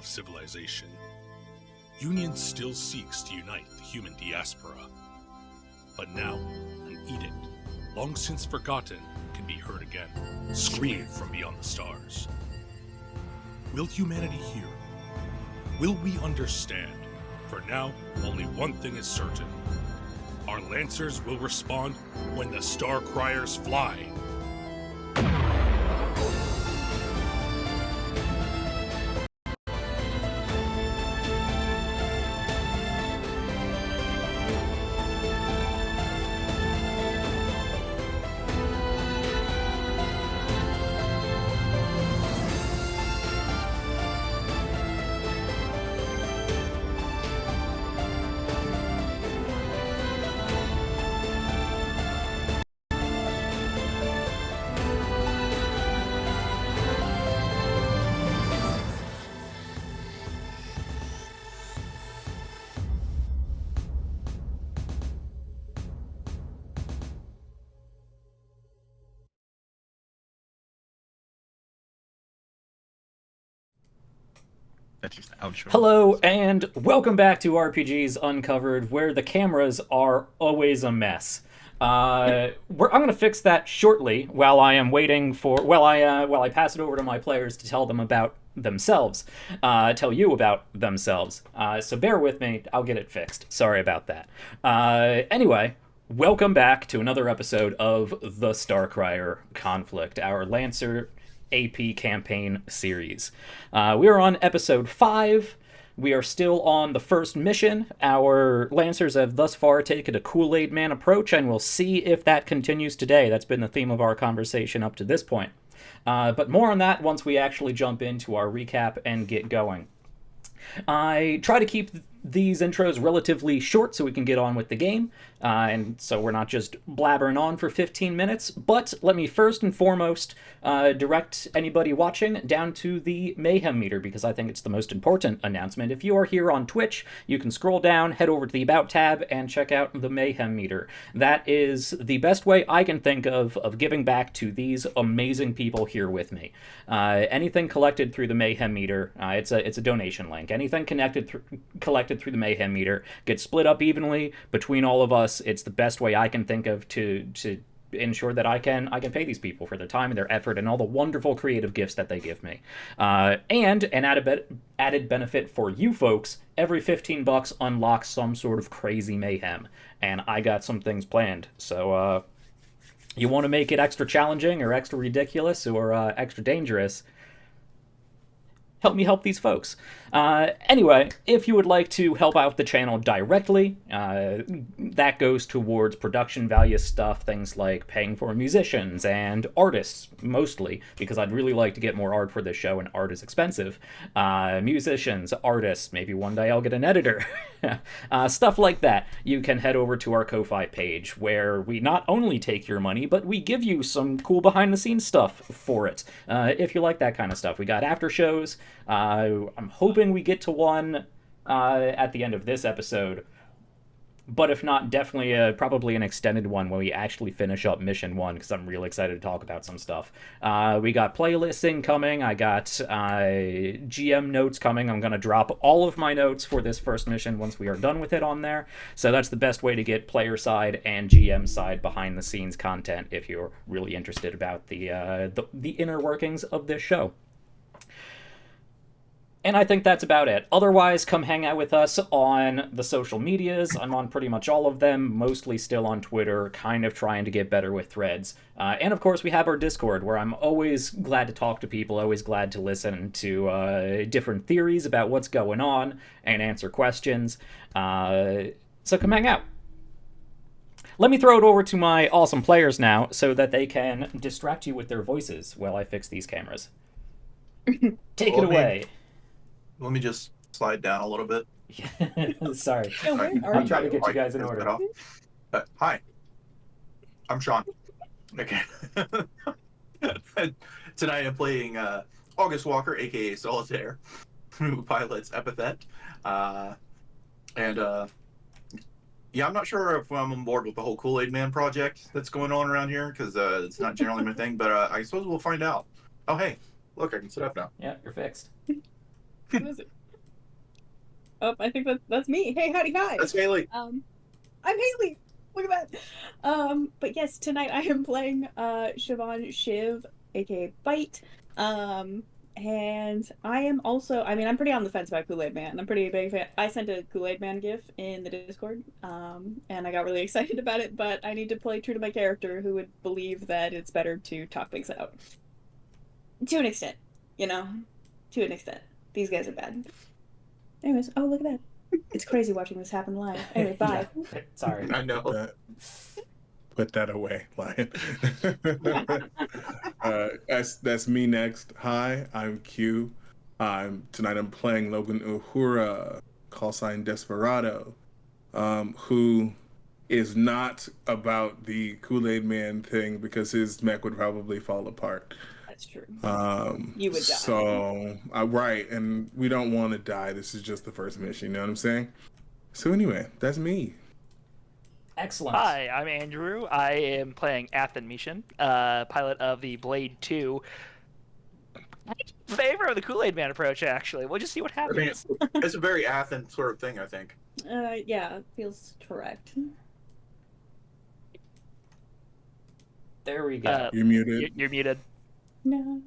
of civilization, Union still seeks to unite the human diaspora. But now, an edict, long since forgotten, can be heard again, screamed from beyond the stars. Will humanity hear? Will we understand? For now, only one thing is certain. Our Lancers will respond when the Starcriers fly. That's just outro. Hello and welcome back to RPGs Uncovered, where the cameras are always a mess. I'm going to fix that shortly while I am waiting for while I pass it over to my players to tell them about themselves, tell you about themselves. So bear with me, I'll get it fixed. Sorry about that. Anyway, welcome back to another episode of the Starcrier Conflict, our Lancer AP campaign series. We are on episode 5. We are still on the first mission. Our Lancers have thus far taken a Kool-Aid Man approach, and we'll see if that continues today. That's been the theme of our conversation up to this point. But more on that once we actually jump into our recap and get going. I try to keep these intros relatively short so we can get on with the game, and so we're not just blabbering on for 15 minutes, but let me first and foremost direct anybody watching down to the Mayhem meter, because I think it's the most important announcement. If you are here on Twitch, you can scroll down, head over to the About tab, and check out the Mayhem meter. That is the best way I can think of giving back to these amazing people here with me. Anything collected through the Mayhem meter, it's a donation link. Anything collected through the Mayhem meter gets split up evenly between all of us. It's the best way I can think of to ensure that I can pay these people for their time and their effort and all the wonderful creative gifts that they give me. And an added benefit for you folks, every $15 unlocks some sort of crazy mayhem, and I got some things planned. So you want to make it extra challenging or extra ridiculous or extra dangerous, help me help these folks. Anyway, if you would like to help out the channel directly, that goes towards production value stuff, things like paying for musicians and artists, mostly, because I'd really like to get more art for this show, and art is expensive. Musicians, artists, maybe one day I'll get an editor. Stuff like that. You can head over to our Ko-Fi page, where we not only take your money, but we give you some cool behind-the-scenes stuff for it, if you like that kind of stuff. We got after shows. I'm hoping we get to one at the end of this episode, but if not, definitely probably an extended one when we actually finish up mission 1, because I'm really excited to talk about some stuff. We got playlisting coming. I got GM notes coming. I'm going to drop all of my notes for this first mission once we are done with it on there. So that's the best way to get player side and GM side behind the scenes content if you're really interested about the inner workings of this show. And I think that's about it. Otherwise, come hang out with us on the social medias. I'm on pretty much all of them, mostly still on Twitter, kind of trying to get better with threads. And of course, we have our Discord, where I'm always glad to talk to people, always glad to listen to different theories about what's going on and answer questions. So come hang out. Let me throw it over to my awesome players now so that they can distract you with their voices while I fix these cameras. Take it away. Let me just slide down a little bit. Sorry. I'm trying to get you guys in order. Hi. I'm Sean. Okay. Tonight I'm playing August Walker, aka Solitaire, who pilots Epithet. Yeah, I'm not sure if I'm on board with the whole Kool-Aid Man project that's going on around here, because it's not generally my thing, but I suppose we'll find out. Oh, hey. Look, I can sit up now. Yeah, you're fixed. Who is it? Oh, I think that's me. Hey, howdy, hi. That's Haley. I'm Haley. Look at that. But yes, tonight I am playing Siobhan Shiv, aka Bite. And I am also, I mean, I'm pretty on the fence about Kool-Aid Man. I'm pretty a big fan. I sent a Kool-Aid Man gif in the Discord, and I got really excited about it, but I need to play true to my character, who would believe that it's better to talk things out. To an extent, you know? To an extent. These guys are bad. Anyways, oh, look at that. It's crazy watching this happen live. Anyway, bye. Yeah. Sorry. I know. Put that away, Lion. That's me next. Hi, I'm Q. Tonight I'm playing Logan Uhura, call sign Desperado, who is not about the Kool-Aid Man thing because his mech would probably fall apart. That's true. You would die. So, right, and we don't want to die. This is just the first mission, you know what I'm saying? So anyway, that's me. Excellent. Hi, I'm Andrew. I am playing Intermission, pilot of the Blade 2. I'm in favor of the Kool-Aid Man approach, actually. We'll just see what I mean, happens. it's a very Athens sort of thing, I think. Yeah, feels correct. There we go. You're muted. You're muted. No.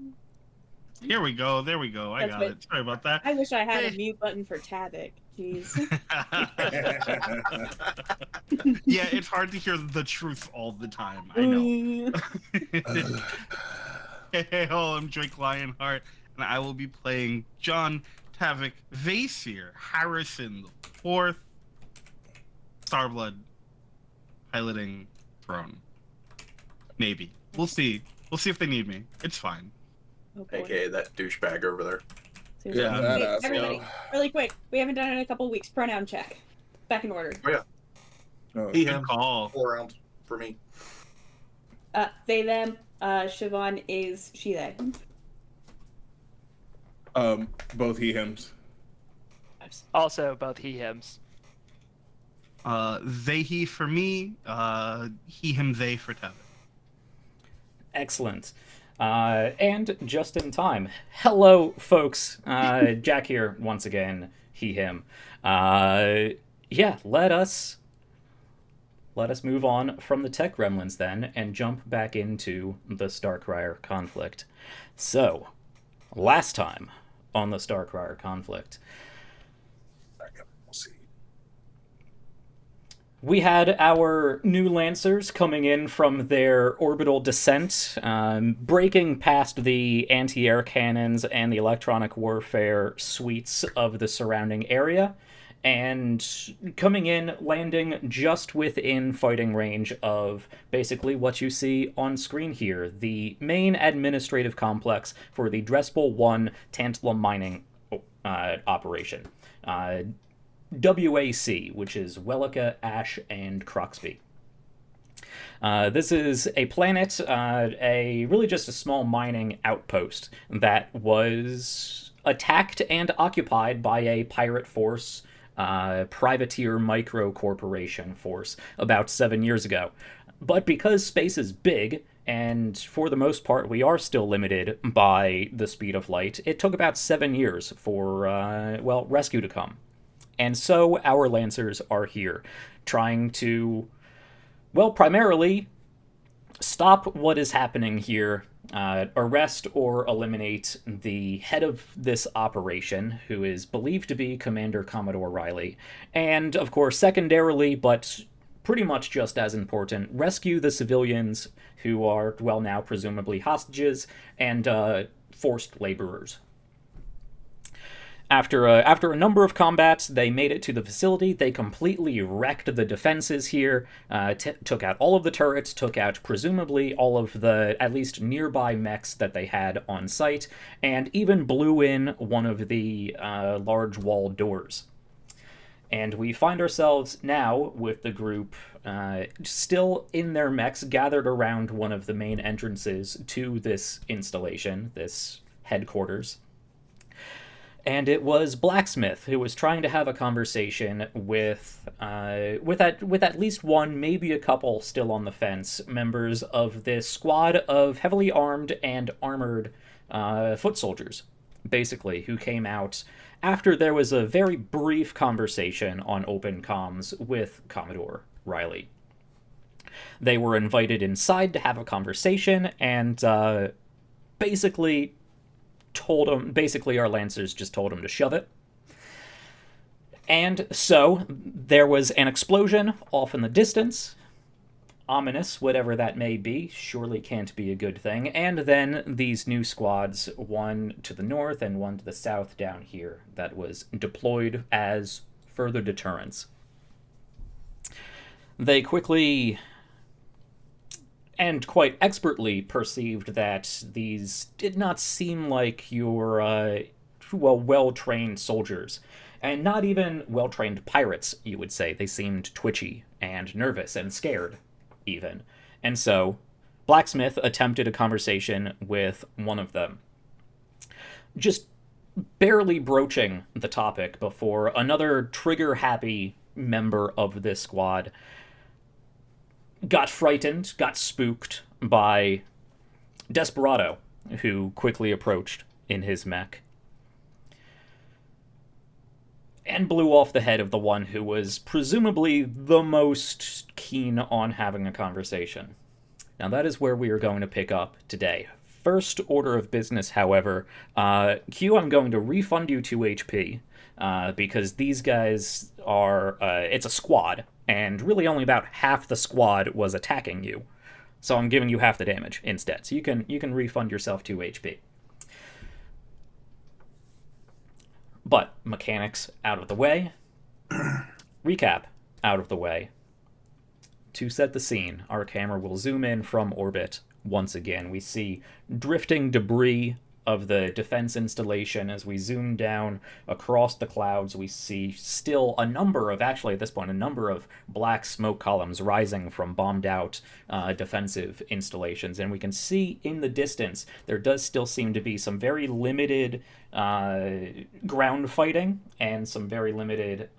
Here we go. There we go. I That's got what- it. Sorry about that. I wish I had a Hey. mute button for Tavik. Jeez. Yeah, it's hard to hear the truth all the time. I know. Hey, I'm Drake Lionheart, and I will be playing John Tavik Vasir Harrison the Fourth, Starblood, piloting Throne. Maybe. We'll see. We'll see if they need me. It's fine. Oh, boy. AKA that douchebag over there. Seriously. Yeah, Wait, badass, everybody, yo. really quick. We haven't done it in a couple weeks. Pronoun check. Back in order. Oh, He, Good him, call. 4 rounds for me. They, them. Siobhan is she, they. both he, hims. Also, both he, hims. They, he for me. He, him, they for Tevin. Excellent. And just in time. Hello, folks. Jack here once again. He, him. Yeah, let us move on from the tech gremlins then and jump back into the Starcrier Conflict. So, last time on the Starcrier Conflict, We'll see. we had our new Lancers coming in from their orbital descent, breaking past the anti-air cannons and the electronic warfare suites of the surrounding area, and coming in, landing just within fighting range of basically what you see on screen here, the main administrative complex for the Drespel 1 tantalum mining operation. WAC, which is Wellica, Ash, and Croxby. This is a planet, really just a small mining outpost that was attacked and occupied by a pirate force, privateer micro corporation force about 7 years ago. But because space is big, and for the most part we are still limited by the speed of light, it took about 7 years for, rescue to come. And so our Lancers are here, trying to, primarily stop what is happening here, arrest or eliminate the head of this operation, who is believed to be Commander Commodore Riley, and, of course, secondarily, but pretty much just as important, rescue the civilians who are, now presumably hostages and forced laborers. After a number of combats, they made it to the facility. They completely wrecked the defenses here, took out all of the turrets, took out presumably all of the at least nearby mechs that they had on site, and even blew in one of the large wall doors. And we find ourselves now with the group still in their mechs, gathered around one of the main entrances to this installation, this headquarters. And it was Blacksmith who was trying to have a conversation with at least one, maybe a couple still on the fence, members of this squad of heavily armed and armored foot soldiers, basically, who came out after there was a very brief conversation on open comms with Commodore Riley. They were invited inside to have a conversation, and basically our Lancers just told him to shove it. And so there was an explosion off in the distance. Ominous, whatever that may be, surely can't be a good thing. And then these new squads, one to the north and one to the south down here, that was deployed as further deterrence. They quickly and quite expertly perceived that these did not seem like your well-trained soldiers. And not even well-trained pirates, you would say. They seemed twitchy and nervous and scared, even. And so, Blacksmith attempted a conversation with one of them. Just barely broaching the topic before another trigger-happy member of this squad got frightened, got spooked by Desperado, who quickly approached in his mech and blew off the head of the one who was presumably the most keen on having a conversation. Now that is where we are going to pick up today. First order of business, however, Q, I'm going to refund you 2 HP, because these guys are, it's a squad, and really only about half the squad was attacking you. So I'm giving you half the damage instead. So you can refund yourself 2 HP. But mechanics out of the way, recap out of the way. To set the scene, our camera will zoom in from orbit once again. We see drifting debris of the defense installation. As we zoom down across the clouds, we see still a number of black smoke columns rising from bombed out defensive installations. And we can see in the distance there does still seem to be some very limited ground fighting and some very limited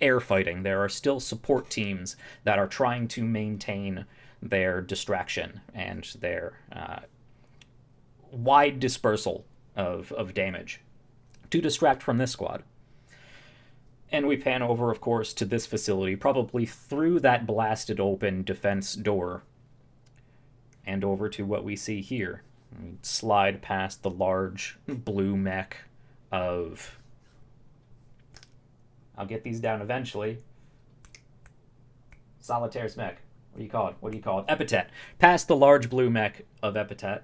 air fighting. There are still support teams that are trying to maintain their distraction and their wide dispersal of damage to distract from this squad. And we pan over, of course, to this facility, probably through that blasted open defense door, and over to what we see here. We slide past the large blue mech of... I'll get these down eventually. Solitaire's mech. What do you call it? Epithet. Past the large blue mech of Epithet.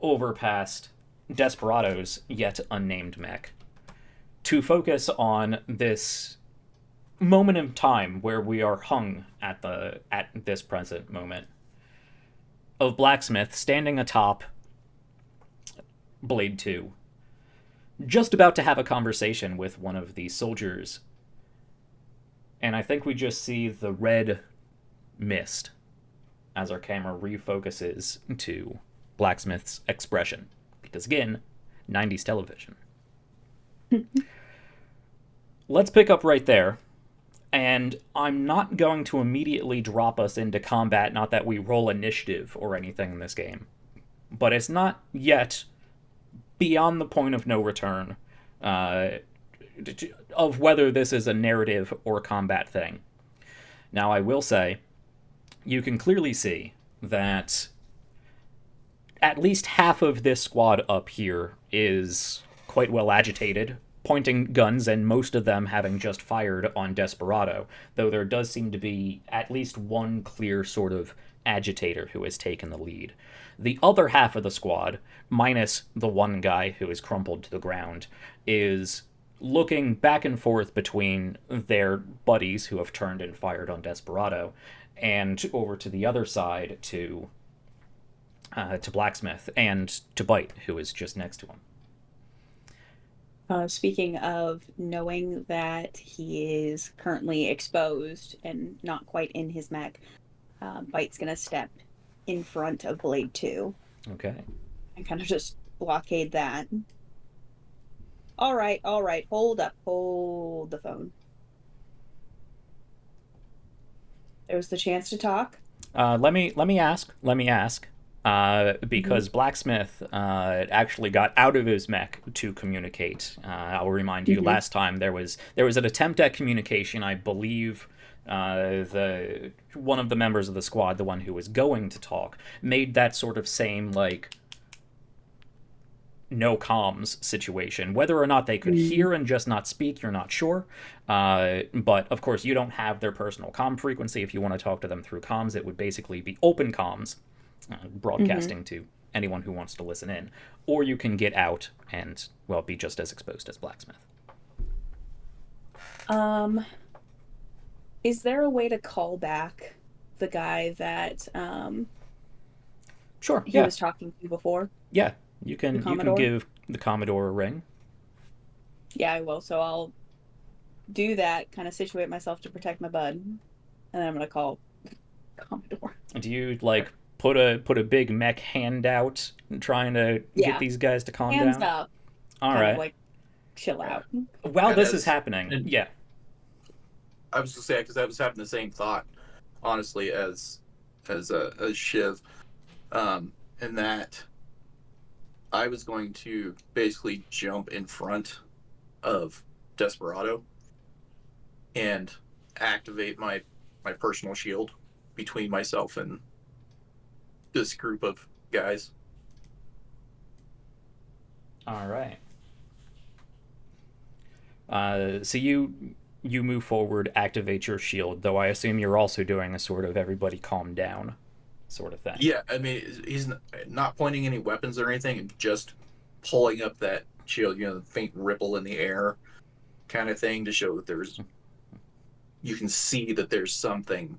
Over past Desperado's yet unnamed mech. To focus on this moment in time where we are hung at this present moment of Blacksmith standing atop Blade 2, just about to have a conversation with one of the soldiers. And I think we just see the red mist as our camera refocuses to Blacksmith's expression. Because again, 90s television. Let's pick up right there. And I'm not going to immediately drop us into combat, not that we roll initiative or anything in this game. But it's not yet beyond the point of no return of whether this is a narrative or combat thing. Now, I will say, you can clearly see that at least half of this squad up here is quite well agitated, pointing guns, and most of them having just fired on Desperado, though there does seem to be at least one clear sort of agitator who has taken the lead. The other half of the squad, minus the one guy who is crumpled to the ground, is looking back and forth between their buddies who have turned and fired on Desperado, and over to the other side to Blacksmith, and to Bite, who is just next to him. Speaking of knowing that he is currently exposed and not quite in his mech, Bite's going to step in front of Blade 2. Okay. And kind of just blockade that. All right. Hold up. Hold the phone. There was the chance to talk. Let me ask. because Blacksmith actually got out of his mech to communicate. I'll remind you, last time there was an attempt at communication. I believe the one of the members of the squad, the one who was going to talk, made that sort of same like no comms situation. Whether or not they could hear and just not speak, you're not sure. But of course, you don't have their personal comm frequency. If you want to talk to them through comms, it would basically be open comms, broadcasting to anyone who wants to listen in. Or you can get out and, well, be just as exposed as Blacksmith. Is there a way to call back the guy that Sure, he yeah. was talking to before? Yeah, you can give the Commodore a ring. Yeah, I will. So I'll do that, kind of situate myself to protect my bud, and then I'm gonna call Commodore. Do you like put a big mech hand out trying to get these guys to calm Hands down? up. All kind right. of like chill out. While And this as- is happening, and- yeah. I was gonna say because I was having the same thought, honestly, as Shiv, in that I was going to basically jump in front of Desperado and activate my personal shield between myself and this group of guys. All right. So you move forward, activate your shield, though I assume you're also doing a sort of everybody calm down sort of thing. Yeah, I mean, he's not pointing any weapons or anything, just pulling up that shield, the faint ripple in the air kind of thing to show that you can see that there's something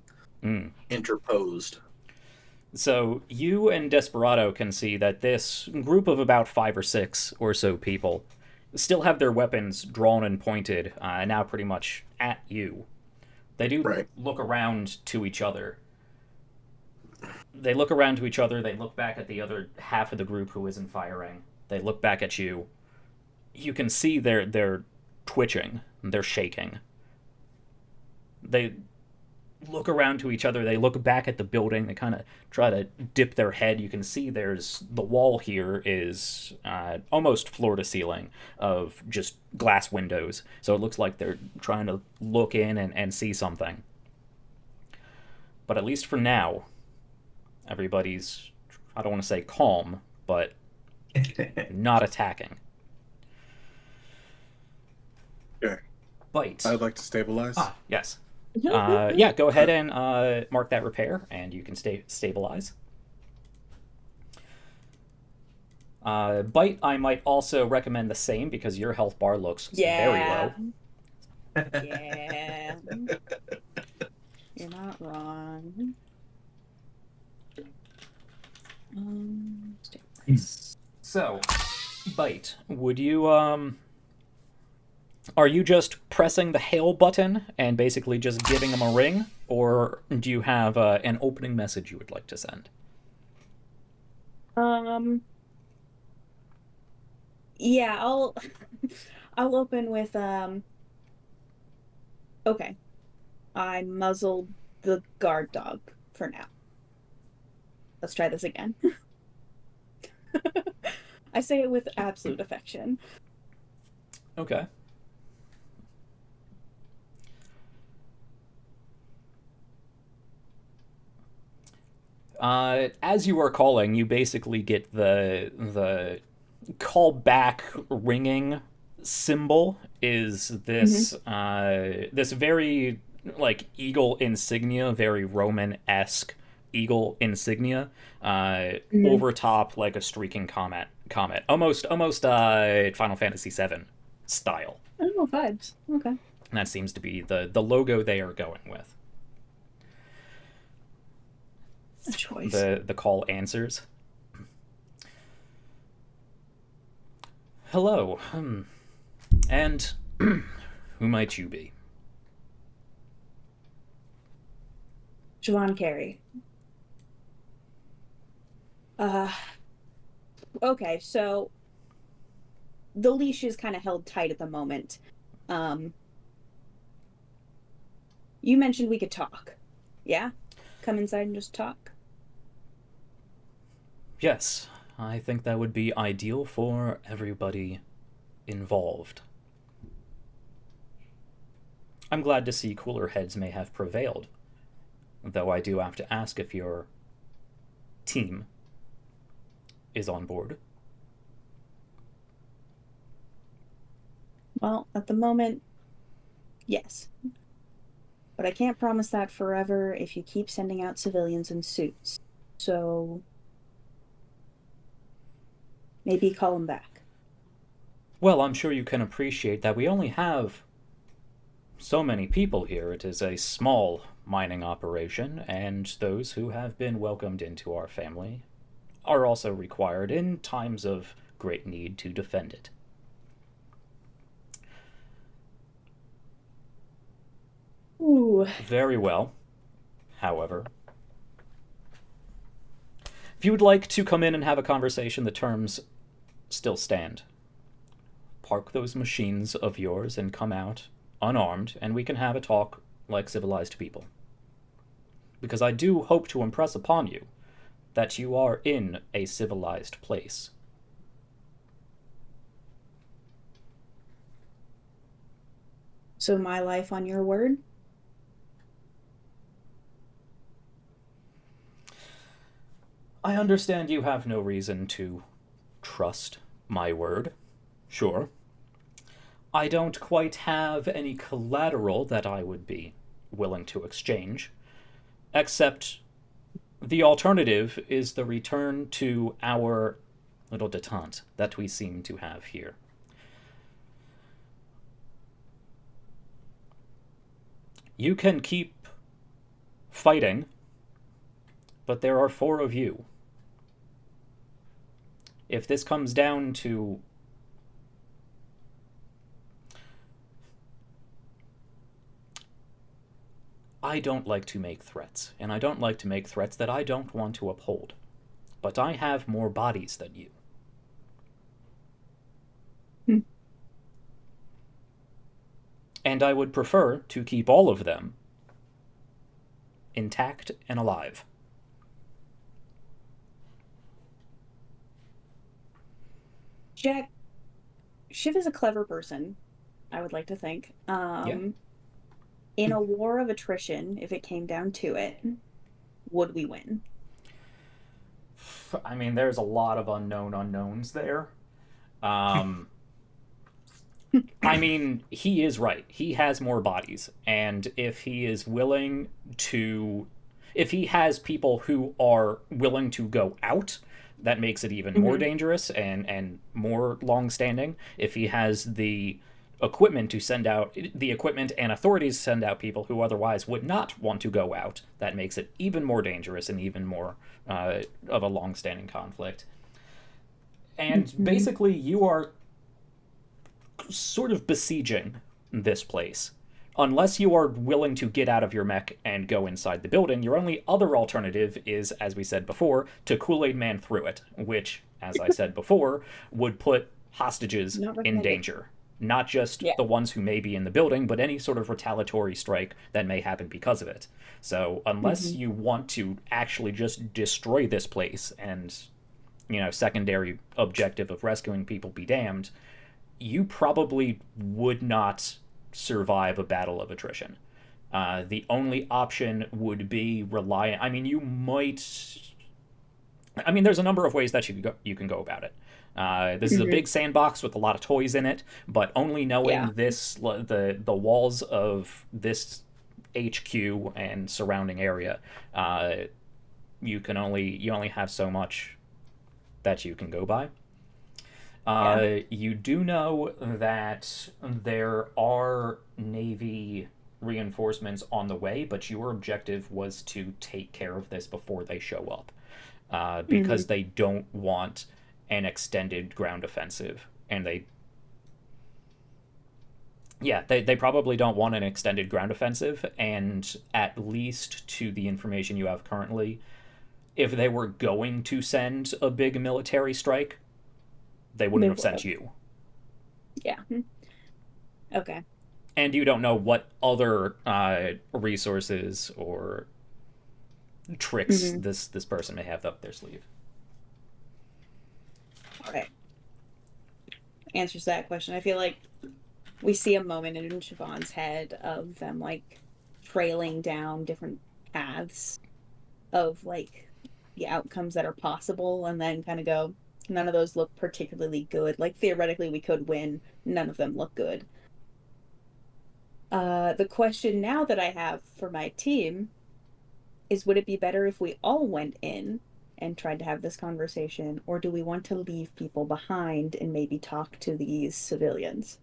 interposed. So you and Desperado can see that this group of about 5 or 6 or so people still have their weapons drawn and pointed, now pretty much at you. They do look around to each other. They look around to each other, they look back at the other half of the group who isn't firing. They look back at you. You can see they're twitching, they're shaking. They look around to each other, they look back at the building, they kind of try to dip their head. You can see the wall here is almost floor to ceiling of just glass windows, so it looks like they're trying to look in and see something. But at least for now, everybody's, I don't want to say calm, but not attacking. Okay. Bite. I'd like to stabilize. Yes. Yeah, go ahead and mark that repair, and you can stabilize. Bite, I might also recommend the same because your health bar looks very low. Yeah. You're not wrong. So, Bite, would you, are you just pressing the hail button and basically just giving him a ring, or do you have an opening message you would like to send? Yeah, I'll open with okay. I muzzled the guard dog for now. Let's try this again. I say it with absolute affection. Okay. As you are calling, you basically get the call back ringing symbol is this this very like eagle insignia, very Roman-esque eagle insignia, over top like a streaking comet, almost Final Fantasy VII style. Oh, vibes. Okay. And that seems to be the logo they are going with. A choice. The call answers. Hello, and who might you be? Javon Carey. Okay, so the leash is kind of held tight at the moment. You mentioned we could talk. Yeah? Come inside and just talk. Yes, I think that would be ideal for everybody involved. I'm glad to see cooler heads may have prevailed, though I do have to ask if your team is on board. Well, at the moment, yes. But I can't promise that forever if you keep sending out civilians in suits. So maybe call them back. Well, I'm sure you can appreciate that we only have so many people here. It is a small mining operation, and those who have been welcomed into our family are also required in times of great need to defend it. Ooh. Very well. However, if you would like to come in and have a conversation, the terms still stand. Park those machines of yours and come out unarmed, and we can have a talk like civilized people. Because I do hope to impress upon you that you are in a civilized place. So my life on your word? I understand you have no reason to trust my word. Sure. I don't quite have any collateral that I would be willing to exchange, except the alternative is the return to our little detente that we seem to have here. You can keep fighting, but there are 4 of you. If this comes down to I don't like to make threats, and I don't like to make threats that I don't want to uphold. But I have more bodies than you. And I would prefer to keep all of them intact and alive. Jack, Shiv is a clever person, I would like to think. In a war of attrition, if it came down to it, would we win? I mean, there's a lot of unknown unknowns there. I mean, he is right. He has more bodies. And if he is willing to... If he has people who are willing to go out, that makes it even more dangerous and more long-standing. If he has the equipment to send out... The equipment and authorities to send out people who otherwise would not want to go out, that makes it even more dangerous and even more of a long-standing conflict. And basically, you are sort of besieging this place. Unless you are willing to get out of your mech and go inside the building, your only other alternative is, as we said before, to Kool-Aid Man through it, which, as I said before, would put hostages in danger. Not just the ones who may be in the building, but any sort of retaliatory strike that may happen because of it. So unless you want to actually just destroy this place and, you know, secondary objective of rescuing people be damned, you probably would not survive a battle of attrition. The only option would be reliant... I mean, you might... I mean, there's a number of ways that you can go about it. This is a big sandbox with a lot of toys in it, but only knowing the walls of this HQ and surrounding area, you only have so much that you can go by. You do know that there are Navy reinforcements on the way, but your objective was to take care of this before they show up, because they don't want an extended ground offensive, and they probably don't want an extended ground offensive, and at least to the information you have currently, if they were going to send a big military strike, they wouldn't have sent you. Yeah. Okay. And you don't know what other resources or tricks this person may have up their sleeve. Okay. Answers that question. I feel like we see a moment in Siobhan's head of them like trailing down different paths of like the outcomes that are possible, and then kind of go, none of those look particularly good. Like theoretically we could win, none of them look good. The question now that I have for my team is, would it be better if we all went in and tried to have this conversation, or do we want to leave people behind and maybe talk to these civilians?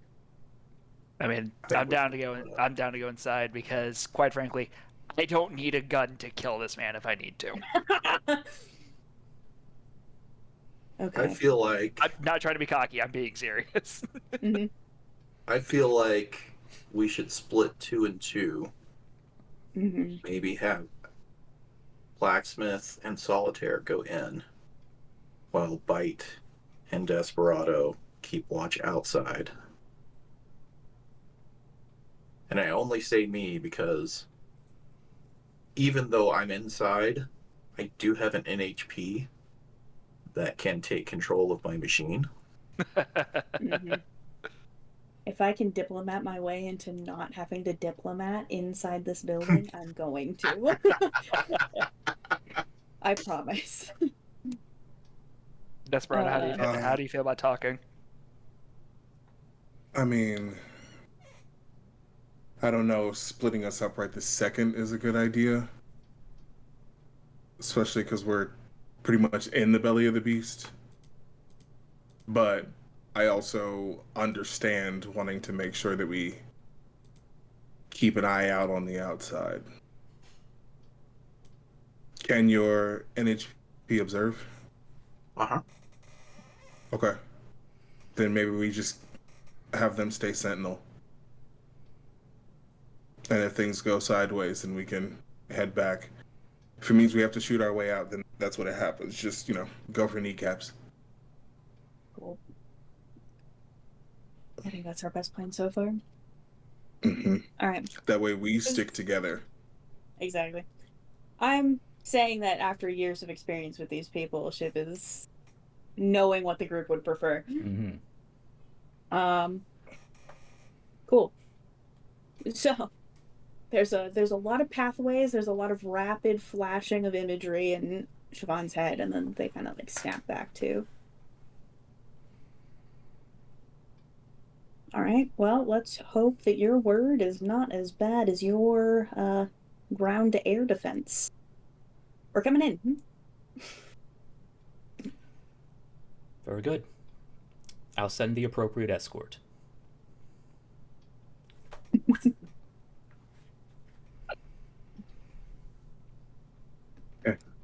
I mean, I'm down to go. I'm down to go inside because, quite frankly, I don't need a gun to kill this man if I need to. Okay. I feel like I'm not trying to be cocky. I'm being serious. Mm-hmm. I feel like we should split 2 and 2. Mm-hmm. Maybe have Blacksmith and Solitaire go in, while Bite and Desperado keep watch outside. And I only say me because even though I'm inside, I do have an NHP that can take control of my machine. Mm-hmm. If I can diplomat my way into not having to diplomat inside this building, I'm going to. I promise. Desperado, how do you feel about talking? I mean, I don't know if splitting us up right this second is a good idea. Especially because we're pretty much in the belly of the beast. But I also understand wanting to make sure that we keep an eye out on the outside. Can your NHP observe? Uh-huh. Okay. Then maybe we just have them stay sentinel. And if things go sideways, then we can head back. If it means we have to shoot our way out, then that's what it happens. Just, go for kneecaps. Cool. I think that's our best plan so far. Mm-hmm. All right. That way we stick together. Exactly. I'm saying that after years of experience with these people, Shiv is knowing what the group would prefer. Mm-hmm. Cool. So there's a lot of pathways, there's a lot of rapid flashing of imagery in Siobhan's head, and then they kind of like snap back too. All right, well, let's hope that your word is not as bad as your ground to air defense. We're coming in. Very good. I'll send the appropriate escort.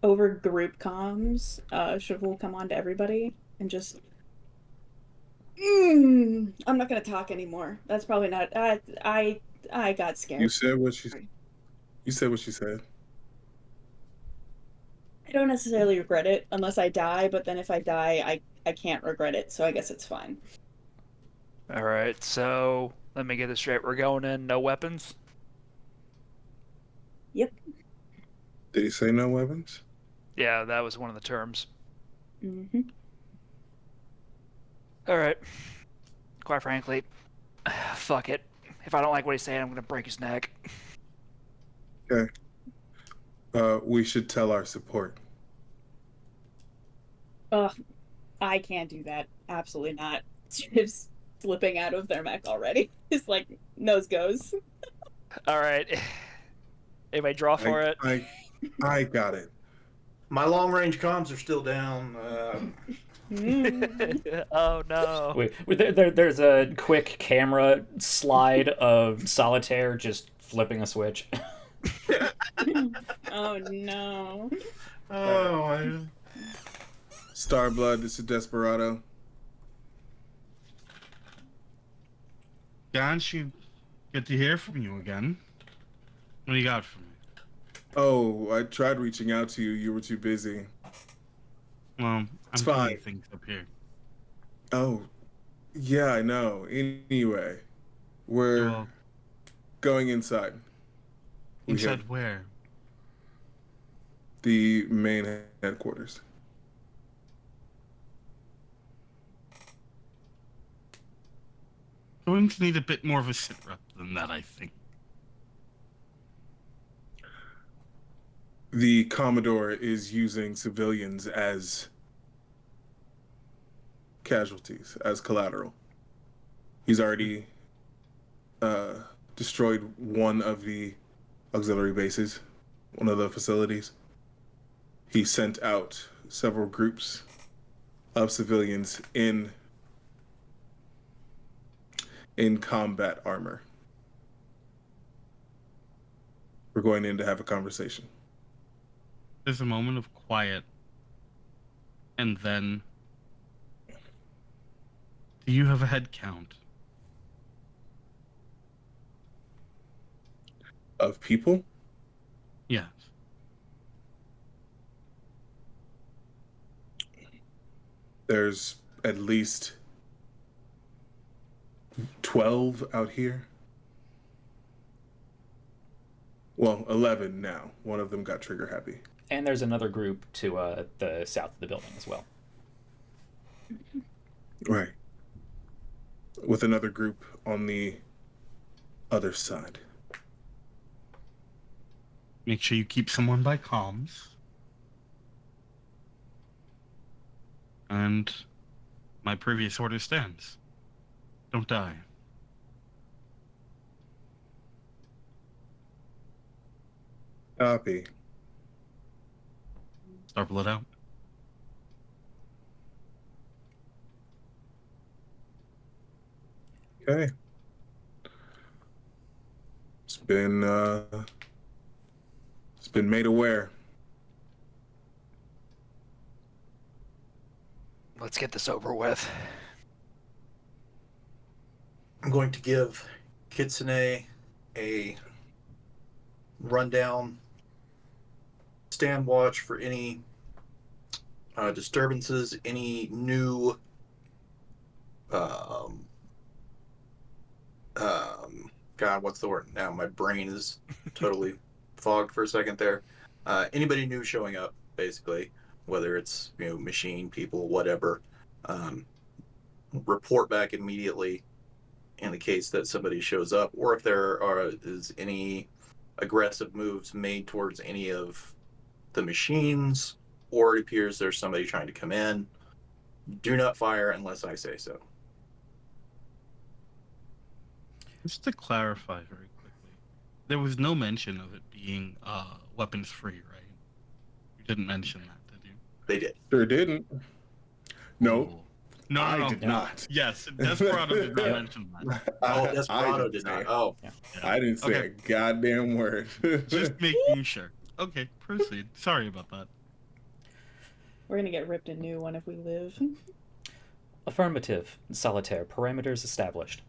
Over group comms, Shiv will come on to everybody and just I'm not gonna talk anymore. That's probably not. I got scared. You said what she said. I don't necessarily regret it unless I die, but then if I die, I can't regret it, so I guess it's fine. All right, so let me get this straight. We're going in, no weapons? Yep. Did he say no weapons? Yeah, that was one of the terms. Mm-hmm. All right. Quite frankly, fuck it. If I don't like what he's saying, I'm going to break his neck. Okay. We should tell our support. I can't do that. Absolutely not. Shiv's slipping out of their mech already. It's like, nose goes. All right. Anybody draw for it? I got it. My long-range comms are still down. Oh no. There's a quick camera slide of Solitaire just flipping a switch. Oh no. Starblood, this is Desperado. Ganshu, good to hear from you again. What do you got for me? Oh, I tried reaching out to you. You were too busy. Well, It's I'm doing fine. things up here. Oh, yeah, I know. Anyway, we're Well, going inside. We inside have where? the main headquarters. Going to need a bit more of a sit rep than that, I think. The Commodore is using civilians as casualties, as collateral. He's already destroyed one of the auxiliary bases, one of the facilities. He sent out several groups of civilians in combat armor. We're going in to have a conversation. There's a moment of quiet, and then, do you have a head count? Of people? Yes. There's at least 12 out here. Well, 11 now. One of them got trigger happy. And there's another group to the south of the building as well. Right. With another group on the other side. Make sure you keep someone by comms. And my previous order stands. Don't die. Copy. Starblood out. Okay. It's been made aware. Let's get this over with. I'm going to give Kitsune a rundown, stand watch for any disturbances, any new God, what's the word? Now my brain is totally fogged for a second there. Anybody new showing up, basically, whether it's machine, people, whatever, report back immediately in the case that somebody shows up, or if there is any aggressive moves made towards any of the machines, or it appears there's somebody trying to come in. Do not fire unless I say so. Just to clarify very quickly, there was no mention of it being weapons free, right? You didn't mention that, did you? They did. Sure didn't. No. Ooh. No, I did not. Yes, Desperado did not mention that. Oh, Desperado did not. Oh, Yeah. I didn't say Okay. a goddamn word. Just making sure. Okay, proceed. Sorry about that. We're gonna get ripped a new one if we live. Affirmative. Solitaire. Parameters established.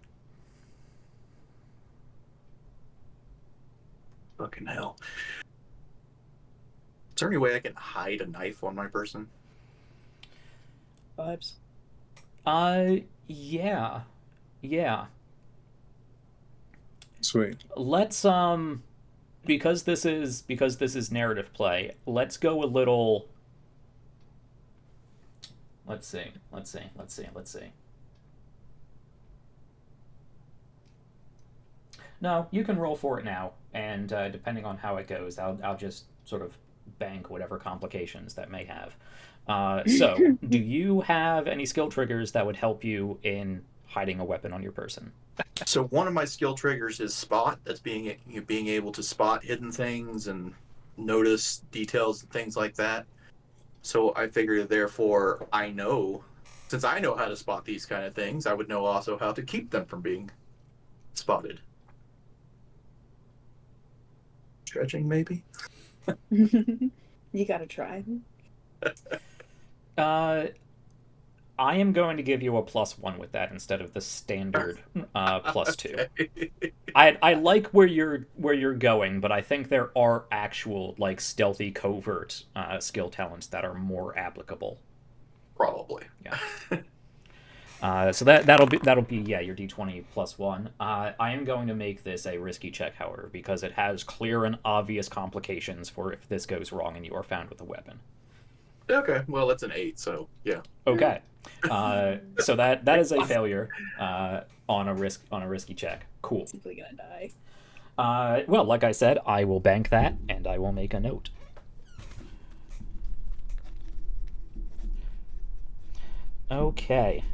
fucking hell. Is there any way I can hide a knife on my person? Vibes. Yeah. Yeah. Sweet. Let's because this is narrative play, let's go a little. Let's see. No, you can roll for it now, and depending on how it goes, I'll just sort of bank whatever complications that may have. So, do you have any skill triggers that would help you in hiding a weapon on your person? So one of my skill triggers is spot. That's being able to spot hidden things and notice details and things like that. So I figured, therefore, since I know how to spot these kind of things, I would know also how to keep them from being spotted. Stretching, maybe? You gotta try. I am going to give you a +1 with that instead of the standard +2. I like where you're going, but I think there are actual like stealthy covert skill talents that are more applicable. Probably. Yeah. So that'll be yeah, your D20 +1. I am going to make this a risky check, however, because it has clear and obvious complications for if this goes wrong and you are found with a weapon. Okay, well that's an 8, so yeah. Okay. So that is a failure on a risky check. Cool. Simply gonna die. Well, like I said, I will bank that and I will make a note. Okay.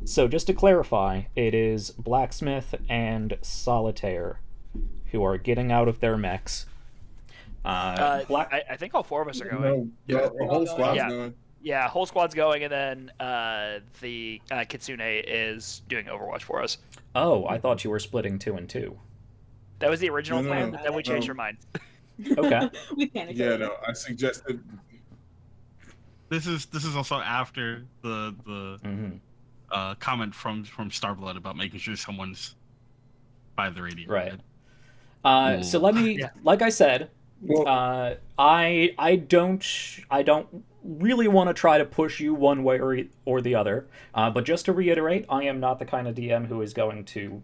So just to clarify, it is Blacksmith and Solitaire who are getting out of their mechs. I think all 4 of us are going. No, the whole squad's Yeah. going. Yeah, whole squad's going, and then the Kitsune is doing Overwatch for us. Oh, I thought you were splitting 2 and 2. That was the original No, plan, no, but then we changed no. our mind. Okay. We panicked. Yeah, no, I suggested. This is also after the Mm-hmm. comment from Starblood about making sure someone's by the radio. Right. So let me, Yeah. like I said, Well, I don't really want to try to push you one way or the other. But just to reiterate, I am not the kind of DM who is going to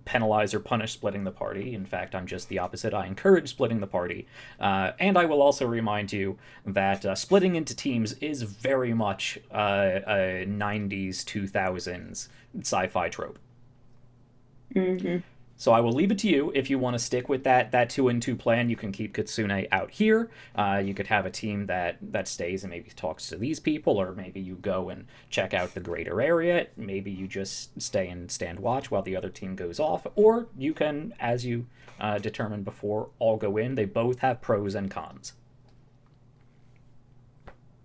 penalize or punish splitting the party. In fact, I'm just the opposite. I encourage splitting the party. And I will also remind you that splitting into teams is very much a 90s, 2000s sci-fi trope. Mm-hmm. So I will leave it to you. If you want to stick with that 2-and-2 plan, you can keep Kitsune out here. You could have a team that stays and maybe talks to these people, or maybe you go and check out the greater area. Maybe you just stay and stand watch while the other team goes off. Or you can, as you determined before, all go in. They both have pros and cons.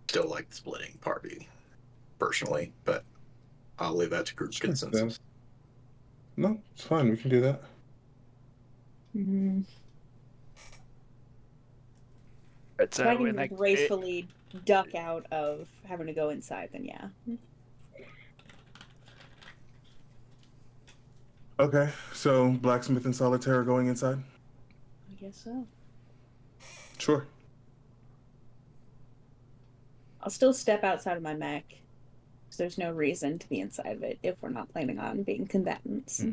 Still like the splitting party, personally, but I'll leave that to group consensus. No, it's fine. We can do that. Mm-hmm. But, If I in can that- gracefully duck out of having to go inside, then yeah. Okay, so Blacksmith and Solitaire are going inside? I guess so. Sure. I'll still step outside of my mech. Because there's no reason to be inside of it if we're not planning on being combatants.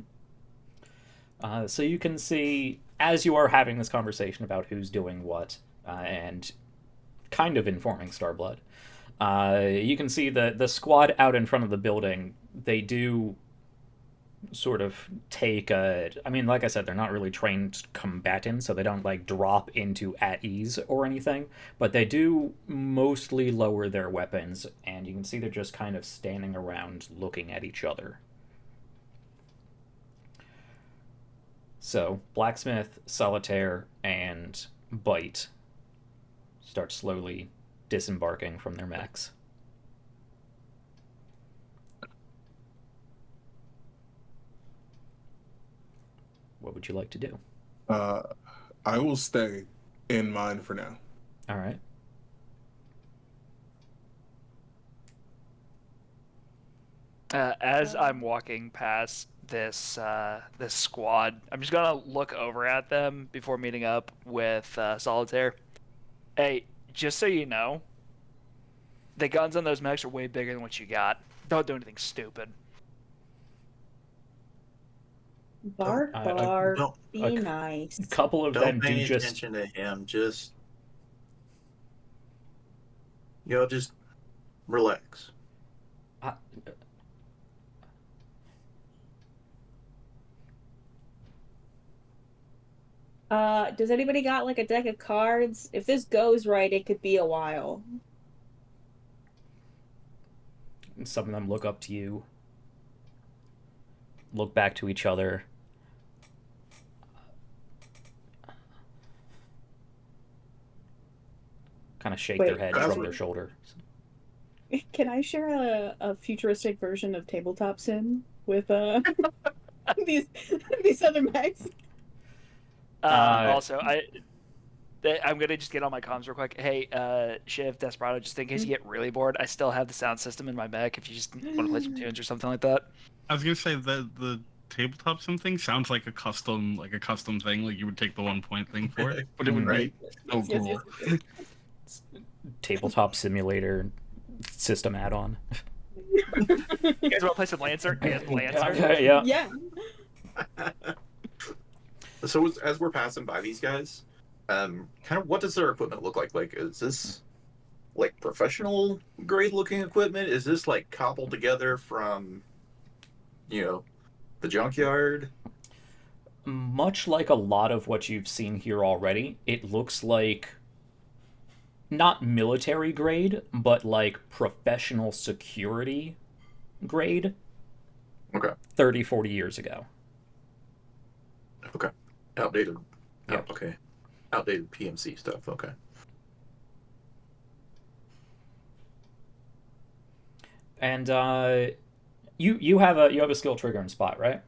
So you can see, as you are having this conversation about who's doing what, and kind of informing Starblood, you can see the squad out in front of the building. They do sort of take a... I mean, like I said, they're not really trained combatants, so they don't, like, drop into at ease or anything, but they do mostly lower their weapons, and you can see they're just kind of standing around looking at each other. So, Blacksmith, Solitaire, and Bite start slowly disembarking from their mechs. What would you like to do? I will stay in mine for now. All right. As I'm walking past this this squad, I'm just gonna look over at them before meeting up with Solitaire. Hey, just so you know, the guns on those mechs are way bigger than what you got. Don't do anything stupid. Bark, bark, Don't, be a nice. A couple of them don't pay do just... attention to him. Just just relax. Does anybody got like a deck of cards? If this goes right, it could be a while. Some of them look up to you, look back to each other. Kind of shake their Wait, head, that's shrug what- their shoulders. Can I share a futuristic version of Tabletop Sim with these other mechs? Also, I'm gonna just get on my comms real quick. Hey, Shiv, Desperado, just in case you get really bored, I still have the sound system in my mech. If you just want to play some tunes or something like that. I was gonna say that the tabletop something sounds like a custom thing, like you would take the 1 point thing for it, but it would Right. be so cool. Tabletop simulator system add-on. You guys want to play some Lancer? Yes, Lancer. Okay, yeah. Yeah. So as we're passing by these guys, kind of what does their equipment look like? Like, is this like professional grade looking equipment? Is this like cobbled together from, the junkyard? Much like a lot of what you've seen here already, it looks like not military grade, but like professional security grade Okay. 30, 40 years ago. Okay. Outdated. Yeah. Okay. Outdated PMC stuff. Okay. And you have a skill trigger and spot, right?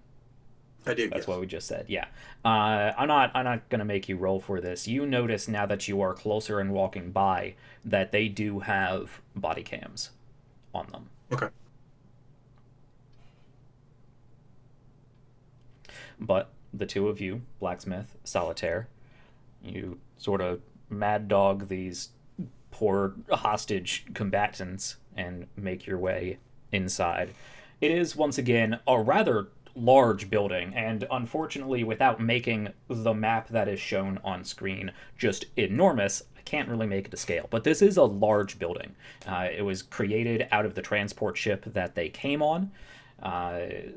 I do. That's yes. what we just said. Yeah. I'm not gonna make you roll for this. You notice now that you are closer and walking by that they do have body cams on them. Okay. But the two of you, Blacksmith, Solitaire, you sort of mad dog these poor hostage combatants and make your way inside. It is, once again, a rather large building, and unfortunately, without making the map that is shown on screen just enormous, I can't really make it to scale. But this is a large building. It was created out of the transport ship that they came on.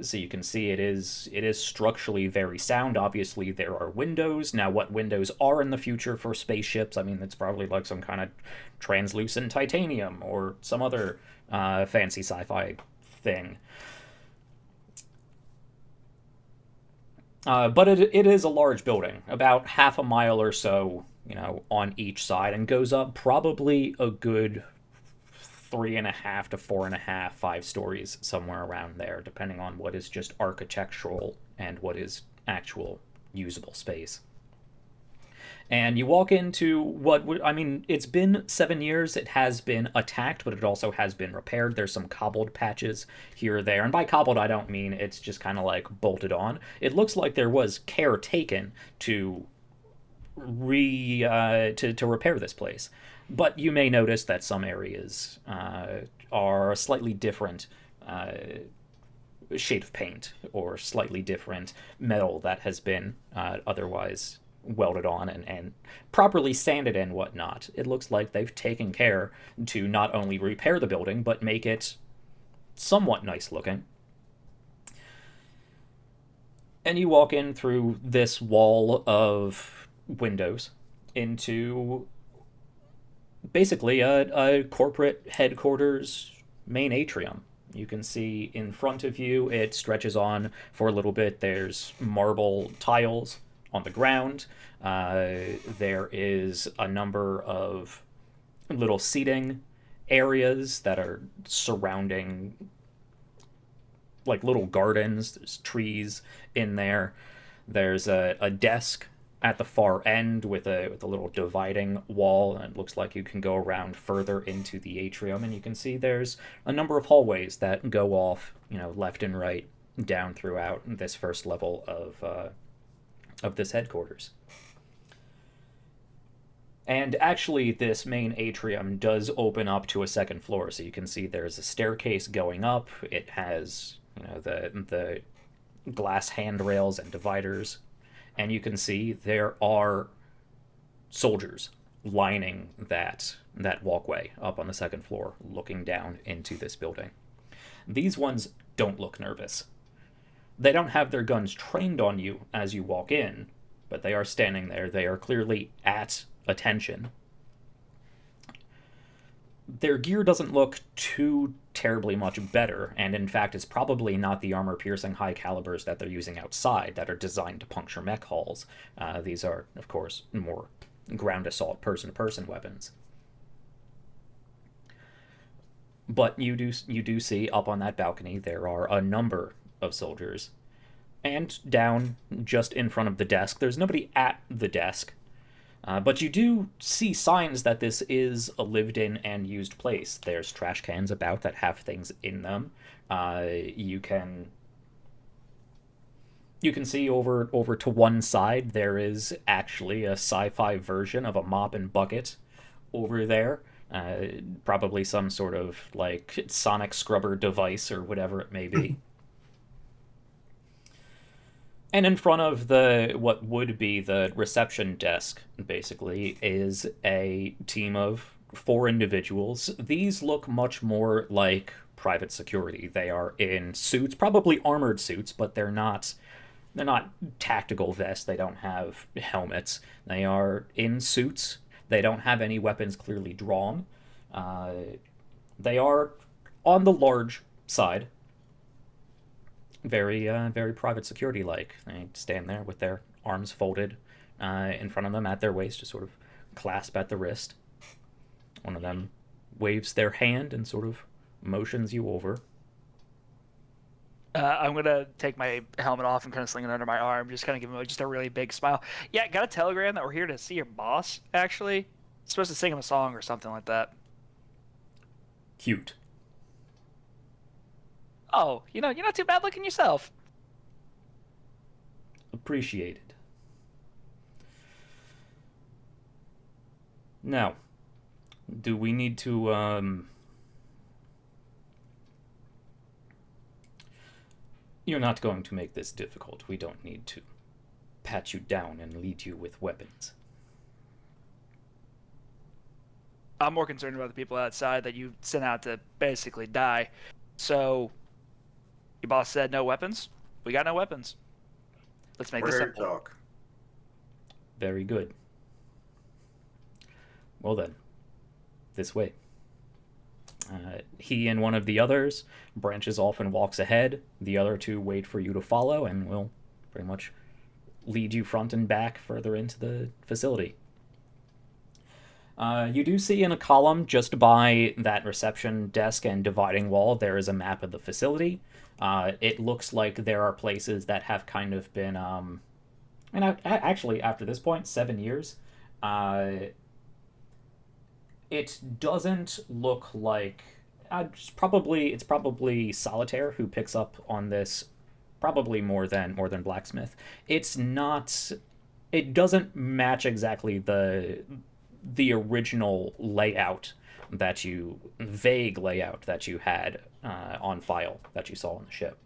So you can see it is structurally very sound. Obviously, there are windows. Now, what windows are in the future for spaceships, I mean, it's probably like some kind of translucent titanium or some other fancy sci-fi thing. But it is a large building, about half a mile or so, on each side, and goes up probably a good 3.5 to 4.5, 5 stories, somewhere around there, depending on what is just architectural and what is actual usable space. And you walk into it's been 7 years. It has been attacked, but it also has been repaired. There's some cobbled patches here or there. And by cobbled, I don't mean it's just kind of like bolted on. It looks like there was care taken to repair this place. But you may notice that some areas are slightly different shade of paint or slightly different metal that has been otherwise welded on and properly sanded and whatnot. It looks like they've taken care to not only repair the building, but make it somewhat nice looking. And you walk in through this wall of windows into basically a corporate headquarters main atrium. You can see in front of you, it stretches on for a little bit. There's marble tiles on the ground. There is a number of little seating areas that are surrounding, like little gardens. There's trees in there. There's a desk at the far end with a little dividing wall, and it looks like you can go around further into the atrium, and you can see there's a number of hallways that go off, left and right down throughout this first level of this headquarters. And actually, this main atrium does open up to a second floor, so you can see there's a staircase going up. It has, the glass handrails and dividers, and you can see there are soldiers lining that walkway up on the second floor, looking down into this building. These ones don't look nervous. They don't have their guns trained on you as you walk in, but they are standing there. They are clearly at attention. Their gear doesn't look too terribly much better, and in fact it's probably not the armor-piercing high calibers that they're using outside that are designed to puncture mech hulls. These are, of course, more ground assault person-to-person weapons. But you do see up on that balcony there are a number of soldiers, and down just in front of the desk, there's nobody at the desk, but you do see signs that this is a lived-in and used place. There's trash cans about that have things in them. You can see over to one side there is actually a sci-fi version of a mop and bucket over there. Probably some sort of like sonic scrubber device or whatever it may be. And in front of the what would be the reception desk, basically, is a team of 4 individuals. These look much more like private security. They are in suits, probably armored suits, but they're not tactical vests. They don't have helmets. They are in suits. They don't have any weapons clearly drawn. They are on the large side. Very private security like. They stand there with their arms folded in front of them at their waist, just sort of clasp at the wrist. One of them waves their hand and sort of motions you over. I'm gonna take my helmet off and kind of sling it under my arm, just kind of give him just a really big smile. Yeah, got a telegram that we're here to see your boss. Actually, supposed to sing him a song or something like that. Cute. Oh, you're not too bad looking yourself. Appreciated. Now, do we need to, You're not going to make this difficult. We don't need to pat you down and lead you with weapons. I'm more concerned about the people outside that you sent out to basically die. So, your boss said no weapons? We got no weapons. Let's make this We're here to simple. talk. Very good. Well then, this way. He and one of the others branches off and walks ahead. The other 2 wait for you to follow and will pretty much lead you front and back further into the facility. You do see in a column just by that reception desk and dividing wall, there is a map of the facility. It looks like there are places that have kind of been, and actually after this point, 7 years, it doesn't look like, it's probably Solitaire who picks up on this, probably more than Blacksmith. It doesn't match exactly the original layout vague layout that you had on file that you saw on the ship.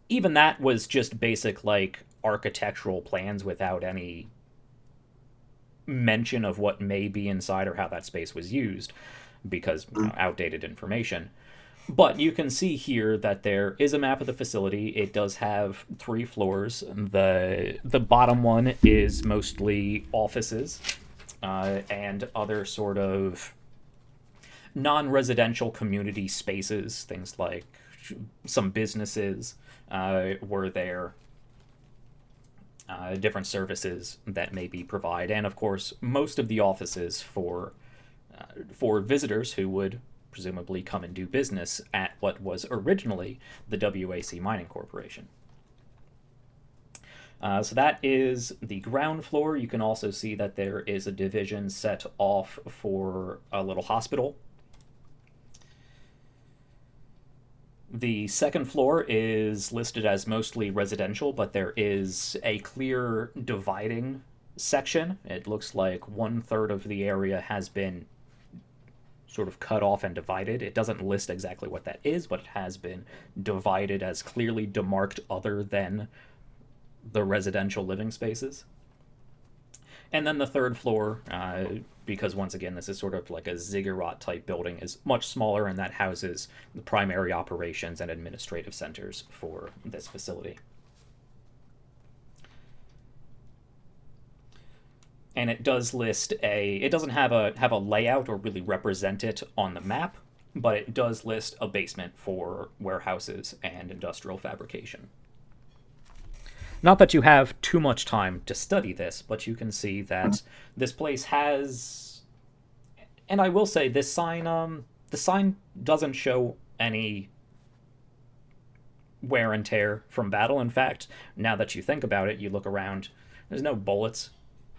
Even that was just basic, like, architectural plans without any mention of what may be inside or how that space was used, because outdated information. But you can see here that there is a map of the facility. It does have 3 floors. The bottom one is mostly offices and other sort of non-residential community spaces. Things like some businesses were there, different services that may be provided, and of course most of the offices for visitors who would presumably come and do business at what was originally the WAC Mining Corporation. So that is the ground floor. You can also see that there is a division set off for a little hospital. The second floor is listed as mostly residential, but there is a clear dividing section. It looks like 1/3 of the area has been sort of cut off and divided. It doesn't list exactly what that is, but it has been divided as clearly demarked other than the residential living spaces. And then the third floor, because once again this is sort of like a ziggurat type building, is much smaller, and that houses the primary operations and administrative centers for this facility. And it does list it doesn't have a layout or really represent it on the map, but it does list a basement for warehouses and industrial fabrication. Not that you have too much time to study this, but you can see that this place has, and I will say this sign, the sign doesn't show any wear and tear from battle. In fact, now that you think about it, you look around, there's no bullets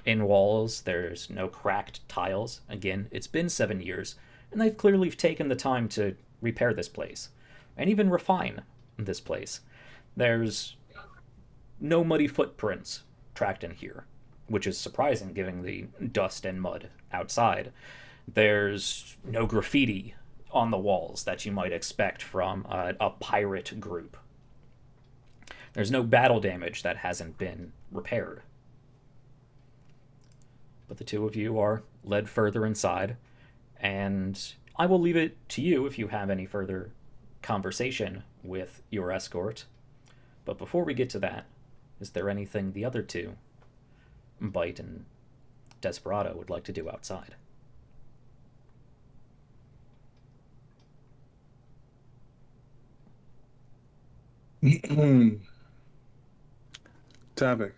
in walls, there's no cracked tiles. Again, it's been 7 years, and they've clearly taken the time to repair this place, and even refine this place. There's no muddy footprints tracked in here, which is surprising given the dust and mud outside. There's no graffiti on the walls that you might expect from a pirate group. There's no battle damage that hasn't been repaired. But the two of you are led further inside, and I will leave it to you if you have any further conversation with your escort. But before we get to that, is there anything the other two, Bite and Desperado, would like to do outside? Tavik.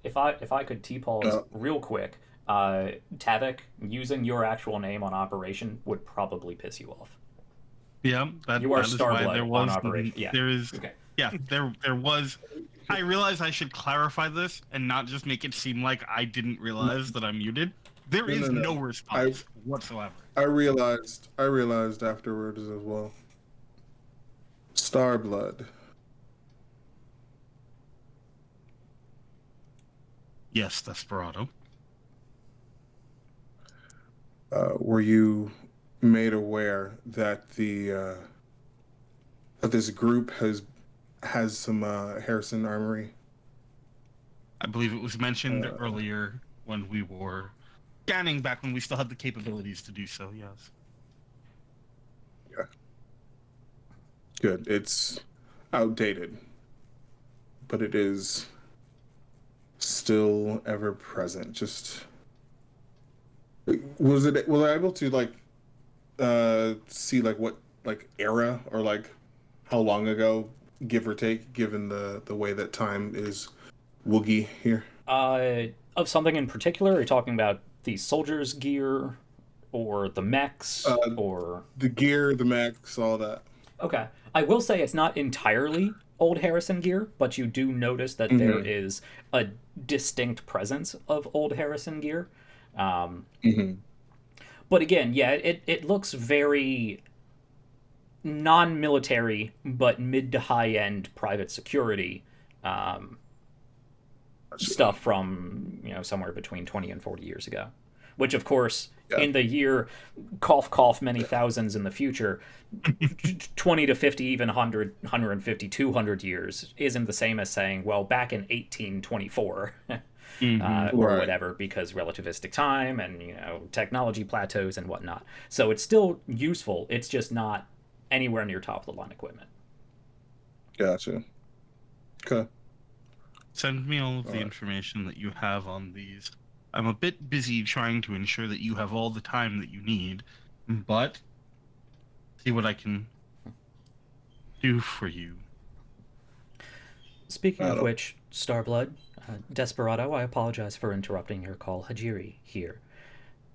If I could T-pause real quick, Tavik, using your actual name on Operation would probably piss you off. Yeah, You are that is why Starblood there was on Operation. Yeah. There is. Okay. Yeah, there was. I realize I should clarify this and not just make it seem like I didn't realize that I'm muted. There is no response whatsoever. I realized afterwards as well. Starblood. Yes, Desperado. Were you made aware that that this group has some Harrison armory? I believe it was mentioned earlier when we were scanning back when we still had the capabilities to do so, yes. Yeah. Good. It's outdated, but it is still ever present. Just was I able to see what era or how long ago, give or take, given the way that time is woogie here? Of something in particular? Are you talking about the soldiers' gear, or the mechs, or the gear, the mechs, all that? Okay, I will say it's not entirely old Harrison gear, but you do notice that there is a distinct presence of old Harrison gear. But again, yeah, it looks very non-military, but mid to high-end private security stuff from somewhere between 20 and 40 years ago. Which, of course, in the year cough many thousands in the future, 20 to 50, even 100, 150, 200 years isn't the same as saying, well, back in 1824 or whatever, because relativistic time and technology plateaus and whatnot. So it's still useful. It's just not anywhere near top of the line equipment. Gotcha. Okay. Send me all of the information that you have on these. I'm a bit busy trying to ensure that you have all the time that you need, but see what I can do for you. Speaking of which, Starblood, Desperado, I apologize for interrupting your call. Hajiri here.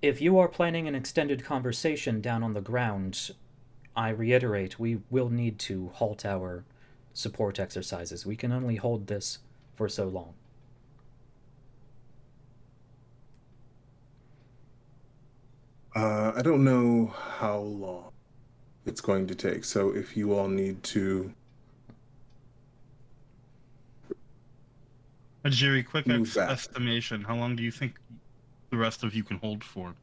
If you are planning an extended conversation down on the ground, I reiterate, we will need to halt our support exercises. We can only hold this for so long. I don't know how long it's going to take, so if you all need to... Jerry, quick estimation. How long do you think the rest of you can hold for?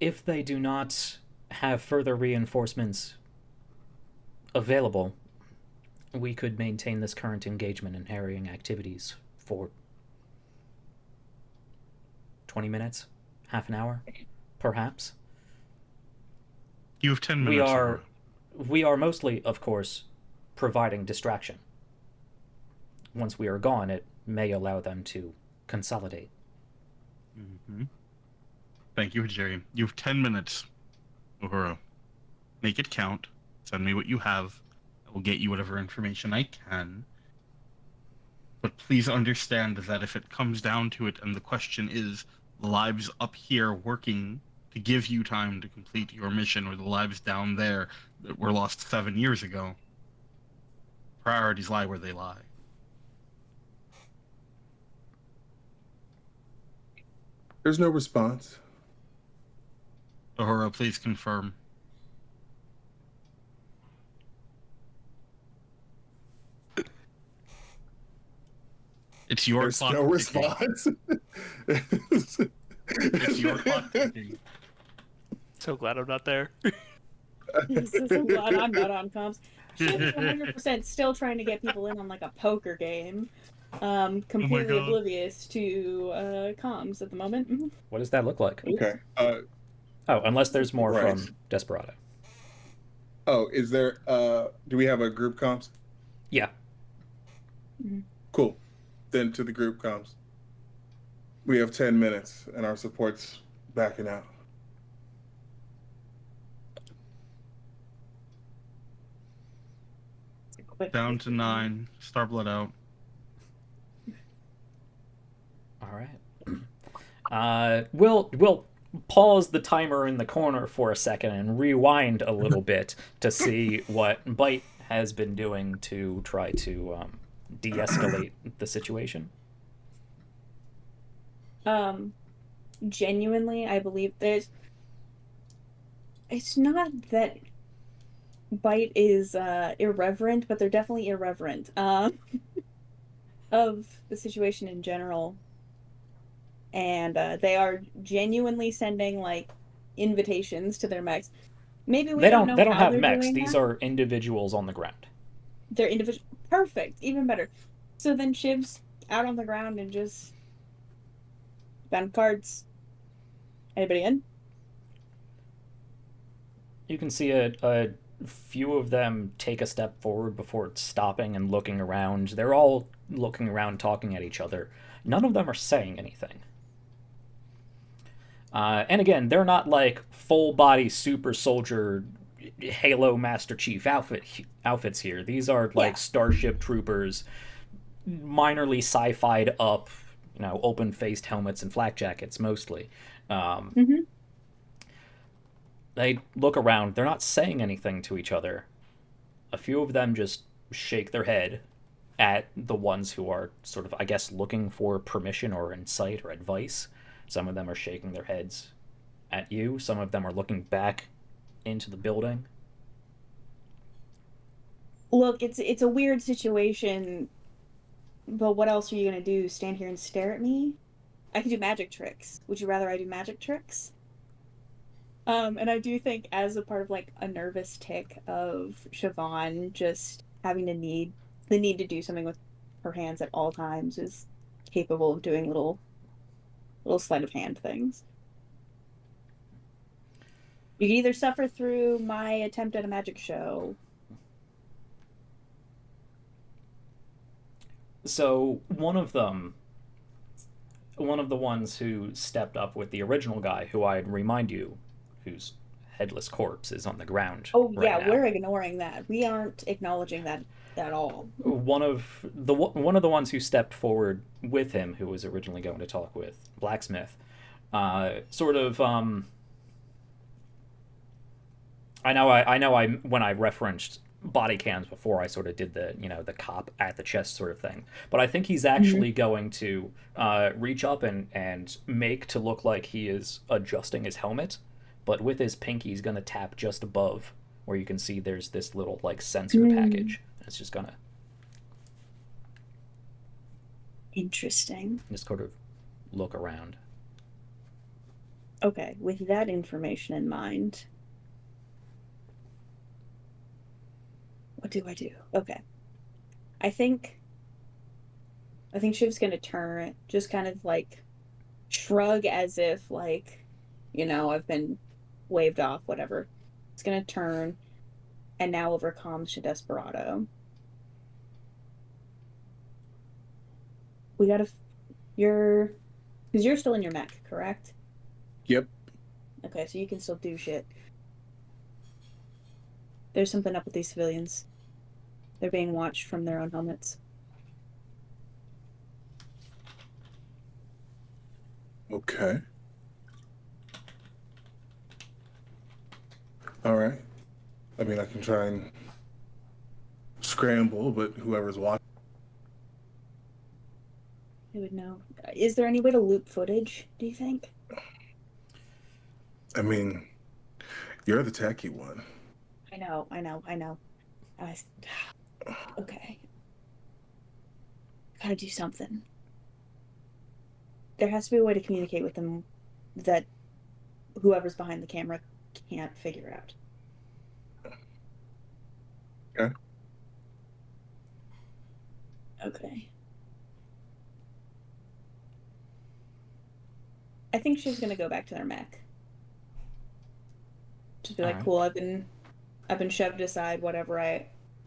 If they do not have further reinforcements available, we could maintain this current engagement and harrying activities for 20 minutes, half an hour, perhaps. You have 10 minutes. We are mostly, of course, providing distraction. Once we are gone, it may allow them to consolidate. Thank you, Jerry. You have 10 minutes, Uhura. Make it count. Send me what you have. I will get you whatever information I can. But please understand that if it comes down to it and the question is the lives up here working to give you time to complete your mission, or the lives down there that were lost 7 years ago, priorities lie where they lie. There's no response. Uhura, please confirm. It's your There's clock. no ticking. response. It's your clock ticking. So glad I'm not there. So glad I'm not on comms. Shiv is 100% still trying to get people in on like a poker game. Completely God. oblivious to comms at the moment. Mhm. What does that look like? Okay. Oh, unless there's more Right. from Desperado. Oh, is there? Do we have a group comms? Yeah. Cool. Then to the group comms. We have 10 minutes, and our support's backing out. Down to 9. Starblood out. All right. We'll pause the timer in the corner for a second and rewind a little bit to see what Bite has been doing to try to de-escalate the situation. Genuinely, I believe it's not that Bite is irreverent, but they're definitely irreverent of the situation in general. And they are genuinely sending like invitations to their mechs. Maybe we don't know They don't how have they're mechs. doing These that. are individuals on the ground. They're individual. Perfect, even better. So then Shiv's out on the ground and just found cards. Anybody in? You can see a few of them take a step forward before stopping and looking around. They're all looking around, talking at each other. None of them are saying anything. And again, they're not like full body super soldier Halo Master Chief outfits here. These are like Starship Troopers, minorly sci-fi'd up, open faced helmets and flak jackets mostly. They look around. They're not saying anything to each other. A few of them just shake their head at the ones who are sort of, I guess, looking for permission or insight or advice. Some of them are shaking their heads at you. Some of them are looking back into the building. Look, it's a weird situation, but what else are you gonna do? Stand here and stare at me? I can do magic tricks. Would you rather I do magic tricks? And I do think as a part of like a nervous tick of Siobhan just having the need to do something with her hands at all times is capable of doing little sleight of hand things. You can either suffer through my attempt at a magic show. So one of the ones who stepped up with the original guy, who I'd remind you, whose headless corpse is on the ground. Oh right yeah, now. we're ignoring that. We aren't acknowledging that at all. One of the ones who stepped forward with him, who was originally going to talk with Blacksmith, sort of. I know. When I referenced body cams before, I sort of did the the cop at the chest sort of thing. But I think he's actually going to reach up and make to look like he is adjusting his helmet, but with his pinky, he's going to tap just above where you can see there's this little like sensor package. It's just gonna Interesting. just sort of look around. Okay, with that information in mind, what do I do? Okay. I think Shiv's gonna turn, just kind of like shrug as if like, I've been waved off, whatever. It's gonna turn and now over comms to Desperado. We gotta, because you're still in your mech, correct? Yep. Okay, so you can still do shit. There's something up with these civilians. They're being watched from their own helmets. Okay. All right. I mean, I can try and scramble, but whoever's watching. They would know. Is there any way to loop footage, do you think? I mean, you're the techie one. I know. Okay. Gotta do something. there has to be a way to communicate with them that whoever's behind the camera can't figure out. Okay. Okay. I think she's gonna go back to their mech. Just be like, Alright. cool, I've been shoved aside, whatever.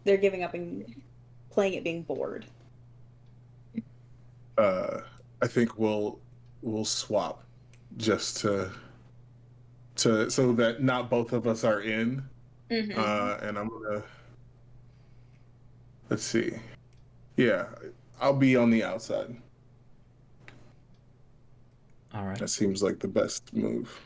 They're giving up and playing it being bored. I think we'll swap just to so that not both of us are in. Mm-hmm. And I'm gonna, let's see. Yeah, I'll be on the outside. All right. That seems like the best move.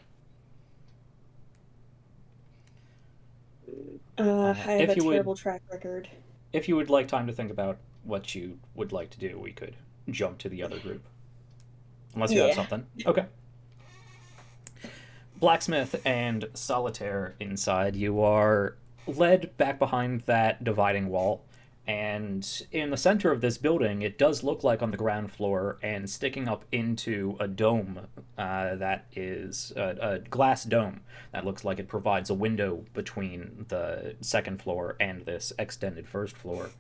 I have if a you would- terrible track record. If you would like time to think about what you would like to do, we could jump to the other group. Unless you have Yeah. something. Okay. Blacksmith and Solitaire inside. You are led back behind that dividing wall. And in the center of this building, it does look like on the ground floor and sticking up into a dome that is a glass dome that looks like it provides a window between the second floor and this extended first floor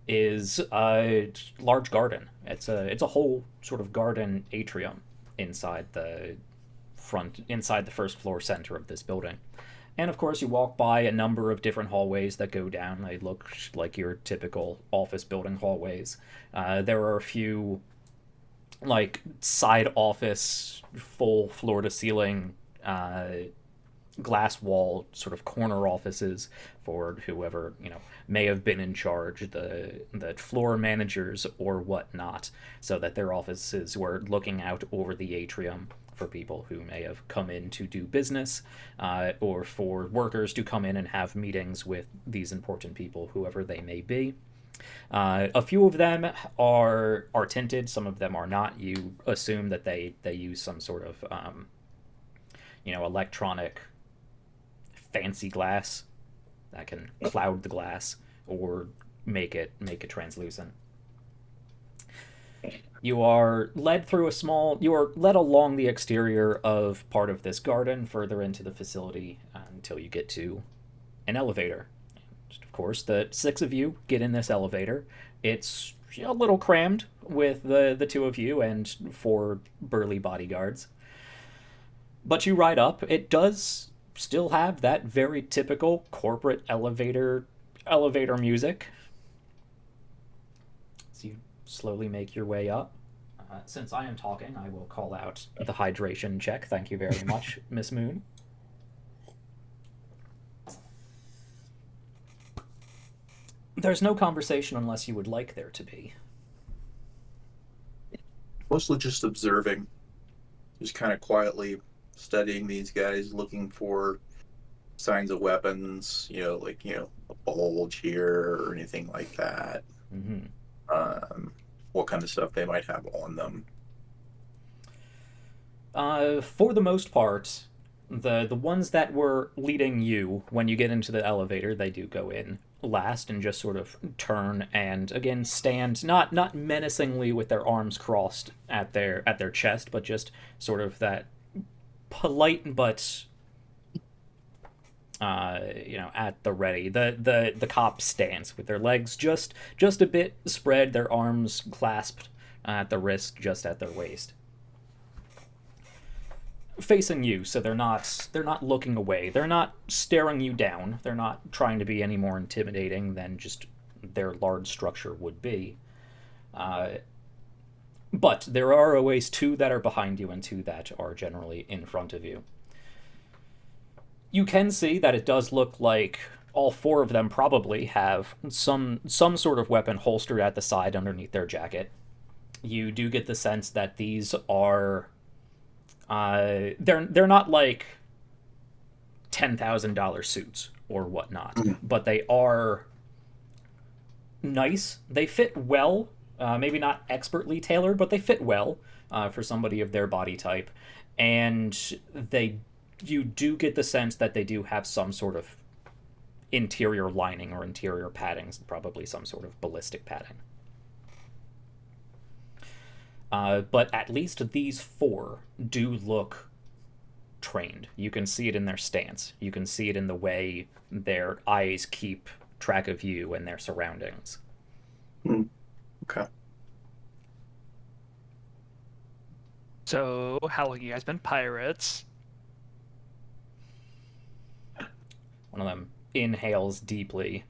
is a large garden. It's a whole sort of garden atrium inside the first floor center of this building. And of course, you walk by a number of different hallways that go down. They look like your typical office building hallways. There are a few, like, side office, full floor to ceiling, glass wall sort of corner offices for whoever may have been in charge, the floor managers or whatnot, so that their offices were looking out over the atrium for people who may have come in to do business, or for workers to come in and have meetings with these important people, whoever they may be. A few of them are tinted, some of them are not. You assume that they use some sort of electronic fancy glass that can cloud the glass or make it translucent. You are led along the exterior of part of this garden further into the facility until you get to an elevator. Of course, the 6 of you get in this elevator. It's a little crammed with the 2 of you and 4 burly bodyguards. But you ride up. It does still have that very typical corporate elevator music. So you slowly make your way up. Since I am talking, I will call out the hydration check. Thank you very much, Miss Moon. There's no conversation unless you would like there to be. Mostly just observing, just kind of quietly studying these guys, looking for signs of weapons, like, a bulge here or anything like that. Mm-hmm. What kind of stuff they might have on them. For the most part, the ones that were leading you, when you get into the elevator, they do go in last and just sort of turn and again stand, not menacingly with their arms crossed at their chest, but just sort of that polite but at the ready. The cop stands with their legs just a bit spread, their arms clasped at the wrist, just at their waist, facing you. So they're not looking away. They're not staring you down. They're not trying to be any more intimidating than just their large structure would be. But there are always 2 that are behind you and 2 that are generally in front of you. You can see that it does look like all 4 of them probably have some sort of weapon holstered at the side underneath their jacket. You do get the sense that these are they're not like $10,000 suits or whatnot, but they are nice. They fit well, maybe not expertly tailored, but they fit well for somebody of their body type, and you do get the sense that they do have some sort of interior lining or interior paddings, probably some sort of ballistic padding. But at least these 4 do look trained. You can see it in their stance. You can see it in the way their eyes keep track of you and their surroundings. Okay. So, how long have you guys been pirates? One of them inhales deeply,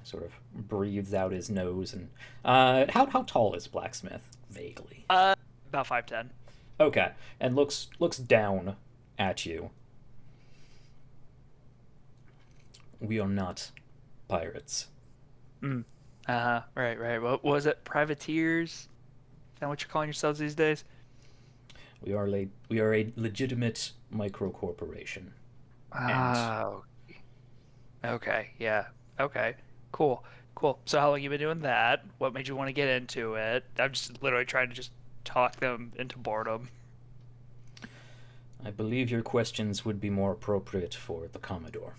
sort of breathes out his nose, and how tall is Blacksmith? Vaguely. About 5'10". Okay, and looks down at you. We are not pirates. Right. What was it? Privateers? Is that what you're calling yourselves these days? We are a legitimate micro corporation. Oh. Okay. Yeah. Okay. Cool. So how long you been doing that? What made you want to get into it? I'm just literally trying to just talk them into boredom. I believe your questions would be more appropriate for the Commodore.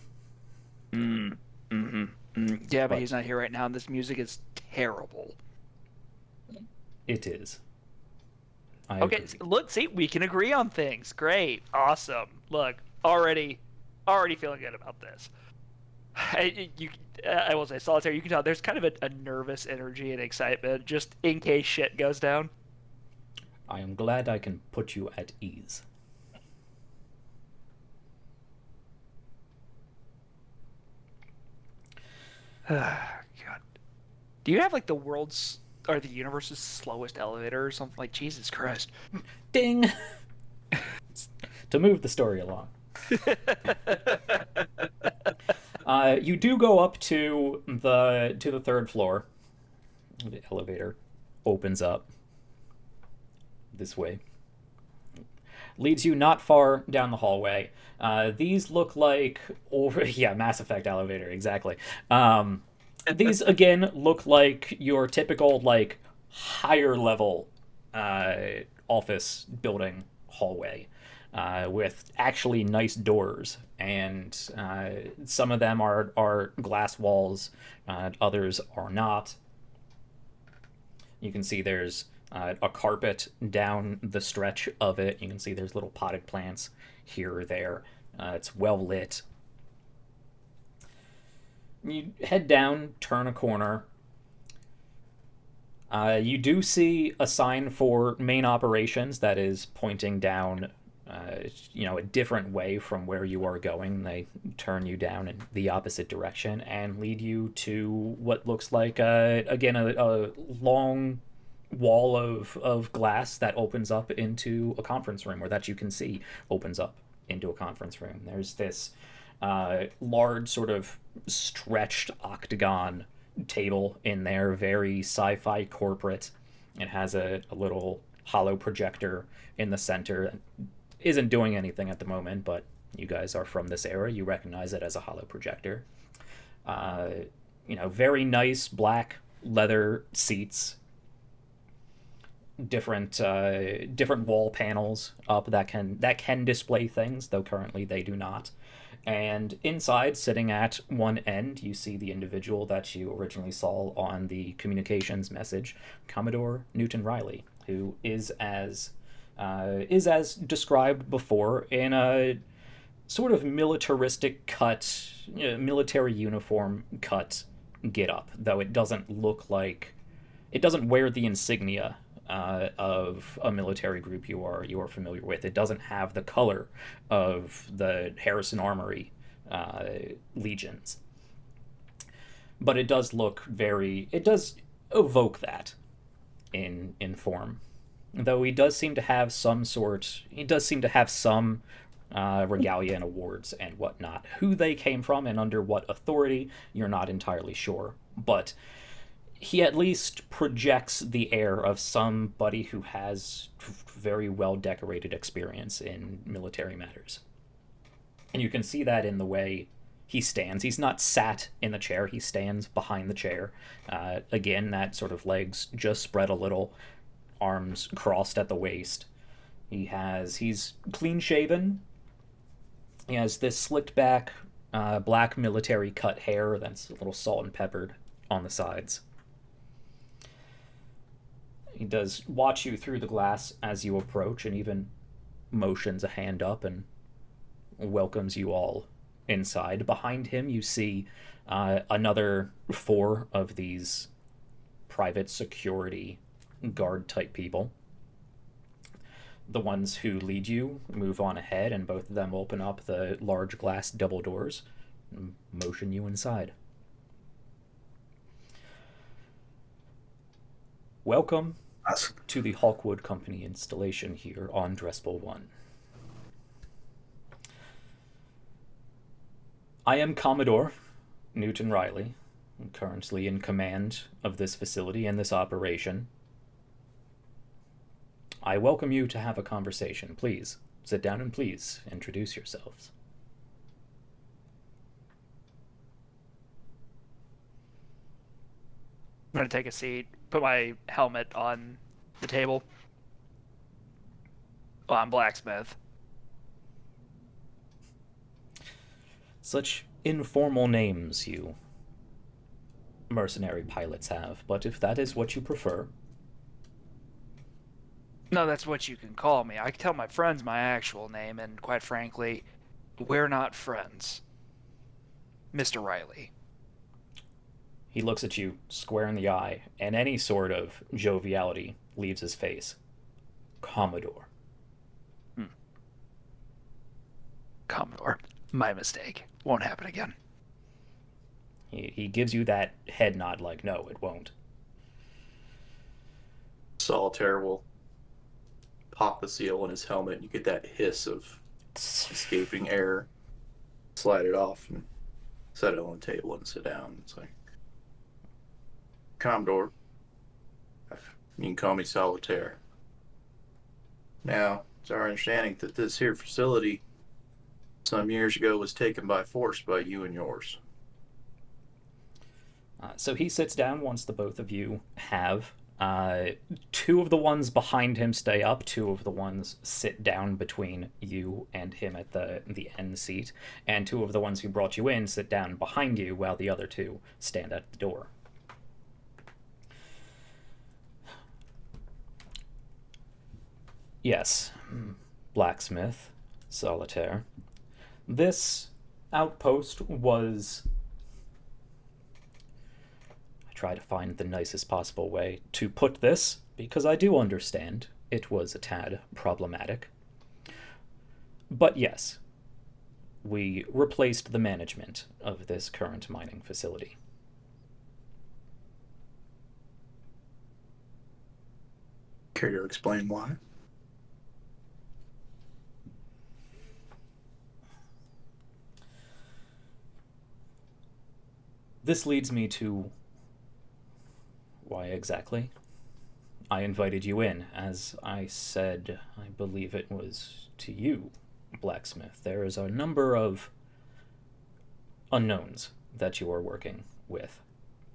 Yeah, but he's not here right now, and this music is terrible. It is. Okay, look, see, we can agree on things. Great, awesome. Look, already feeling good about this. I will say, Solitaire, you can tell there's kind of a nervous energy and excitement, just in case shit goes down. I am glad I can put you at ease. God. Do you have like the world's or the universe's slowest elevator or something? Like, Jesus Christ. Ding! To move the story along. You do go up to the 3rd floor. The elevator opens up this way. Leads you not far down the hallway. These look like Mass Effect elevator, exactly. These again look like your typical like higher level office building hallway. With actually nice doors, and some of them are glass walls, others are not. You can see there's a carpet down the stretch of it. You can see there's little potted plants here or there. It's well lit. You head down, turn a corner. You do see a sign for main operations that is pointing down a different way from where you are going. They turn you down in the opposite direction and lead you to what looks like, a long wall of glass that opens up into a conference room, or that you can see opens up into a conference room. There's this large sort of stretched octagon table in there, very sci-fi corporate. It has a little hollow projector in the center. Isn't doing anything at the moment, but you guys are from this era. You recognize it as a hollow projector. Very nice black leather seats. Different wall panels up that can display things, though currently they do not. And inside, sitting at one end, you see the individual that you originally saw on the communications message, Commodore Newton Riley, who is as described before in a sort of militaristic cut, military uniform cut get-up, though it doesn't wear the insignia of a military group you are familiar with. It doesn't have the color of the Harrison Armory legions, but it does evoke that in form. Though he does seem to have some regalia and awards and whatnot. Who they came from and under what authority, you're not entirely sure. But he at least projects the air of somebody who has very well-decorated experience in military matters. And you can see that in the way he stands. He's not sat in the chair, he stands behind the chair. Again, that sort of legs just spread a little, arms crossed at the waist. He's clean shaven. He has this slicked back black military cut hair that's a little salt and peppered on the sides. He does watch you through the glass as you approach, and even motions a hand up and welcomes you all inside. Behind him, you see another 4 of these private security guard type people. The ones who lead you move on ahead, and both of them open up the large glass double doors and motion you inside. Welcome to the Hawkwood Company installation here on Drespel 1. I am Commodore Newton Riley, currently in command of this facility and this operation. I welcome you to have a conversation. Please sit down and please introduce yourselves. I'm going to take a seat, put my helmet on the table. Well, I'm Blacksmith. Such informal names you mercenary pilots have, but if that is what you prefer... No, that's what you can call me. I can tell my friends my actual name, and quite frankly, we're not friends. Mr. Riley. He looks at you square in the eye, and any sort of joviality leaves his face. Commodore. Commodore. My mistake. Won't happen again. He gives you that head nod like, no, it won't. Solitaire will pop the seal in his helmet, and you get that hiss of escaping air. Slide it off and set it on the table and sit down. It's like, Commodore, you can call me Solitaire. Now, it's our understanding that this here facility some years ago was taken by force by you and yours. So he sits down once the both of you have. 2 of the ones behind him stay up. 2 of the ones sit down between you and him at the end seat. And 2 of the ones who brought you in sit down behind you while the other 2 stand at the door. Yes, Blacksmith, Solitaire. This outpost was... I try to find the nicest possible way to put this, because I do understand it was a tad problematic. But yes, we replaced the management of this current mining facility. Care to explain why? This leads me to why exactly I invited you in. As I said, I believe it was to you, Blacksmith. There is a number of unknowns that you are working with,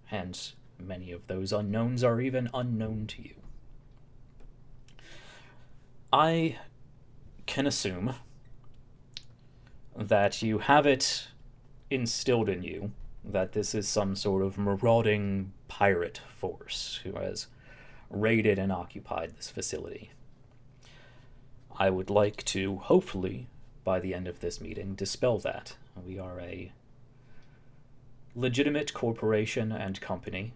and many of those unknowns are even unknown to you. I can assume that you have it instilled in you that this is some sort of marauding pirate force who has raided and occupied this facility. I would like to, hopefully, by the end of this meeting, dispel that. We are a legitimate corporation and company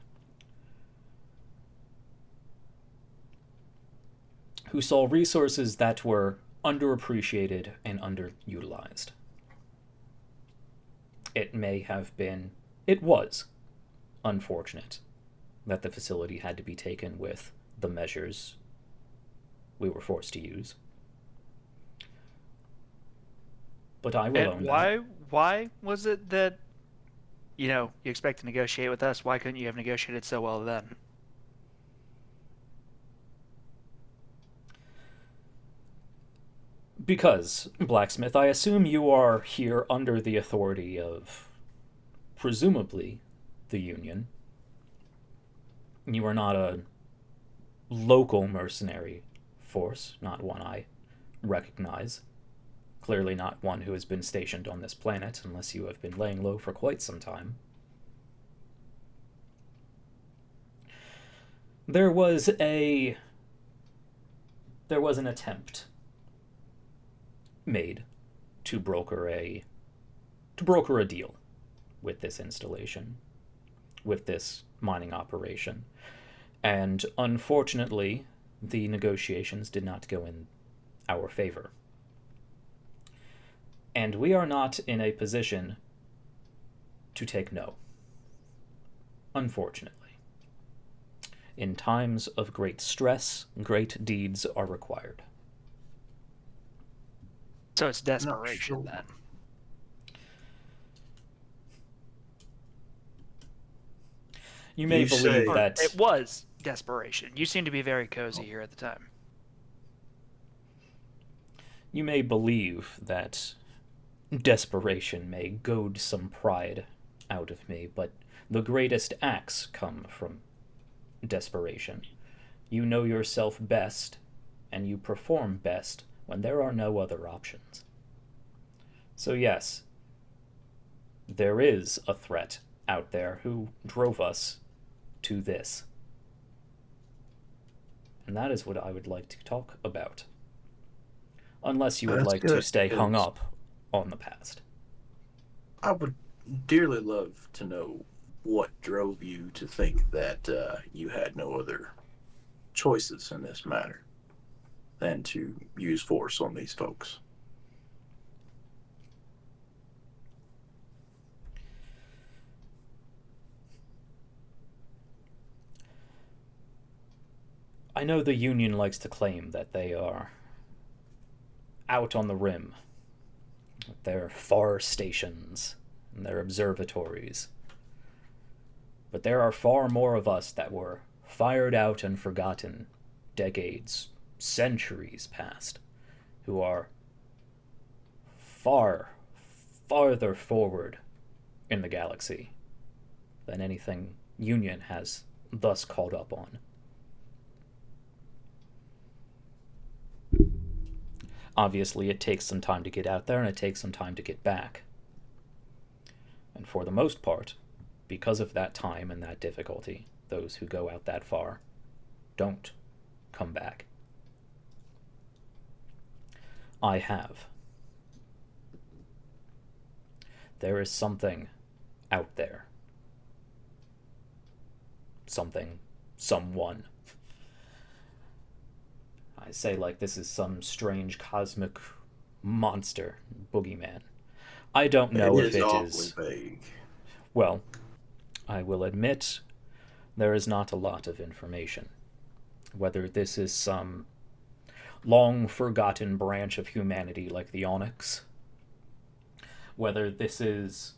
who saw resources that were underappreciated and underutilized. It was unfortunate that the facility had to be taken with the measures we were forced to use. But I will own that. Why was it that, you expect to negotiate with us? Why couldn't you have negotiated so well then? Because, Blacksmith, I assume you are here under the authority of, presumably, the Union. You are not a local mercenary force, not one I recognize. Clearly not one who has been stationed on this planet, unless you have been laying low for quite some time. there was an attempt made to broker a deal with this installation, with this mining operation. And unfortunately, the negotiations did not go in our favor. And we are not in a position to take no. Unfortunately. In times of great stress, great deeds are required. So it's desperation sure. then. You may You believe say- that It was desperation. You seem to be very cozy here at the time. you may believe that desperation may goad some pride out of me, but the greatest acts come from desperation. You know yourself best, and you perform best when there are no other options. So yes, there is a threat out there who drove us to this. And that is what I would like to talk about. Unless you would That's like to good, stay hung because- up on the past. I would dearly love to know what drove you to think that you had no other choices in this matter than to use force on these folks. I know the Union likes to claim that they are out on the rim, their far stations and their observatories. But there are far more of us that were fired out and forgotten decades, centuries past, who are farther forward in the galaxy than anything Union has thus caught up on. Obviously, it takes some time to get out there, and it takes some time to get back. And for the most part, because of that time and that difficulty, those who go out that far don't come back. I have. There is something out there. Something, someone. I say like this is some strange cosmic monster, boogeyman. I don't know if it awfully is. vague. Well, I will admit there is not a lot of information. Whether this is some long forgotten branch of humanity like the Onyx, whether this is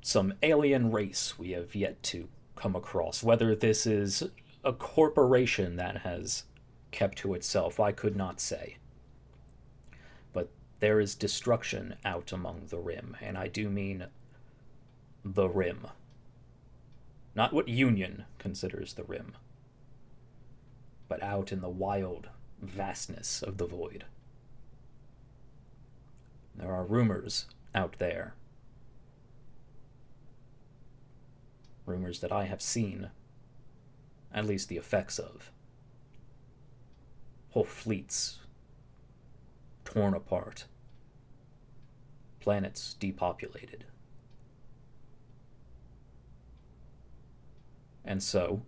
some alien race we have yet to come across, whether this is a corporation that has kept to itself, I could not say. But there is destruction out among the Rim, and I do mean the Rim. Not what Union considers the Rim, but out in the wild vastness of the void. There are rumors out there. Rumors that I have seen, at least the effects of. Whole fleets torn apart. Planets depopulated. And so,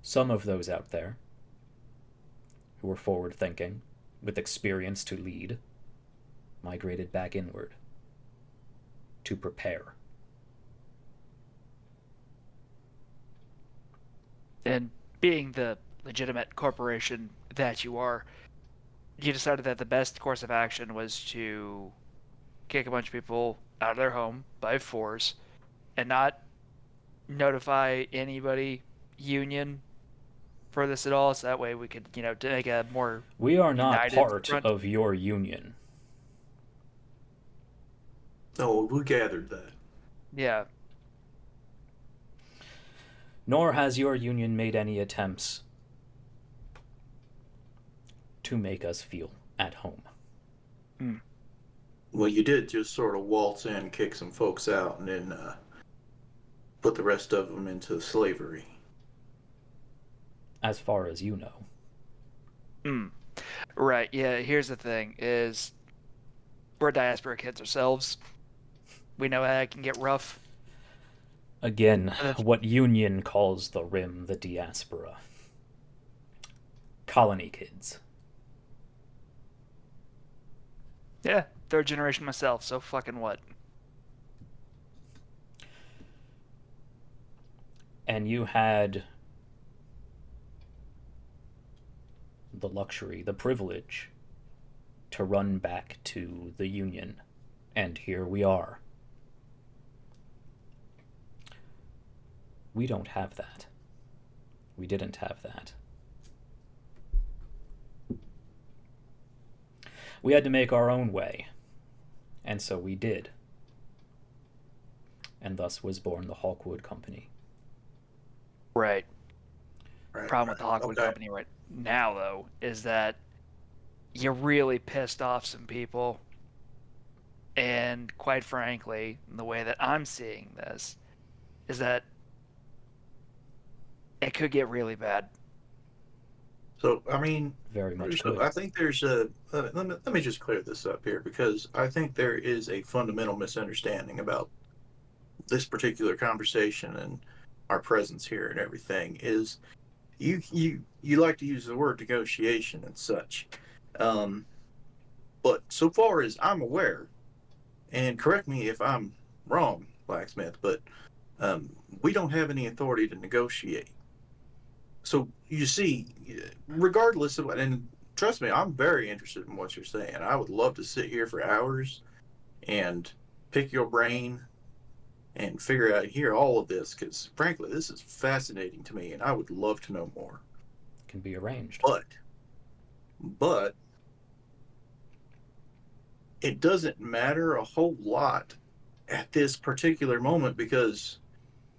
some of those out there, who were forward-thinking, with experience to lead, migrated back inward to prepare. And being the legitimate corporation that you are, you decided that the best course of action was to kick a bunch of people out of their home by force and not notify anybody, Union, for this at all, so that way we could, to make a more We are not united part front. of your Union. Oh, we gathered that. Yeah. Nor has your Union made any attempts to make us feel at home. Well, you did just sort of waltz in, kick some folks out, and then put the rest of them into slavery. As far as you know. Hmm. Right. Yeah. Here's the thing: is we're diaspora kids ourselves. We know how it can get rough. Again, what Union calls the Rim, the diaspora. Colony kids. Yeah, third generation myself. So fucking what? And you had the luxury, the privilege to run back to the Union. And here we are. We don't have that. We didn't have that. We had to make our own way. And so we did. And thus was born the Hawkwood Company. Right. Right. Problem with the Hawkwood Okay. Company right now, though, is that you really pissed off some people. And quite frankly, the way that I'm seeing this is that it could get really bad. So, I mean, Very much so could. I think there's a. Let me just clear this up here, because I think there is a fundamental misunderstanding about this particular conversation and our presence here and everything. Is you like to use the word negotiation and such, but so far as I'm aware, and correct me if I'm wrong, Blacksmith, but we don't have any authority to negotiate. So you see, regardless of what, and trust me, I'm very interested in what you're saying. I would love to sit here for hours and pick your brain and figure out here all of this, because frankly, this is fascinating to me, and I would love to know more. Can be arranged. But it doesn't matter a whole lot at this particular moment, because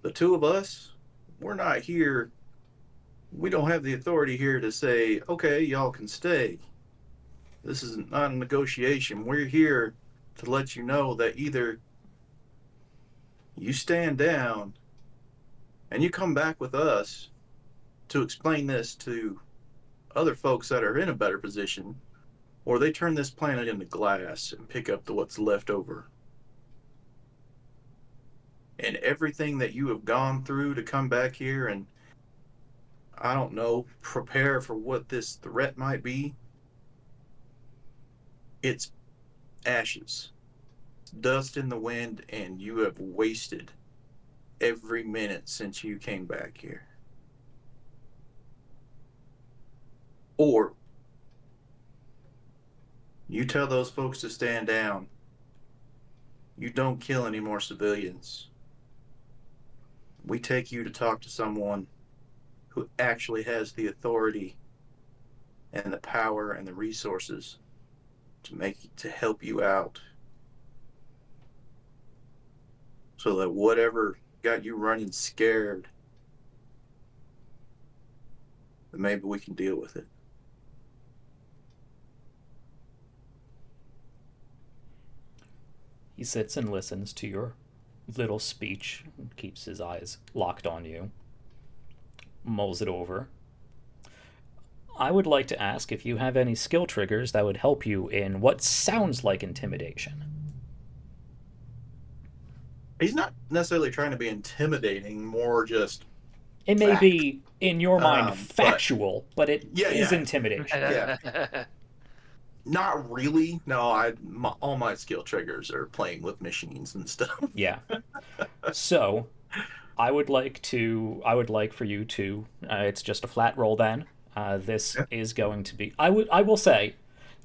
the two of us, we're not here. We don't have the authority here to say, okay, y'all can stay. This is not a negotiation. We're here to let you know that either you stand down and you come back with us to explain this to other folks that are in a better position, or they turn this planet into glass and pick up what's left over. And everything that you have gone through to come back here and, I don't know, prepare for what this threat might be, it's ashes, dust in the wind, and you have wasted every minute since you came back here. Or you tell those folks to stand down. You don't kill any more civilians. We take you to talk to someone who actually has the authority and the power and the resources to help you out, so that whatever got you running scared, that maybe we can deal with it. He sits and listens to your little speech, keeps his eyes locked on you, mulls it over. I would like to ask if you have any skill triggers that would help you in what sounds like intimidation. He's not necessarily trying to be intimidating, more just It may fact. be, in your mind, But- factual, but it Yeah, is yeah. intimidation. Yeah. Not really. No, all my skill triggers are playing with machines and stuff. Yeah. So, I would like for you to, it's just a flat roll then. This is going to be, I will say,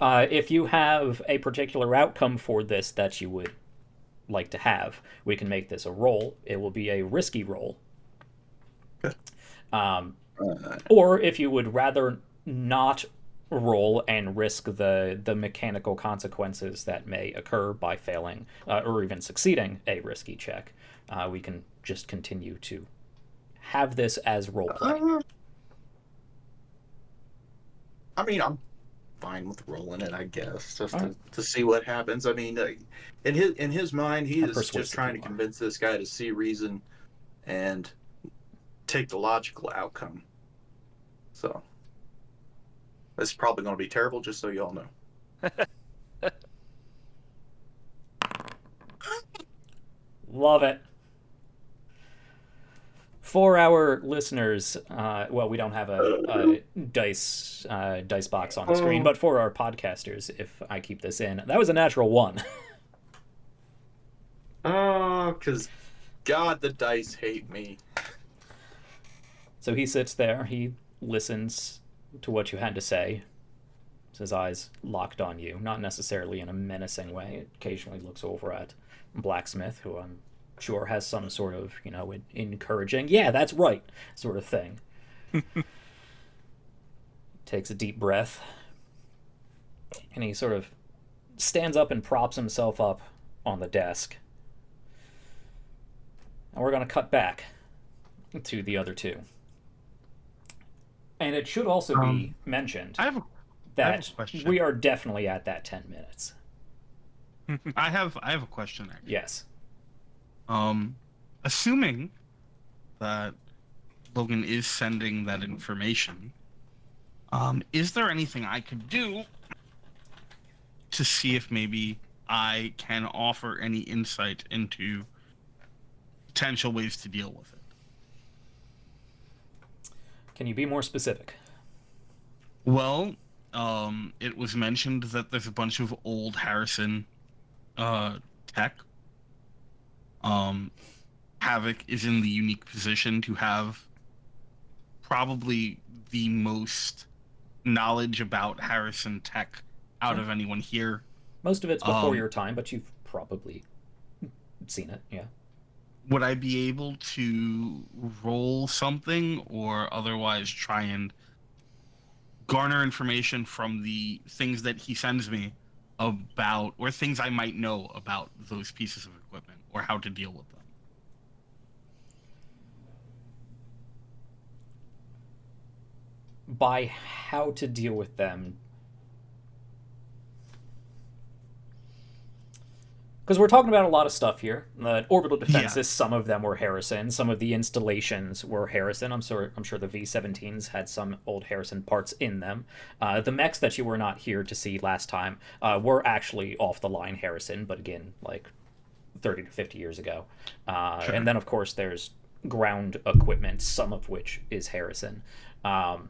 if you have a particular outcome for this that you would like to have, we can make this a roll. It will be a risky roll. Or if you would rather not roll and risk the mechanical consequences that may occur by failing or even succeeding a risky check, we can just continue to have this as role play. I mean, I'm fine with rolling it, I guess, just All right. to see what happens. I mean, in his mind, he How is just persuasive trying to you are. convince this guy to see reason and take the logical outcome. So this is probably going to be terrible, just so you all know. Love it. For our listeners, well, we don't have a dice box on the screen, but for our podcasters, if I keep this in, that was a natural 1. Oh, because God, the dice hate me. So he sits there, he listens to what you had to say, his eyes locked on you, not necessarily in a menacing way. Occasionally looks over at Blacksmith, who I'm sure has some sort of, encouraging, yeah, that's right, sort of thing. Takes a deep breath, and he sort of stands up and props himself up on the desk. And we're going to cut back to the other two. And it should also be mentioned I have a that question. we are definitely at that 10 minutes. I have a question actually. Yes. Assuming that Logan is sending that information, is there anything I could do to see if maybe I can offer any insight into potential ways to deal with it? Can you be more specific? Well, it was mentioned that there's a bunch of old Harrison tech. Havoc is in the unique position to have probably the most knowledge about Harrison tech out of anyone here. Most of it's before your time, but you've probably seen it, yeah. Would I be able to roll something or otherwise try and garner information from the things that he sends me about, or things I might know about those pieces of equipment or how to deal with them? By how to deal with them. Because we're talking about a lot of stuff here. The orbital defenses, some of them were Harrison. Some of the installations were Harrison. I'm sure the V-17s had some old Harrison parts in them. The mechs that you were not here to see last time were actually off-the-line Harrison, but again, like 30 to 50 years ago. Sure. And then, of course, there's ground equipment, some of which is Harrison. The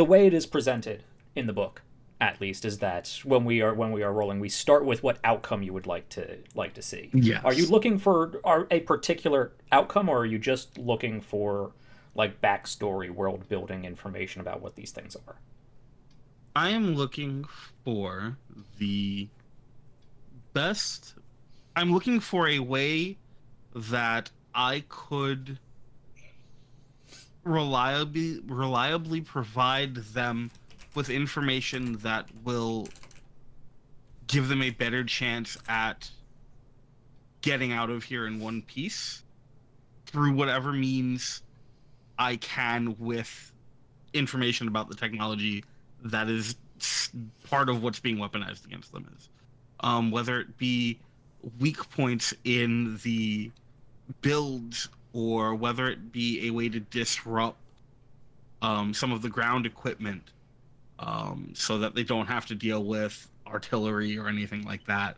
way it is presented in the book, at least, is that when we are rolling, we start with what outcome you would like to see. Yes. Are you looking for a particular outcome, or are you just looking for like backstory, world building information about what these things are? I am looking for the best. I'm looking for a way that I could reliably provide them with information that will give them a better chance at getting out of here in one piece through whatever means I can with information about the technology that is part of what's being weaponized against them is. Whether it be weak points in the builds or whether it be a way to disrupt some of the ground equipment so that they don't have to deal with artillery or anything like that.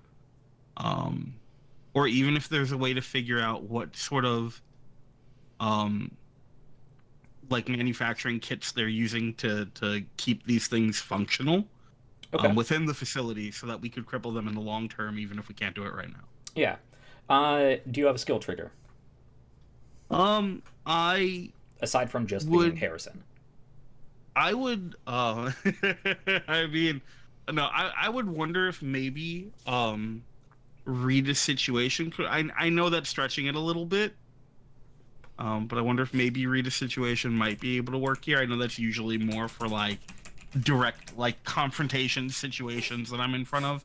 Or even if there's a way to figure out what sort of like manufacturing kits they're using to keep these things functional within the facility so that we could cripple them in the long term even if we can't do it right now. Yeah. Do you have a skill trigger? Aside from just being Harrison. I would I mean, no, I would wonder if maybe read a situation could, I know that's stretching it a little bit, but I wonder if maybe read a situation might be able to work here. I know that's usually more for like direct like confrontation situations that I'm in front of,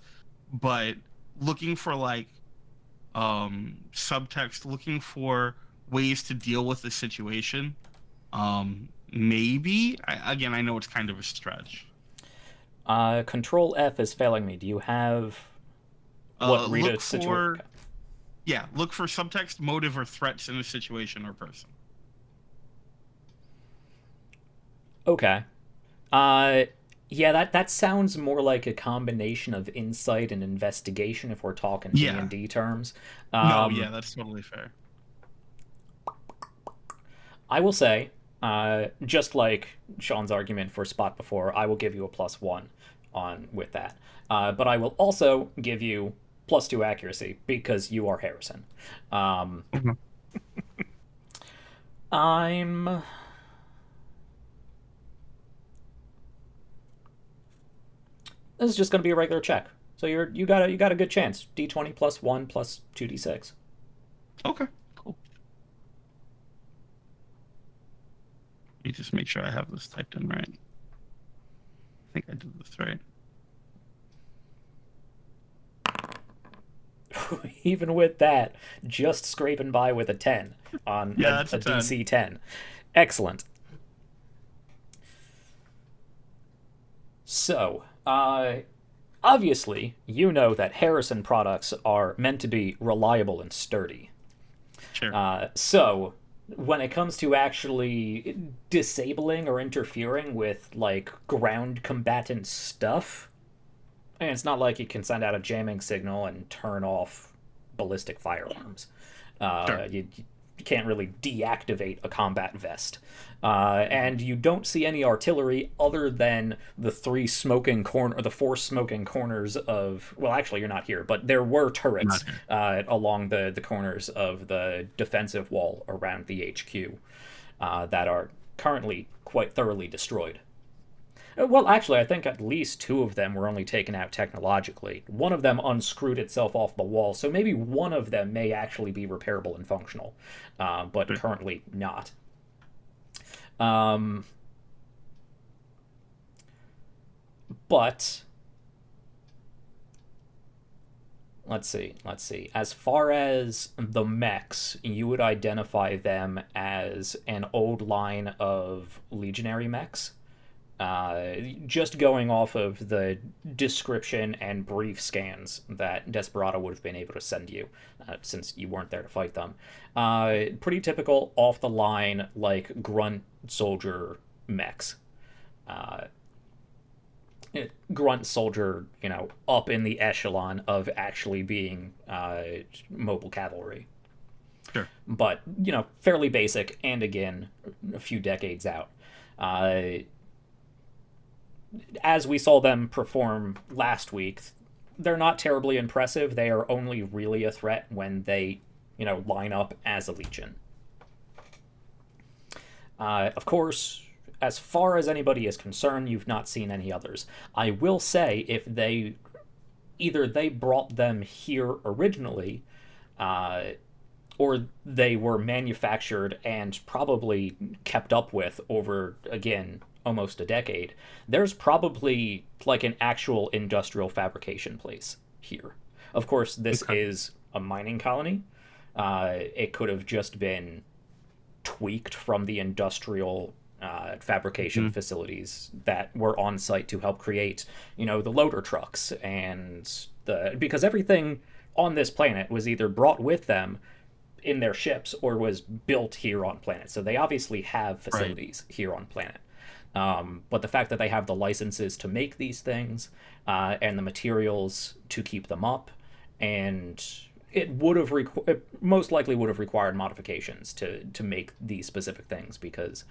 but looking for like subtext, looking for ways to deal with the situation Maybe. Again, I know it's kind of a stretch. Control F is failing me. Do you have what Rita Look situation? for yeah, look for subtext, motive, or threats in a situation or person. Okay. Yeah, that sounds more like a combination of insight and investigation if we're talking Yeah. D&D terms. No, yeah, that's totally fair. I will say, just like Sean's argument for spot before, I will give you a +1 on with that. But I will also give you +2 accuracy because you are Harrison. I'm. This is just going to be a regular check. So you got a good chance. D20 +1 plus 2d6. Okay, cool. Let me just make sure I have this typed in right. I think I did this right. Even with that, just scraping by with a 10 on Yeah, a that's a 10. DC 10. Excellent. So, obviously, you know that Harrison products are meant to be reliable and sturdy. Sure. So, when it comes to actually disabling or interfering with, like, ground combatant stuff, and it's not like you can send out a jamming signal and turn off ballistic firearms. Sure. You can't really deactivate a combat vest. And you don't see any artillery other than the the four smoking corners of. Well, actually, you're not here, but there were turrets along the corners of the defensive wall around the HQ that are currently quite thoroughly destroyed. Well, actually, I think at least 2 of them were only taken out technologically. One of them unscrewed itself off the wall, so maybe one of them may actually be repairable and functional, but currently not. But let's see. As far as the mechs, you would identify them as an old line of legionary mechs. Just going off of the description and brief scans that Desperado would have been able to send you, since you weren't there to fight them. Pretty typical off the line, like, grunt soldier mechs. Grunt soldier, up in the echelon of actually being mobile cavalry. Sure. But, fairly basic, and again, a few decades out. As we saw them perform last week, they're not terribly impressive. They are only really a threat when they, line up as a legion. Of course, as far as anybody is concerned, you've not seen any others. I will say, if either they brought them here originally, or they were manufactured and probably kept up with over, again, almost a decade, there's probably, like, an actual industrial fabrication place here. Of course, this is a mining colony. It could have just been tweaked from the industrial fabrication facilities that were on site to help create, the loader trucks and because everything on this planet was either brought with them in their ships or was built here on planet. So they obviously have facilities here on planet. But the fact that they have the licenses to make these things and the materials to keep them up, and it most likely would have required modifications to make these specific things, because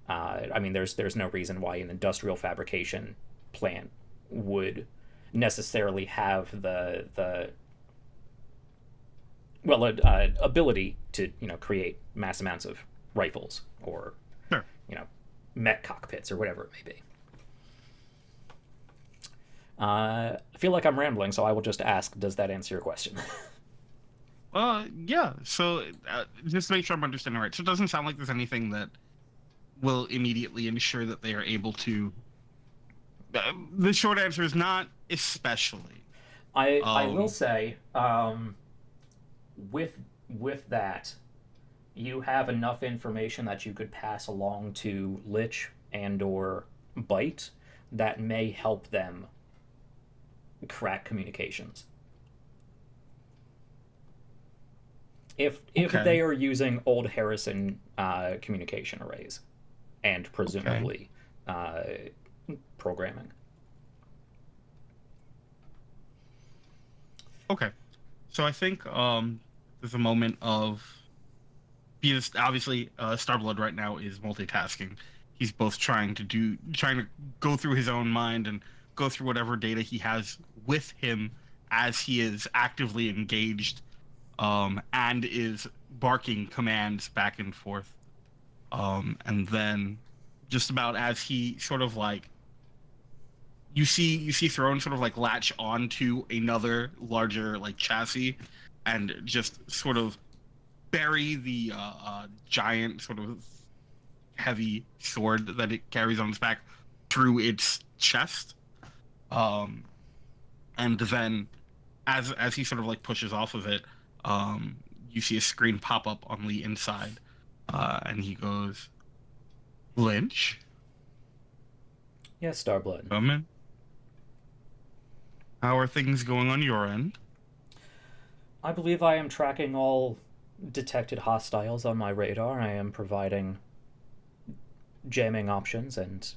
there's no reason why an industrial fabrication plant would necessarily have the ability to create mass amounts of rifles or mech cockpits or whatever it may be. I feel like I'm rambling, so I will just ask, does that answer your question? Yeah. So just to make sure I'm understanding right. So it doesn't sound like there's anything that will immediately ensure that they are able to. The short answer is not especially. I will say, with that, you have enough information that you could pass along to Lich and or Bite that may help them crack communications. If Okay. they are using old Harrison communication arrays and presumably programming. Okay. So I think there's a moment of, because obviously Starblood right now is multitasking. He's both trying to go through his own mind and go through whatever data he has with him as he is actively engaged, and is barking commands back and forth. And then just about as he sort of like, you see Throne sort of like latch onto another larger like chassis and just sort of bury the giant sort of heavy sword that it carries on its back through its chest. And then as he sort of like pushes off of it, you see a screen pop up on the inside, and he goes, "Lynch, Yes, Starblood. come in. How are things going on your end?" I believe I am tracking all detected hostiles on my radar. I am providing jamming options and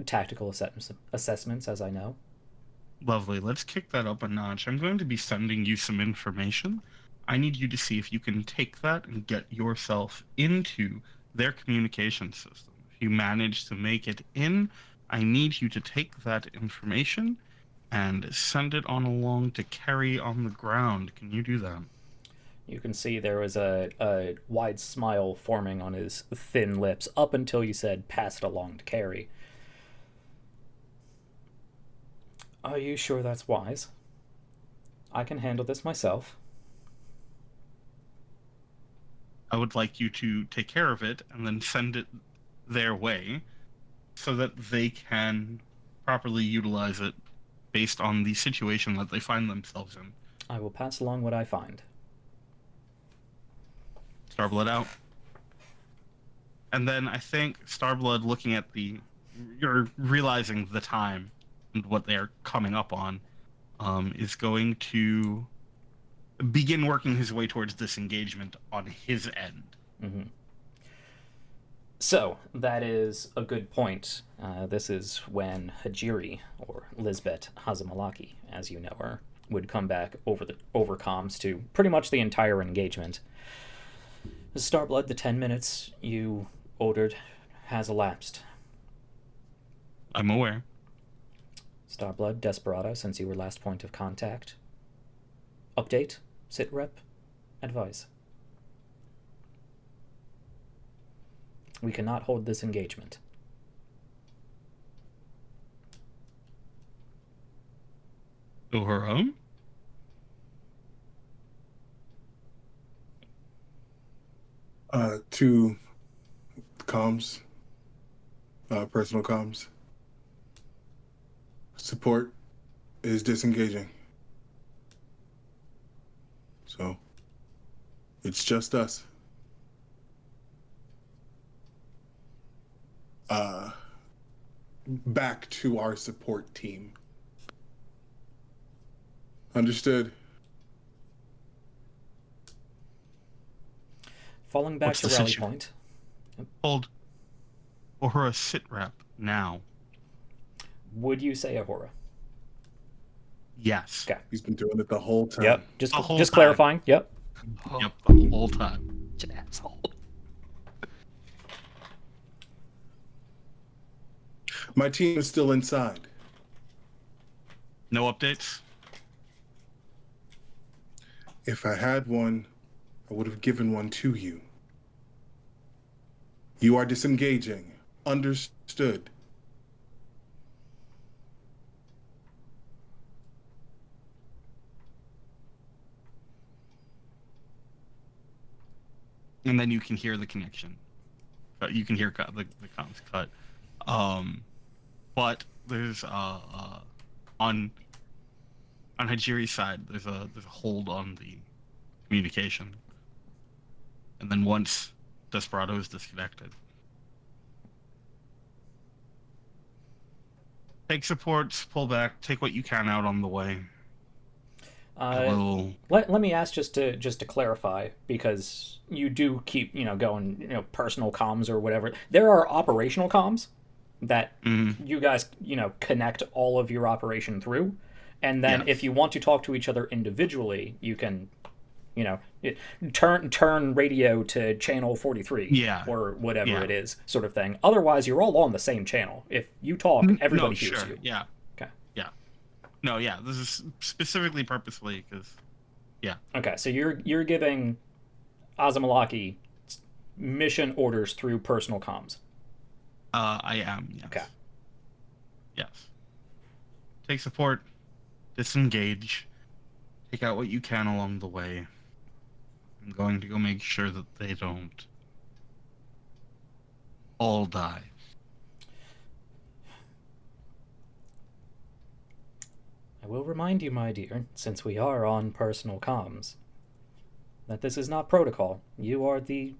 tactical assessments as I know. Lovely. Let's kick that up a notch. I'm going to be sending you some information. I need you to see if you can take that and get yourself into their communication system. If you manage to make it in, I need you to take that information and send it on along to Carrie on the ground. Can you do that? You can see there was a wide smile forming on his thin lips up until you said, pass it along to Carrie. Are you sure that's wise? I can handle this myself. I would like you to take care of it and then send it their way so that they can properly utilize it based on the situation that they find themselves in. I will pass along what I find. Starblood out. And then I think Starblood, looking at you're realizing the time and what they're coming up on, is going to begin working his way towards disengagement on his end. Mm-hmm. So, that is a good point. This is when Hajiri, or Lisbeth Hazamalaki, as you know her, would come back over comms to pretty much the entire engagement. Starblood, the 10 minutes you ordered has elapsed. I'm aware. Starblood, Desperado, since you were last point of contact. Update, sit rep, advise. We cannot hold this engagement. Uhura? To comms, personal comms. Support is disengaging. So, it's just us. Back to our support team. Understood? Falling back What's to the rally situ- point. Hold Uhura sit rep now. Would you say Ahura? Yes. Okay. He's been doing it the whole time. Yep. The whole Just time. clarifying. Yep. Yep, the whole time. Such an asshole. My team is still inside. No updates? If I had one, I would have given one to you. You are disengaging. Understood. And then you can hear the connection. You can hear the comms cut. But there's on Hajiri's side, there's a hold on the communication. And then once Desperado is disconnected, take supports, pull back, take what you can out on the way. I will. Let me ask just to clarify, because you do keep going personal comms or whatever. There are operational comms that you guys connect all of your operation through, and then if you want to talk to each other individually, you can turn radio to channel 43 or whatever it is, sort of thing. Otherwise, you're all on the same channel. If you talk, everybody hears you. Yeah. Okay. Yeah. No, yeah. This is specifically purposely because. Yeah. Okay, so you're giving Azamalaki mission orders through personal comms. I am. Yes. Okay. Yes. Take support. Disengage. Take out what you can along the way. I'm going to go make sure that they don't all die. I will remind you, my dear, since we are on personal comms, that this is not protocol. You are the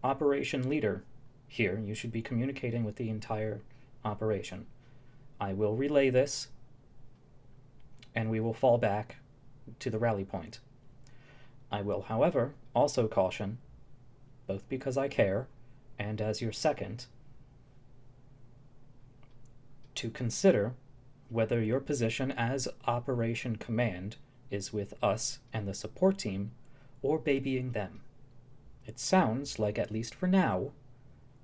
operation leader here. You should be communicating with the entire operation. I will relay this, and we will fall back to the rally point. I will, however, also caution, both because I care, and as your second, to consider whether your position as Operation Command is with us and the support team, or babying them. It sounds like, at least for now,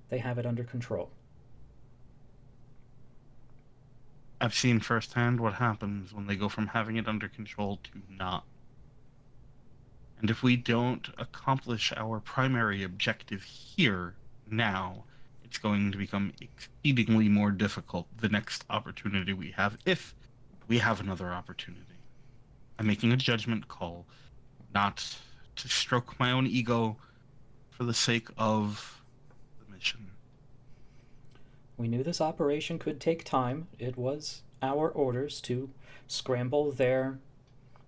they have it under control. I've seen firsthand what happens when they go from having it under control to not. And if we don't accomplish our primary objective here, now, it's going to become exceedingly more difficult the next opportunity we have, if we have another opportunity. I'm making a judgment call, not to stroke my own ego for the sake of the mission. We knew this operation could take time. It was our orders to scramble their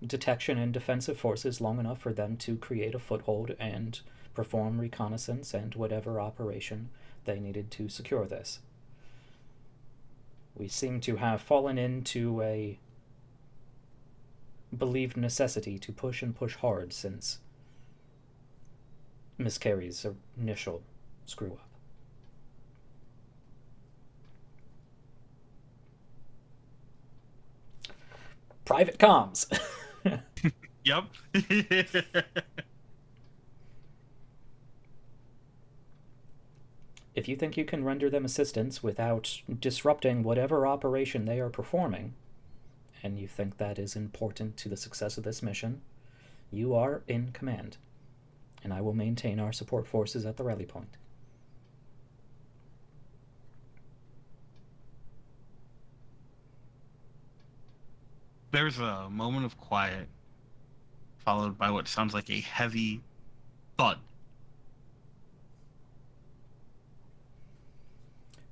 detection and defensive forces long enough for them to create a foothold and perform reconnaissance and whatever operation they needed to secure this. We seem to have fallen into a believed necessity to push and push hard since Miss Carey's initial screw-up. Private comms. Yep. If you think you can render them assistance without disrupting whatever operation they are performing, and you think that is important to the success of this mission, you are in command, and I will maintain our support forces at the rally point. There's a moment of quiet, followed by what sounds like a heavy thud.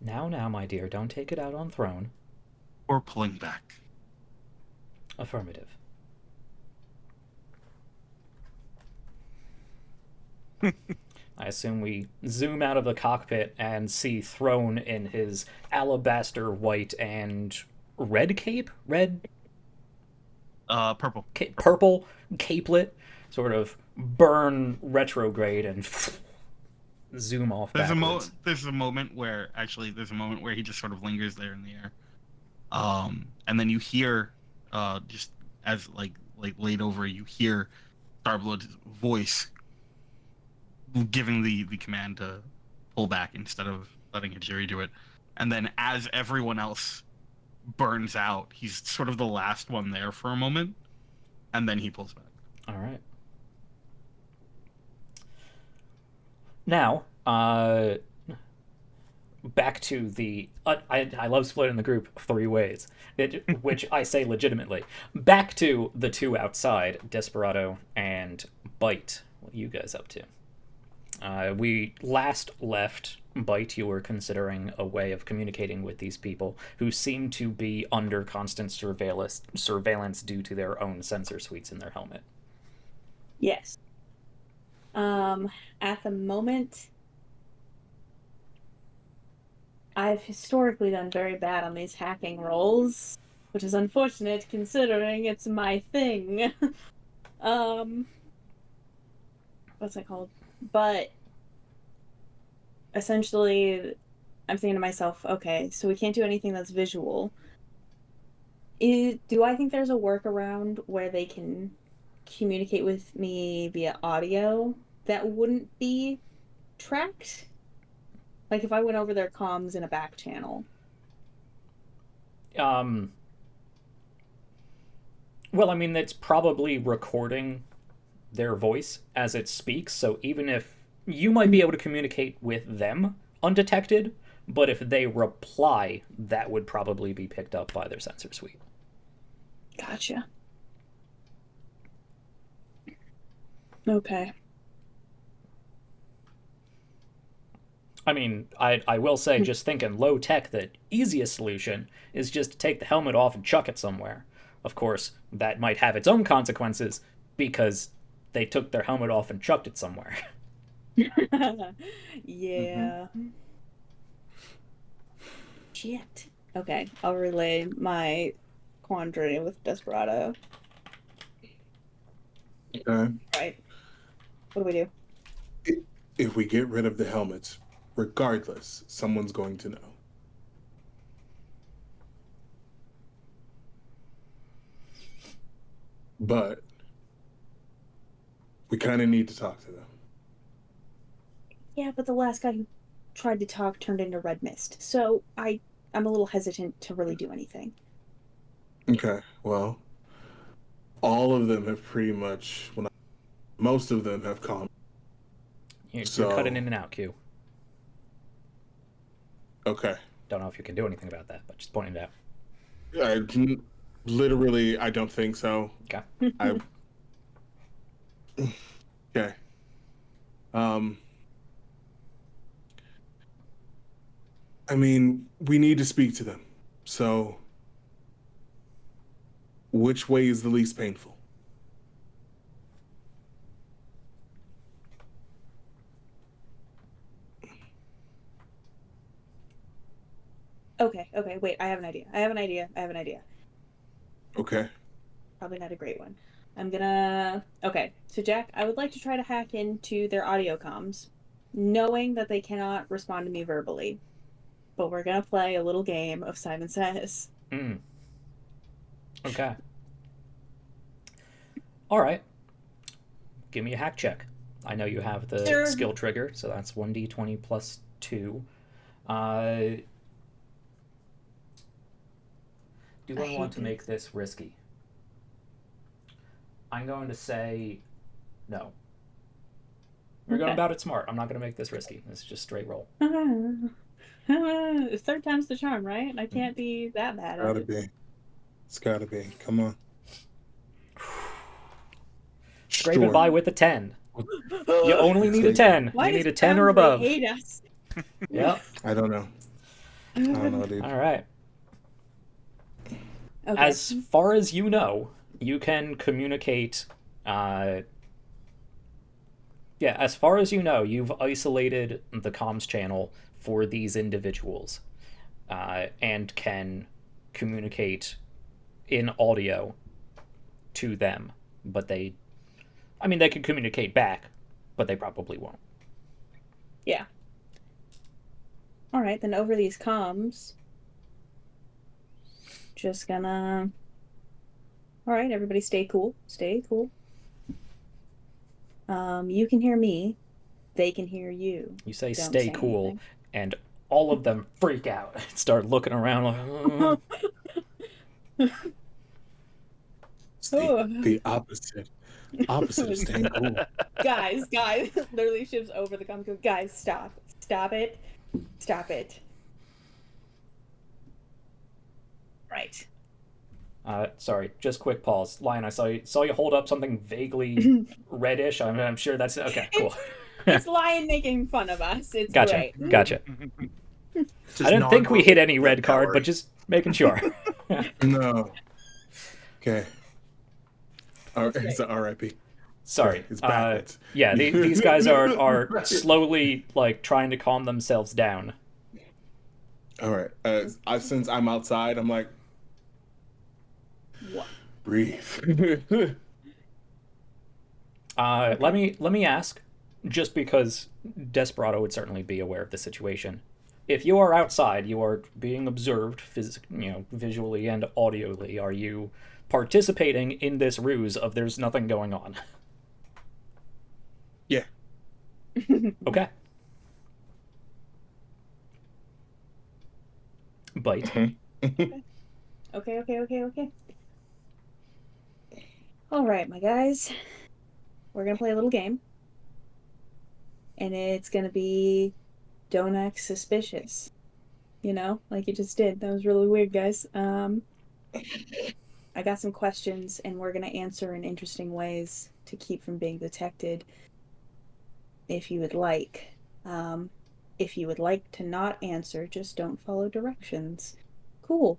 Now, my dear, don't take it out on Throne. Or pulling back. Affirmative. I assume we zoom out of the cockpit and see Throne in his alabaster white and red cape? Purple. Purple capelet, sort of burn retrograde and zoom off backwards. There's a moment where he just sort of lingers there in the air, and then you hear, just as like laid over, you hear Starblood's voice giving the command to pull back instead of letting Ajiri do it, and then as everyone else burns out, he's sort of the last one there for a moment, and then he pulls back. All right. Now, back to the... I love splitting the group 3 ways, which I say legitimately. Back to the 2 outside, Desperado and Bite. What are you guys up to? We last left Bite. You were considering a way of communicating with these people who seem to be under constant surveillance due to their own sensor suites in their helmet. Yes. At the moment, I've historically done very bad on these hacking rolls, which is unfortunate considering it's my thing. What's it called? But essentially, I'm thinking to myself, okay, so we can't do anything that's visual. Do I think there's a workaround where they can communicate with me via audio that wouldn't be tracked? Like if I went over their comms in a back channel. Well, I mean, it's probably recording their voice as it speaks, so even if you might be able to communicate with them undetected, but if they reply, that would probably be picked up by their sensor suite. Gotcha. Okay. I mean, I will say, just thinking low tech, the easiest solution is just to take the helmet off and chuck it somewhere. Of course, that might have its own consequences because they took their helmet off and chucked it somewhere. Yeah. Shit. Okay, I'll relay my quandary with Desperado. Okay. Right. What do we do? If we get rid of the helmets, regardless, someone's going to know. But we kind of need to talk to them. Yeah, but the last guy who tried to talk turned into red mist, so I'm a little hesitant to really do anything. Okay, well, all of them have pretty much, most of them have come. You're So- cutting in and out, Q. Okay. Don't know if you can do anything about that, but just pointing it out. Literally, I don't think so. Okay. Okay. I mean, we need to speak to them. So, which way is the least painful? Okay, wait, I have an idea. Okay. Probably not a great one. Okay, so Jack, I would like to try to hack into their audio comms, knowing that they cannot respond to me verbally. But we're gonna play a little game of Simon Says. Okay. All right. Give me a hack check. I know you have the Sure. skill trigger, so that's 1d20 plus 2. Do I want to make this risky? I'm going to say no. We're going Okay. about it smart. I'm not going to make this risky. This is just straight roll. Third time's the charm, right? I can't be that bad at Gotta it. be. It's gotta be. Come on. Scraping Sure. by with a 10. You only need a 10. Why You need does a 10 or Boundary above. hate us? Yep. I don't know. I don't know, dude. All right. Okay. As far as you know, you can communicate. As far as you know, you've isolated the comms channel for these individuals, and can communicate in audio to them. But they can communicate back, but they probably won't. Yeah. All right, then over these comms, just gonna. All right, everybody, stay cool. Stay cool. You can hear me. They can hear you. You say Don't stay say cool, anything. and all of them freak out and start looking around like, "Oh." It's the opposite. Opposite of staying cool. guys, literally shifts over the comm. Go, guys, stop it. Right. Sorry, just quick pause. Lion, I saw you hold up something vaguely reddish. I'm sure that's okay. Cool. It's Lion making fun of us. It's Gotcha. great. Gotcha. Just I didn't think we hit any red card, power. but just making sure. No. Okay. That's It's great. a RIP. Sorry. It's backwards. Yeah, these guys are slowly like trying to calm themselves down. All right. Since I'm outside, I'm like, What? breathe. Let me ask, just because Desperado would certainly be aware of the situation. If you are outside, you are being observed, visually and audibly. Are you participating in this ruse of there's nothing going on? Yeah. Okay. Bite. Okay. All right, my guys. We're gonna play a little game, and it's gonna be don't act suspicious. Like you just did. That was really weird, guys. I got some questions, and we're gonna answer in interesting ways to keep from being detected. If you would like. If you would like to not answer, just don't follow directions. Cool.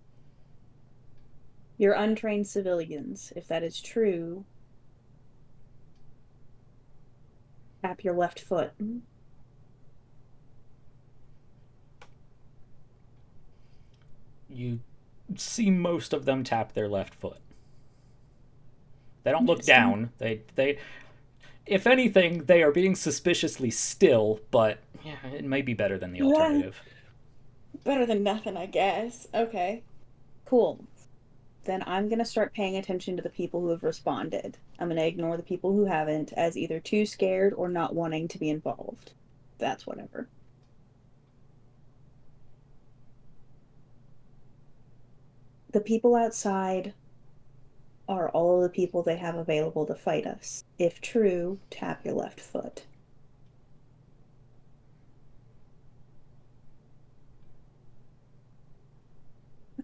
You're untrained civilians. If that is true, tap your left foot. You see most of them tap their left foot. They don't look down. They if anything, they are being suspiciously still, but yeah, it may be better than the alternative. Better than nothing, I guess. Okay. Cool. Then I'm going to start paying attention to the people who have responded. I'm going to ignore the people who haven't as either too scared or not wanting to be involved. That's whatever. The people outside are all the people they have available to fight us. If true, tap your left foot.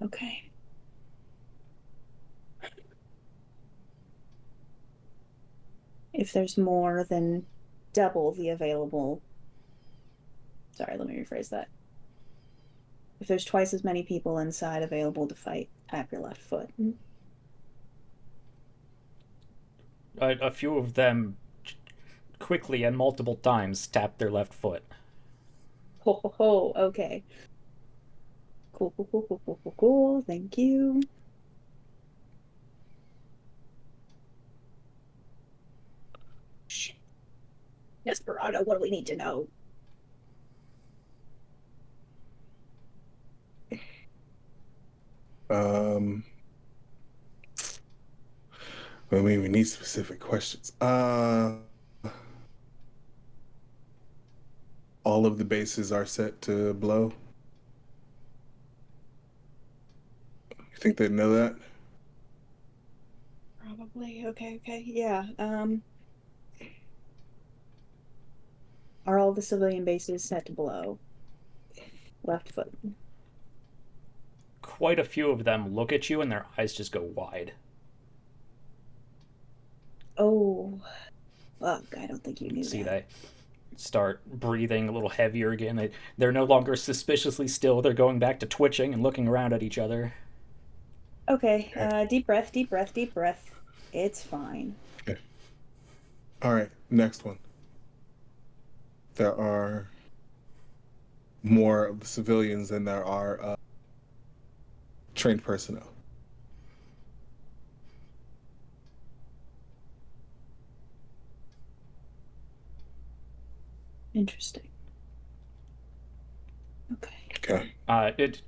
Okay. If there's more than double the available... Sorry, let me rephrase that. If there's twice as many people inside available to fight, tap your left foot. A few of them quickly and multiple times tap their left foot. Ho, okay. Cool. Thank you. Shit. Desperado, what do we need to know? Well, we need specific questions. All of the bases are set to blow. You think they'd know that? Probably. Okay. Yeah. Are all the civilian bases set to blow? Left foot. Quite a few of them look at you and their eyes just go wide. Oh, fuck, I don't think you knew See, that. they start breathing a little heavier again. They're no longer suspiciously still. They're going back to twitching and looking around at each other. Okay, deep breath. It's fine. Okay. All right, next one. There are more of the civilians than there are trained personnel. Interesting. Okay.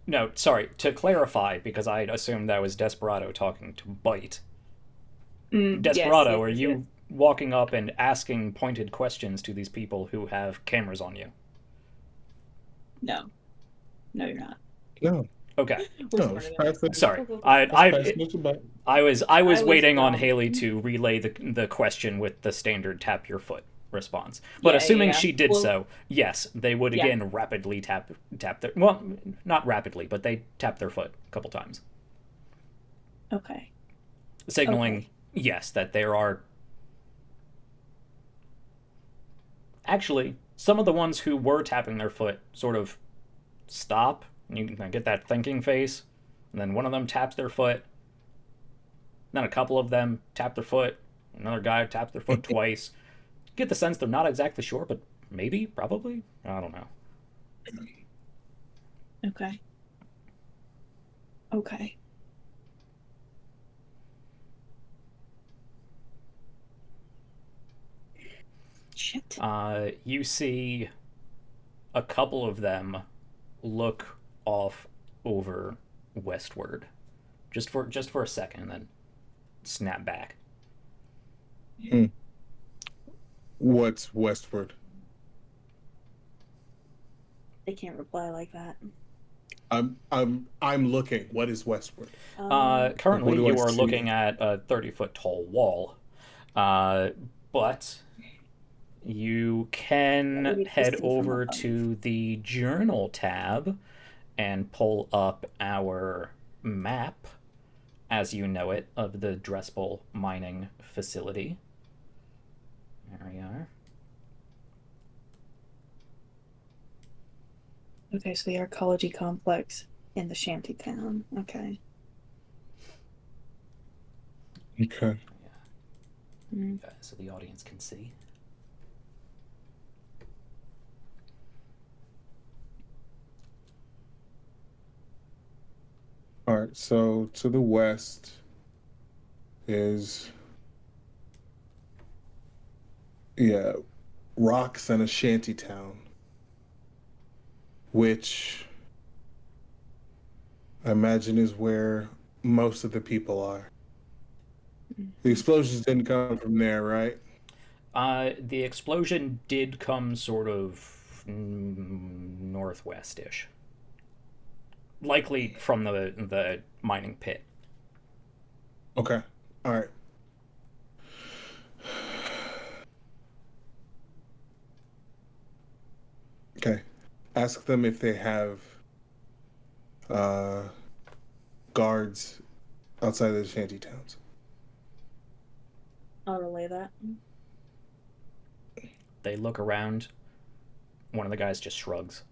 No, sorry, to clarify, because I assumed that was Desperado talking to Bite. Desperado, yes, are you walking up and asking pointed questions to these people who have cameras on you? No, you're not. No. Okay. No. Sorry, I was waiting on Haley to relay the question with the standard tap your foot response. But assuming she did so, yes, they would again rapidly tap their, well, not rapidly, but they tap their foot a couple times. Okay. Signaling, yes, that there are... Actually, some of the ones who were tapping their foot sort of stop, and you can get that thinking face, and then one of them taps their foot, then a couple of them tap their foot, Another guy taps their foot twice. Get the sense they're not exactly sure, but maybe, probably, I don't know. Okay. Okay. Shit. You see a couple of them look off over westward, just for a second, and then snap back. What's westward? They can't reply like that. I'm looking. What is westward? Currently, What do you I are see? looking at a 30-foot tall wall, but you can Maybe head distant from over above. to the journal tab and pull up our map, as you know it, of the Drespel mining facility. There we are. Okay, so the arcology complex in the shanty town. Okay. Okay. So the audience can see. All right. So to the west is rocks and a shanty town, which I imagine is where most of the people are. The explosions didn't come from there, right? The explosion did come sort of northwest-ish. Likely from the mining pit. Okay. All right. Okay. Ask them if they have guards outside of the shanty towns. I'll relay that. They look around. One of the guys just shrugs.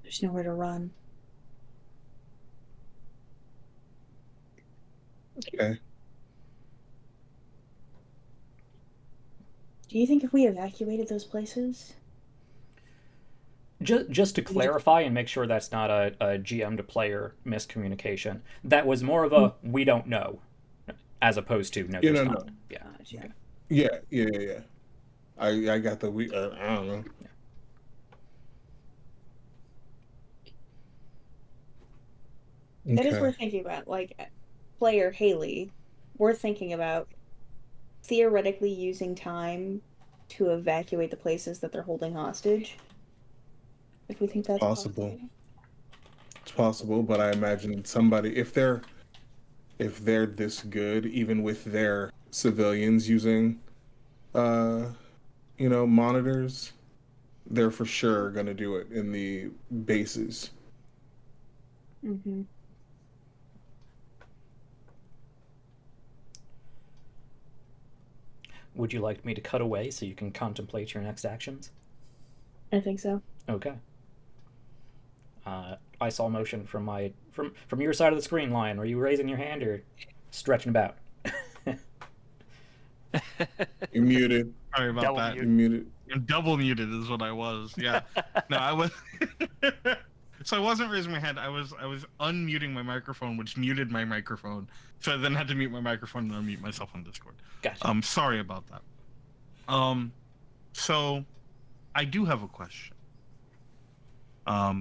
There's nowhere to run. Okay. Do you think if we evacuated those places? Just to clarify and make sure that's not a GM to player miscommunication, that was more of a we don't know, as opposed to no, You there's don't not. know. Yeah. Yeah. Yeah. I got the I don't know. That is Okay. worth thinking about. Like, player Haley, we're thinking about theoretically using time to evacuate the places that they're holding hostage. If we think that's Possible. It's possible, but I imagine somebody if they're this good, even with their civilians using monitors, they're for sure gonna do it in the bases. Mm-hmm. Would you like me to cut away so you can contemplate your next actions? I think so. Okay. I saw motion from your side of the screen, Lion. Were you raising your hand or stretching about? You're muted. Sorry about Double that. You're muted. I'm double muted is what I was. Yeah. No, I was. So I wasn't raising my hand. I was unmuting my microphone, which muted my microphone. So I then had to mute my microphone and unmute myself on Discord. Gotcha. Sorry about that. So I do have a question.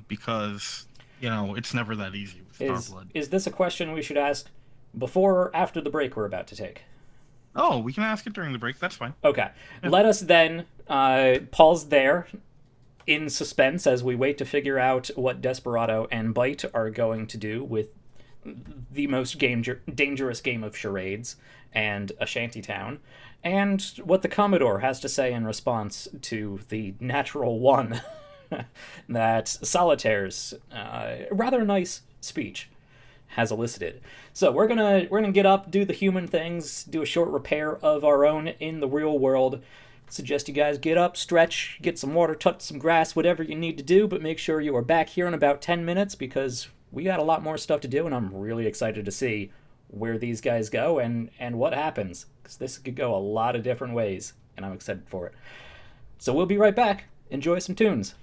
Because it's never that easy with Starblood. Is this a question we should ask before or after the break we're about to take? Oh, we can ask it during the break. That's fine. Okay. Let us then pause there in suspense as we wait to figure out what Desperado and Bite are going to do with the most dangerous game of charades and a shantytown, and what the Commodore has to say in response to the natural one that Solitaire's rather nice speech has elicited. So we're gonna get up, do the human things, do a short repair of our own in the real world. Suggest you guys get up, stretch, get some water, touch some grass, whatever you need to do, but make sure you are back here in about 10 minutes because we got a lot more stuff to do, and I'm really excited to see where these guys go and what happens, because this could go a lot of different ways, and I'm excited for it. So we'll be right back. Enjoy some tunes.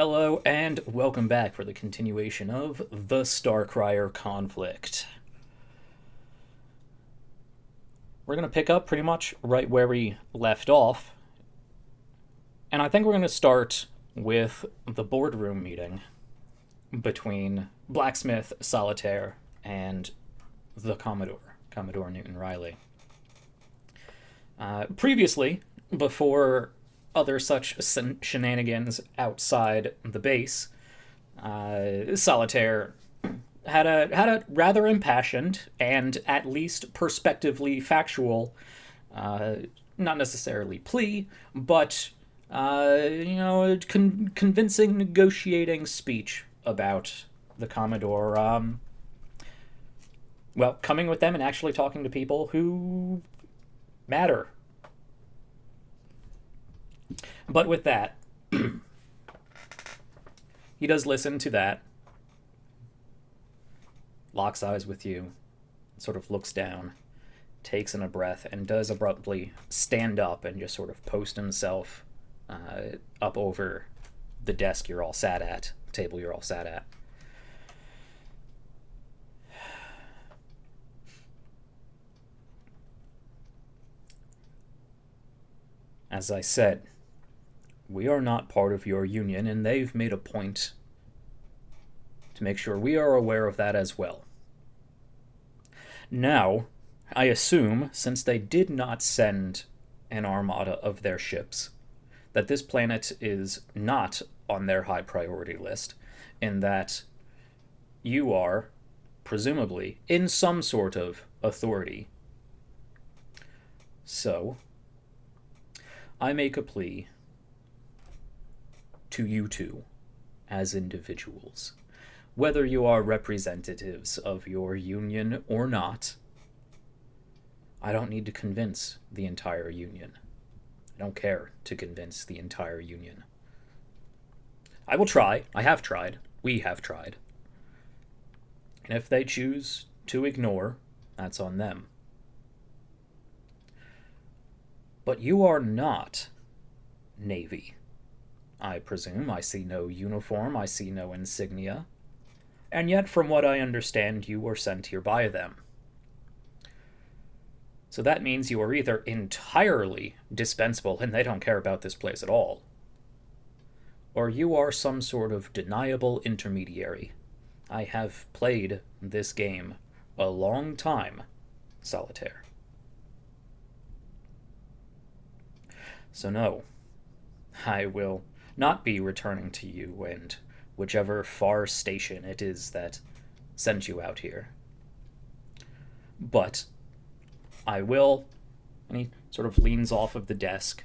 Hello and welcome back for the continuation of the Starcrier Conflict. We're going to pick up pretty much right where we left off, and I think we're going to start with the boardroom meeting between Blacksmith, Solitaire, and the Commodore Newton Riley. Previously, before other such shenanigans outside the base, Solitaire had a rather impassioned and at least perspectively factual, not necessarily plea, but convincing negotiating speech about the Commodore. Coming with them and actually talking to people who matter. But with that, he does listen to that, locks eyes with you, sort of looks down, takes in a breath, and does abruptly stand up and just sort of post himself up over the desk you're all sat at, table you're all sat at. As I said, we are not part of your union, and they've made a point to make sure we are aware of that as well. Now, I assume, since they did not send an armada of their ships, that this planet is not on their high priority list, and that you are, presumably, in some sort of authority. So, I make a plea to you two as individuals. Whether you are representatives of your union or not, I don't need to convince the entire union. I don't care to convince the entire union. I will try. I have tried. We have tried. And if they choose to ignore, that's on them. But you are not Navy. I presume. I see no uniform, I see no insignia. And yet, from what I understand, you were sent here by them. So that means you are either entirely dispensable and they don't care about this place at all, or you are some sort of deniable intermediary. I have played this game a long time, Solitaire. So no, I will not be returning to you and whichever far station it is that sent you out here. But I will, and he sort of leans off of the desk,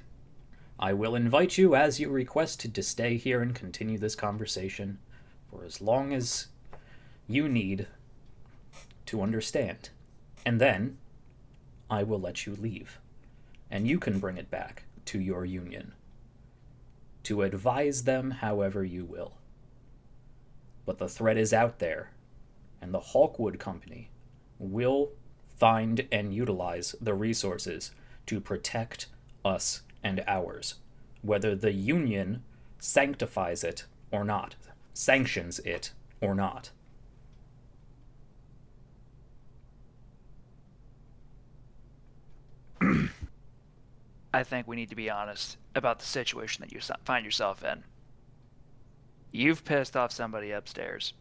I will invite you as you requested to stay here and continue this conversation for as long as you need to understand. And then I will let you leave, and you can bring it back to your union to advise them however you will. But the threat is out there, and the Hawkwood Company will find and utilize the resources to protect us and ours, whether the union sanctifies it or not, sanctions it or not. I think we need to be honest about the situation that you find yourself in. You've pissed off somebody upstairs.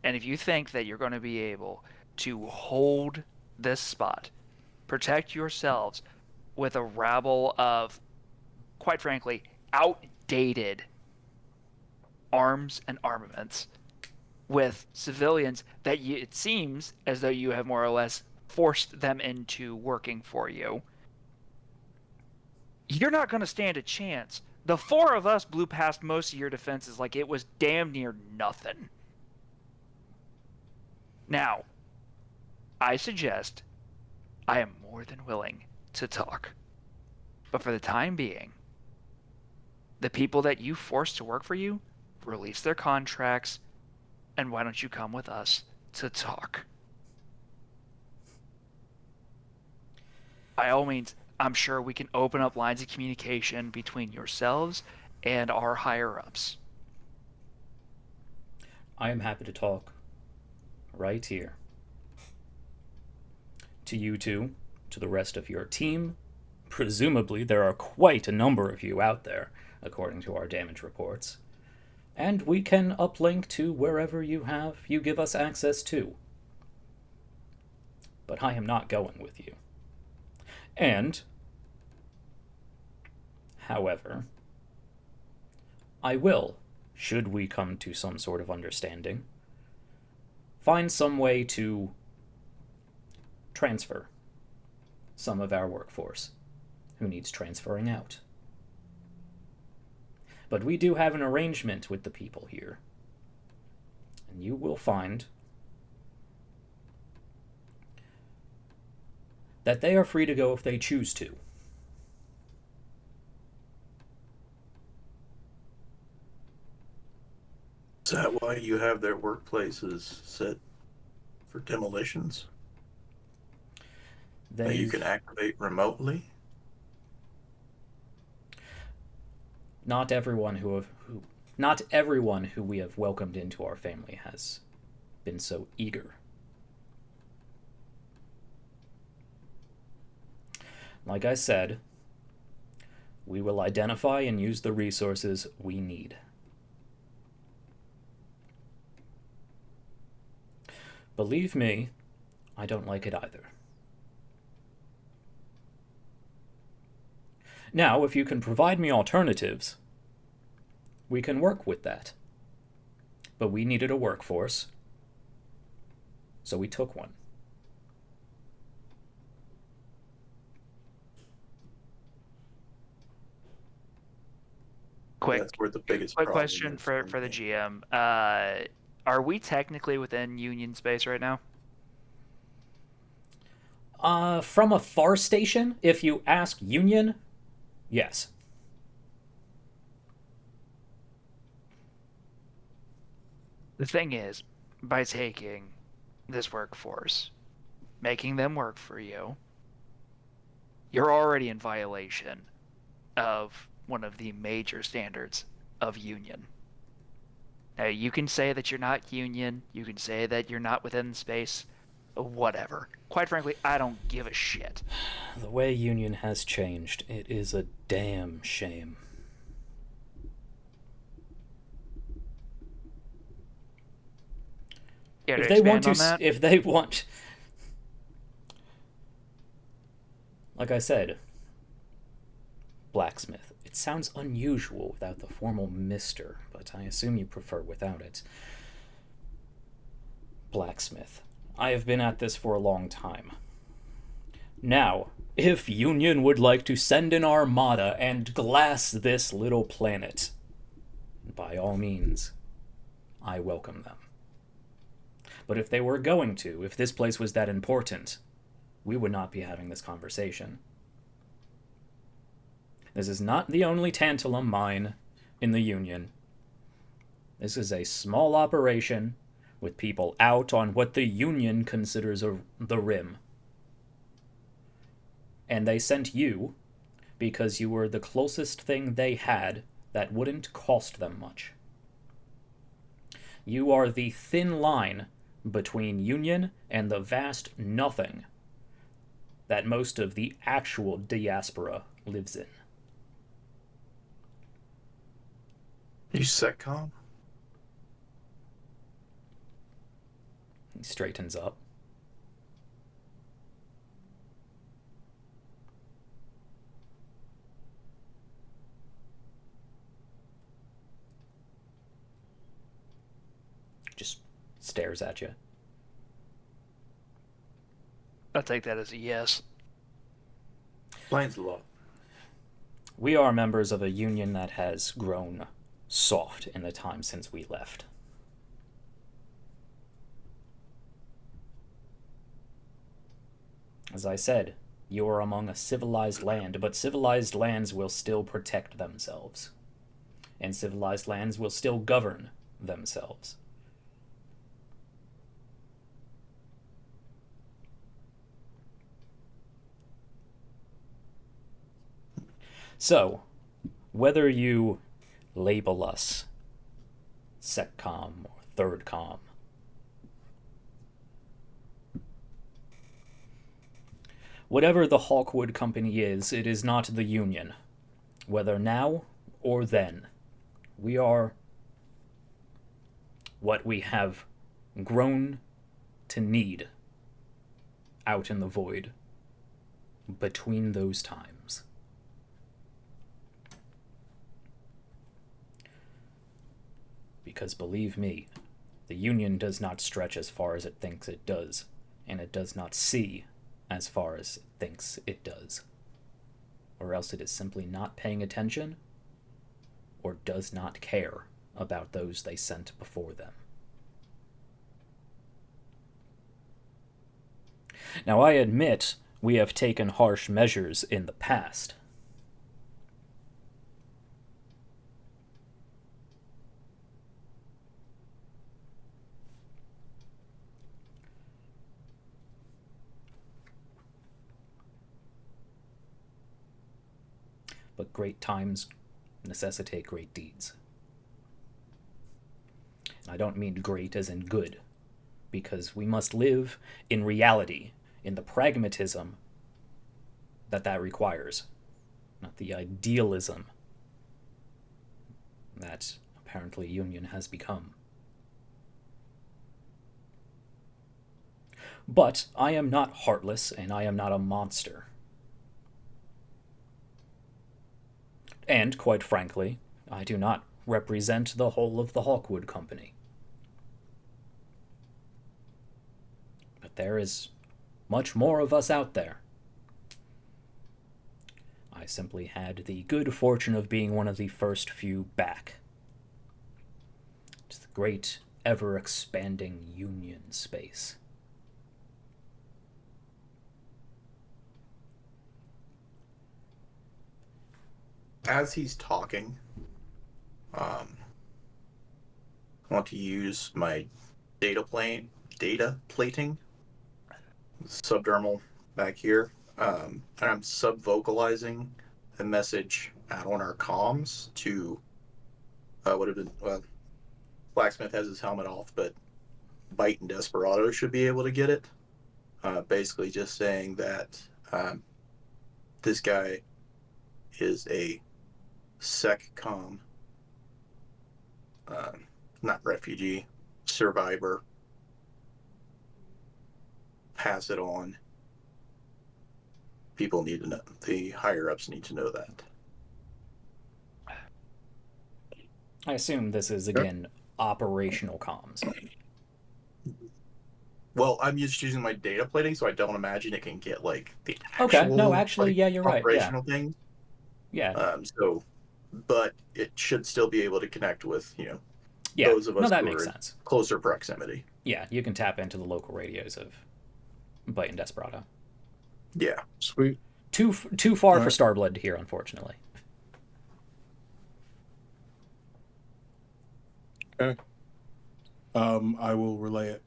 And if you think that you're going to be able to hold this spot, protect yourselves with a rabble of, quite frankly, outdated arms and armaments, with civilians that it seems as though you have more or less forced them into working for you, you're not going to stand a chance. The four of us blew past most of your defenses like it was damn near nothing. Now, I suggest I am more than willing to talk. But for the time being, the people that you forced to work for you, release their contracts, and why don't you come with us to talk? By all means, I'm sure we can open up lines of communication between yourselves and our higher-ups. I am happy to talk right here. To you two, to the rest of your team. Presumably, there are quite a number of you out there, according to our damage reports. And we can uplink to wherever you give us access to. But I am not going with you. And, however, I will, should we come to some sort of understanding, find some way to transfer some of our workforce who needs transferring out. But we do have an arrangement with the people here. And you will find that they are free to go if they choose to. Is that why you have their workplaces set for demolitions? That you can activate remotely? Not everyone who we have welcomed into our family has been so eager. Like I said, we will identify and use the resources we need. Believe me, I don't like it either. Now, if you can provide me alternatives, we can work with that. But we needed a workforce, so we took one. That's where the biggest Quick problem question is. for the GM. Are we technically within Union space right now? From a far station, if you ask Union, yes. The thing is, by taking this workforce, making them work for you, you're already in violation of one of the major standards of Union. Now, you can say that you're not Union, you can say that you're not within space, whatever. Quite frankly, I don't give a shit. The way Union has changed, it is a damn shame. If they want, like I said, blacksmith. It sounds unusual without the formal Mr., but I assume you prefer without it. Blacksmith. I have been at this for a long time. Now, if Union would like to send an armada and glass this little planet, by all means, I welcome them. But if they were going to, if this place was that important, we would not be having this conversation. This is not the only tantalum mine in the Union. This is a small operation with people out on what the Union considers the rim. And they sent you because you were the closest thing they had that wouldn't cost them much. You are the thin line between Union and the vast nothing that most of the actual diaspora lives in. You SecCom? He straightens up. Just stares at you. I'll take that as a yes. Explains a lot. We are members of a union that has grown soft in the time since we left. As I said, you are among a civilized land, but civilized lands will still protect themselves. And civilized lands will still govern themselves. So, whether you label us SecCom or third comm. Whatever the Hawkwood Company is, it is not the Union. Whether now or then, we are what we have grown to need out in the void between those times. Because believe me, the Union does not stretch as far as it thinks it does, and it does not see as far as it thinks it does. Or else it is simply not paying attention, or does not care about those they sent before them. Now, I admit we have taken harsh measures in the past. But great times necessitate great deeds. And I don't mean great as in good, because we must live in reality, in the pragmatism that requires, not the idealism that apparently Union has become. But I am not heartless, and I am not a monster. And, quite frankly, I do not represent the whole of the Hawkwood Company. But there is much more of us out there. I simply had the good fortune of being one of the first few back. It's the great, ever-expanding Union space. As he's talking, I want to use my data plating, subdermal back here, and I'm sub-vocalizing a message out on our comms to Blacksmith has his helmet off, but Bite and Desperado should be able to get it. Basically just saying that this guy is a SecCom, not refugee, survivor. Pass it on. People need to know. The higher-ups need to know that. I assume this is, again, operational comms. Well, I'm just using my data plating, so I don't imagine it can get, like, the actual... Okay, no, actually, yeah, you're right, yeah. Operational thing. Yeah. But it should still be able to connect with, Yeah, those of us that who makes are sense. in closer proximity. Yeah, you can tap into the local radios of Bite and Desperado. Yeah. Sweet. Too far for Starblood here, unfortunately. Okay. I will relay it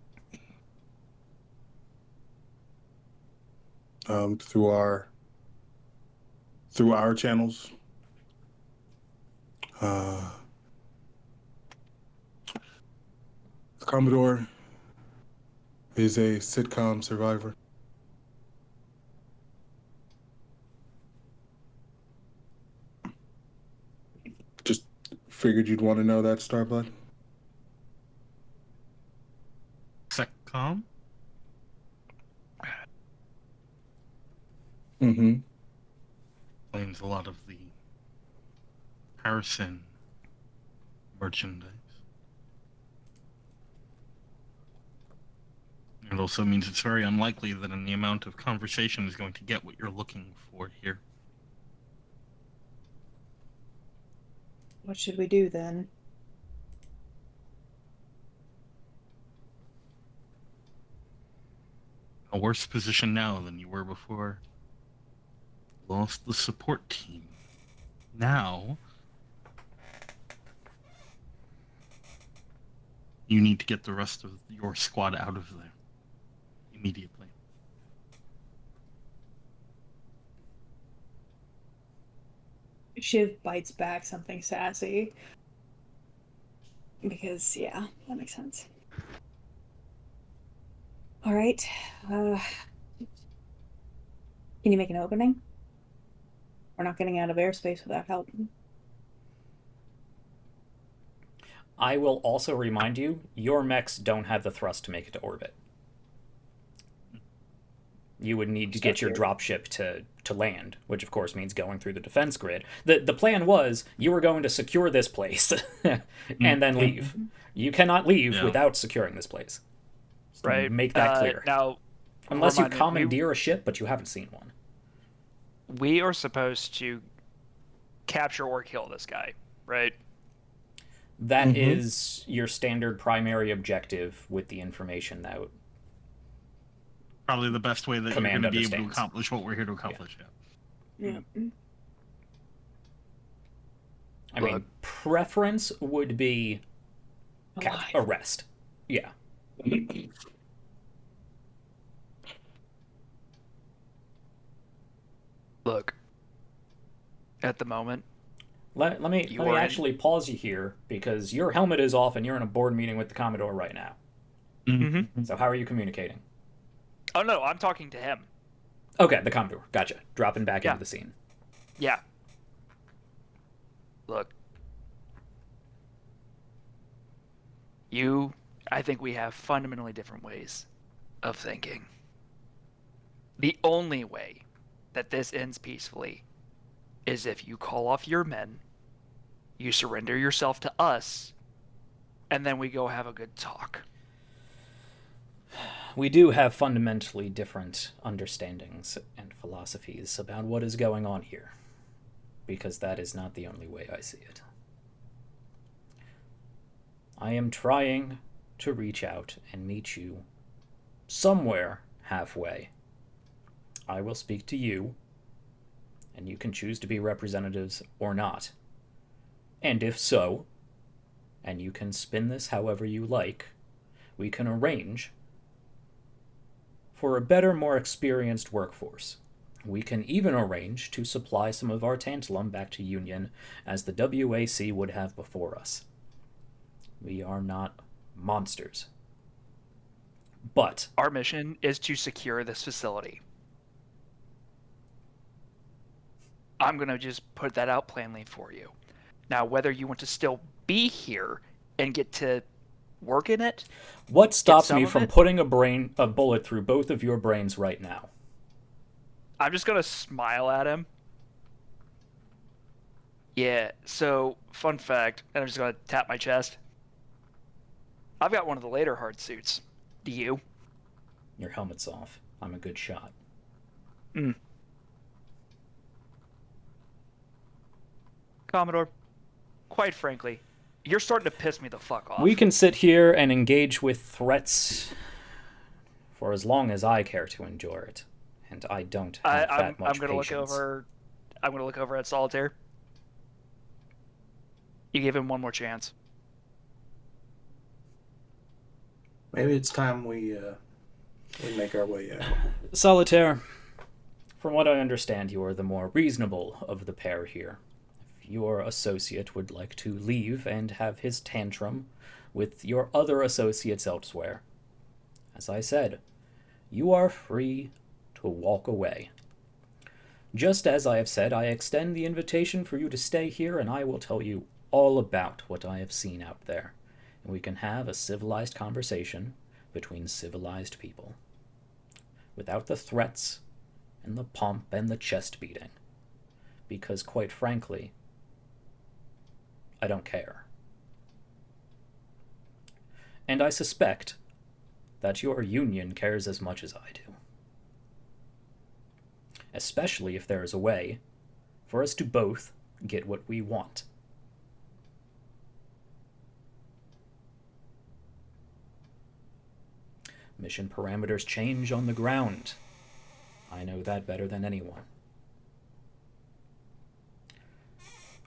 through our channels. Commodore is a sitcom survivor. Just figured you'd want to know that, Starblood. SecCom? Mm-hmm. Explains a lot of the Harrison merchandise. It also means it's very unlikely that any amount of conversation is going to get what you're looking for here. What should we do then? A worse position now than you were before. Lost the support team. Now, you need to get the rest of your squad out of there immediately. Shiv bites back something sassy. Because, yeah, that makes sense. All right. Can you make an opening? We're not getting out of airspace without help. I will also remind you, your mechs don't have the thrust to make it to orbit. You would need to get your dropship to land, which of course means going through the defense grid. The plan was you were going to secure this place and then leave. You cannot leave without securing this place. Just Right. make that clear. Now, unless you remind me, commandeer a ship, but you haven't seen one. we are supposed to capture or kill this guy, right? That is your standard primary objective with the information out. Probably the best way that you're Command going to be able to understands. accomplish what we're here to accomplish. Yeah. I mean, preference would be arrest. Yeah. Look, at the moment, Let me actually pause you here, because your helmet is off and you're in a board meeting with the Commodore right now. Mm-hmm. So how are you communicating? Oh no, I'm talking to him. Okay, the Commodore. Gotcha. Dropping back into the scene. Yeah. Look. I think we have fundamentally different ways of thinking. The only way that this ends peacefully is if you call off your men, you surrender yourself to us, and then we go have a good talk. We do have fundamentally different understandings and philosophies about what is going on here, because that is not the only way I see it. I am trying to reach out and meet you somewhere halfway. I will speak to you, and you can choose to be representatives or not. And if so, and you can spin this however you like, we can arrange for a better, more experienced workforce. We can even arrange to supply some of our tantalum back to Union, as the WAC would have before us. We are not monsters. But our mission is to secure this facility. I'm going to just put that out plainly for you. Now, whether you want to still be here and get to work in it... What stops me from putting a bullet through both of your brains right now? I'm just going to smile at him. Yeah, so, fun fact, and I'm just going to tap my chest. I've got one of the later hard suits. Do you? Your helmet's off. I'm a good shot. Commodore, quite frankly, you're starting to piss me the fuck off. We can sit here and engage with threats for as long as I care to endure it, and I don't have that much patience. I'm gonna look over at Solitaire. You give him one more chance. Maybe it's time we make our way out. Solitaire, from what I understand, you are the more reasonable of the pair here. If your associate would like to leave and have his tantrum with your other associates elsewhere, as I said, you are free to walk away. Just as I have said, I extend the invitation for you to stay here, and I will tell you all about what I have seen out there. And we can have a civilized conversation between civilized people, without the threats and the pomp and the chest beating. Because, quite frankly, I don't care. And I suspect that your union cares as much as I do. Especially if there is a way for us to both get what we want. Mission parameters change on the ground. I know that better than anyone.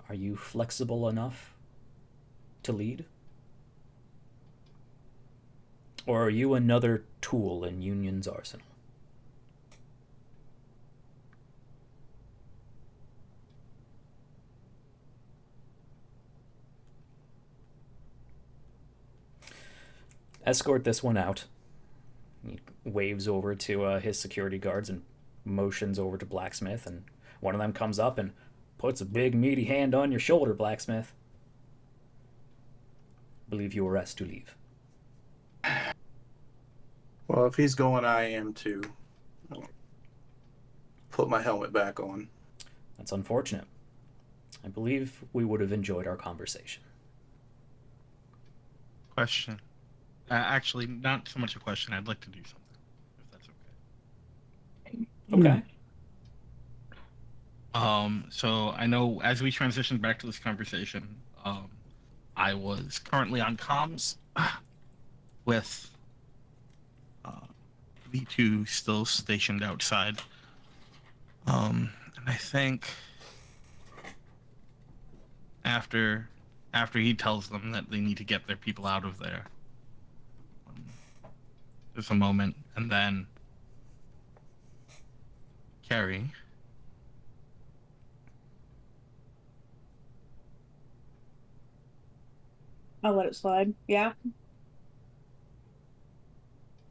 Are you flexible enough to lead? Or are you another tool in Union's arsenal? escort this one out. He waves over to his security guards and motions over to Blacksmith, and one of them comes up and puts a big meaty hand on your shoulder, Blacksmith. Believe you are asked to leave. Well, if he's going, I am too. I'll put my helmet back on. That's unfortunate. I believe we would have enjoyed our conversation. Question. Actually, not so much a question. I'd like to do something, if that's okay. Okay. So I know as we transitioned back to this conversation, I was currently on comms with V2 still stationed outside. And I think after he tells them that they need to get their people out of there, there's a moment, and then Carrie. I'll let it slide. Yeah.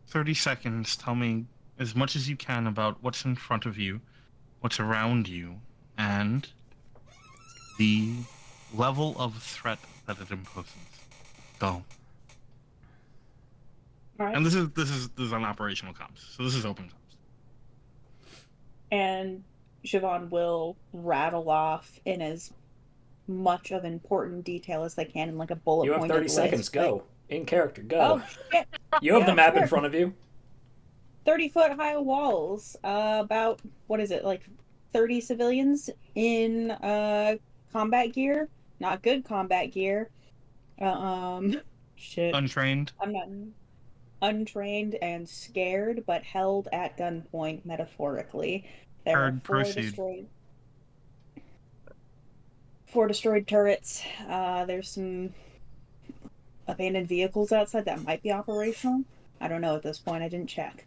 30 seconds, tell me as much as you can about what's in front of you, what's around you, and the level of threat that it imposes. Go. All right. And this is on operational comms, so this is open comms. And Siobhan will rattle off in as much of important detail as they can in like a bullet You have pointed 30 list. seconds. Go. Like, In character. Go. oh shit! You have Yeah, the map sure. in front of you. 30-foot high walls. About what is it? Like 30 civilians in combat gear. Not good combat gear. Shit. Untrained. I'm not untrained and scared, but held at gunpoint, metaphorically. There are Heard, proceed. four destroyed turrets. There's some abandoned vehicles outside that might be operational. I don't know at this point. I didn't check.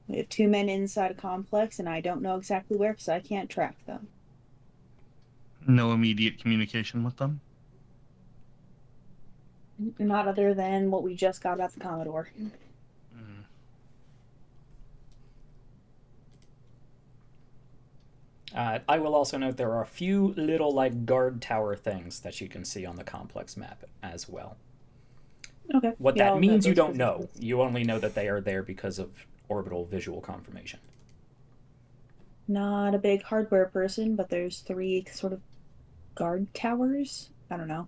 We have 2 men inside a complex, and I don't know exactly where because I can't track them. No immediate communication with them. Not other than what we just got about the Commodore. I will also note there are a few little like guard tower things that you can see on the complex map as well. Okay. What Yeah, that I'll means note you those don't know. positions. You only know that they are there because of orbital visual confirmation. Not a big hardware person, but there's 3 sort of guard towers. I don't know.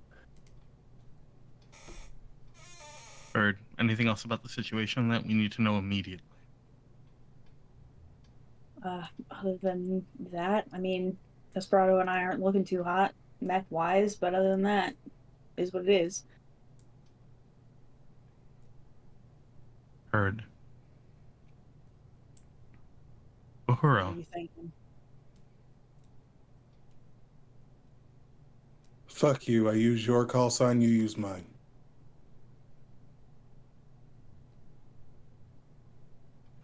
Heard. Anything else about the situation that we need to know immediately? Other than that, I mean, Desperado and I aren't looking too hot, mech-wise, but other than that, is what it is. Heard. What are Uhura. you thinking? Fuck you. I use your call sign, you use mine.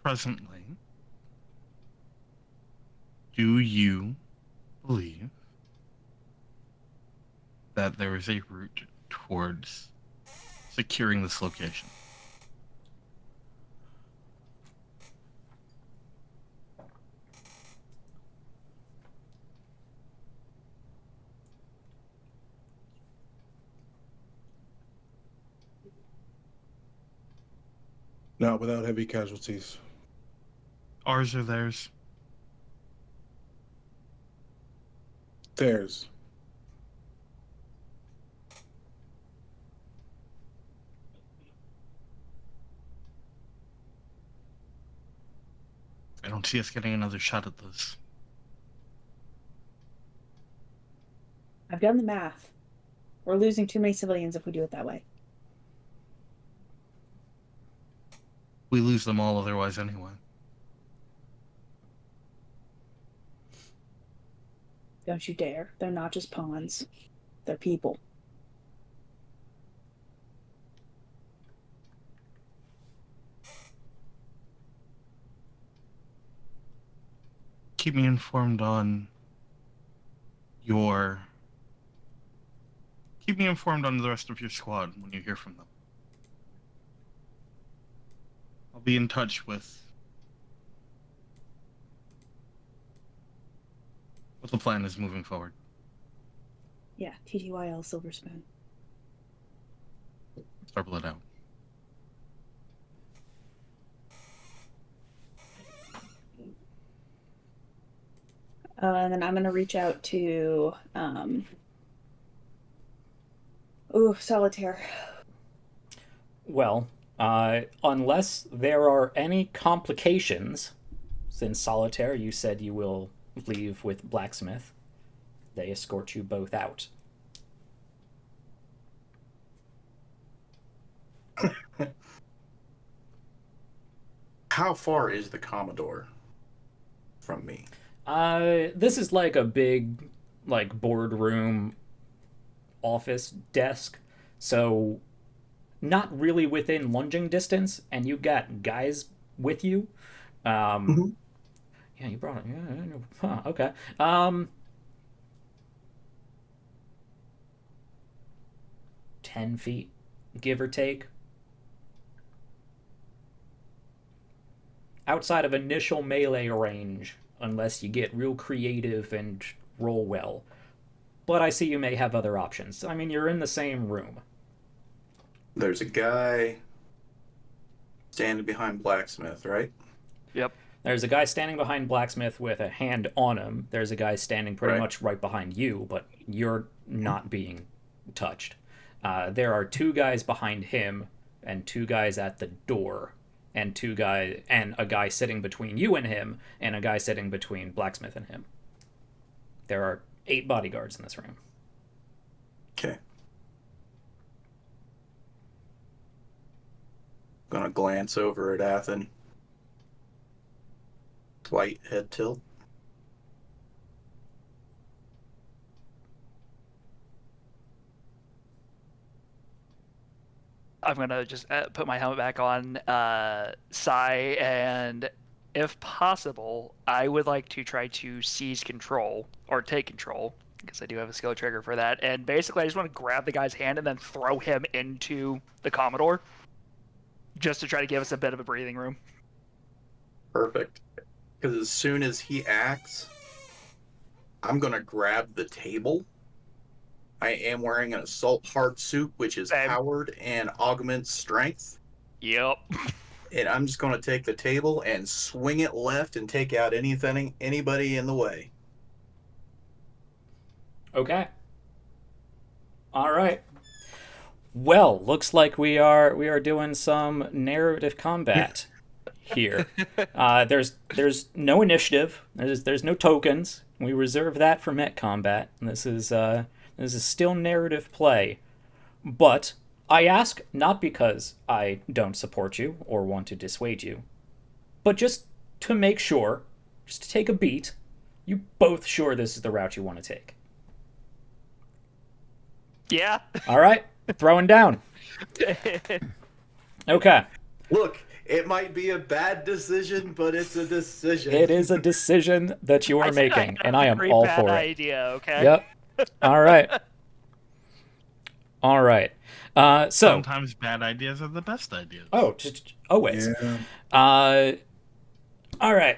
Presently, do you believe that there is a route towards securing this location? Not without heavy casualties. Ours or theirs? Theirs. I don't see us getting another shot at this. I've done the math. We're losing too many civilians if we do it that way. We lose them all otherwise anyway. Don't you dare. They're not just pawns. They're people. Keep me informed on the rest of your squad when you hear from them. be in touch with what the plan is moving forward. Yeah, TGYL Silver Spoon. Starblood out. And then I'm gonna reach out to Solitaire. Well, unless there are any complications, since Solitaire, you said you will leave with Blacksmith, they escort you both out. How far is the Commodore from me? This is like a big, like, boardroom office desk, so not really within lunging distance, and you got guys with you. Mhm. Yeah, you brought it. Yeah, huh, okay. 10 feet, give or take. Outside of initial melee range, unless you get real creative and roll well. But I see you may have other options. I mean, you're in the same room. There's a guy standing behind Blacksmith, right? Yep. There's a guy standing behind Blacksmith with a hand on him. There's a guy standing pretty Right. much right behind you, but you're not being touched. There are two guys behind him, and two guys at the door, and a guy sitting between you and him, and a guy sitting between Blacksmith and him. There are 8 bodyguards in this room. Okay. Gonna glance over at Athen. Slight head tilt. I'm gonna just put my helmet back on, sigh, and if possible, I would like to try to seize control or take control, because I do have a skill trigger for that. And basically, I just want to grab the guy's hand and then throw him into the Commodore, just to try to give us a bit of a breathing room. Perfect. Because as soon as he acts, I'm gonna grab the table. I am wearing an assault hard suit, which is Same. powered and augments strength. Yep. And I'm just gonna take the table and swing it left and take out anybody in the way. Okay. All right. Well, looks like we are doing some narrative combat here. There's no initiative. There's no tokens. We reserve that for mech combat. This is still narrative play. But I ask not because I don't support you or want to dissuade you, but just to make sure, just to take a beat, you both sure this is the route you want to take. Yeah. All right, throwing down. Okay. Look, it might be a bad decision, but it's a decision. It is a decision that you are making, and I am Very all bad for it. idea, okay? Yep. All right. All right. So. Sometimes bad ideas are the best ideas. Oh, just always. Yeah. All right.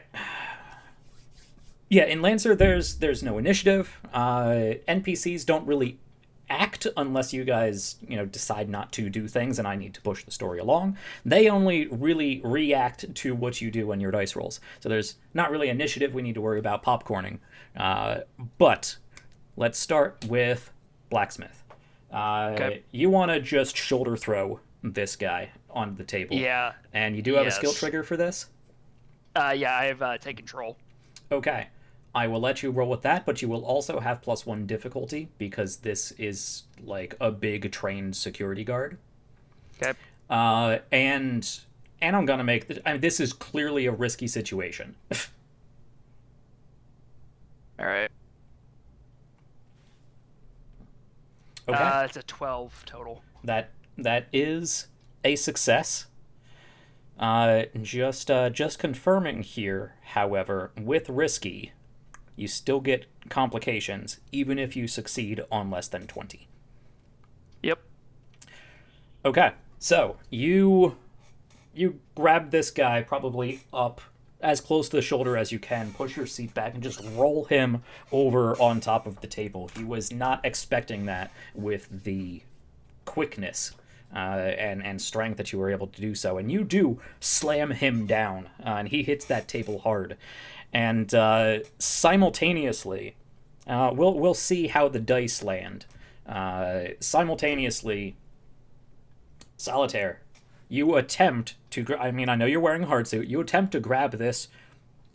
Yeah, in Lancer, there's no initiative. NPCs don't really act unless you guys, decide not to do things and I need to push the story along. They only really react to what you do on your dice rolls. So there's not really initiative we need to worry about popcorning. But let's start with Blacksmith. Okay. You want to just shoulder throw this guy onto the table. Yeah. And you do have a skill Yes. trigger for this? Yeah, I have take control. Okay. I will let you roll with that, but you will also have +1 difficulty because this is like a big trained security guard. Okay. And I'm gonna make this is clearly a risky situation. All right. Okay. It's a 12 total. That is a success. Just confirming here, however, with risky, you still get complications even if you succeed on less than 20. Yep. Okay, so you you grab this guy probably up as close to the shoulder as you can, push your seat back, and just roll him over on top of the table. He was not expecting that with the quickness and strength that you were able to do so. And you do slam him down, and he hits that table hard. And simultaneously, we'll see how the dice land. Simultaneously, Solitaire, you attempt to, I know you're wearing a hardsuit, you attempt to grab this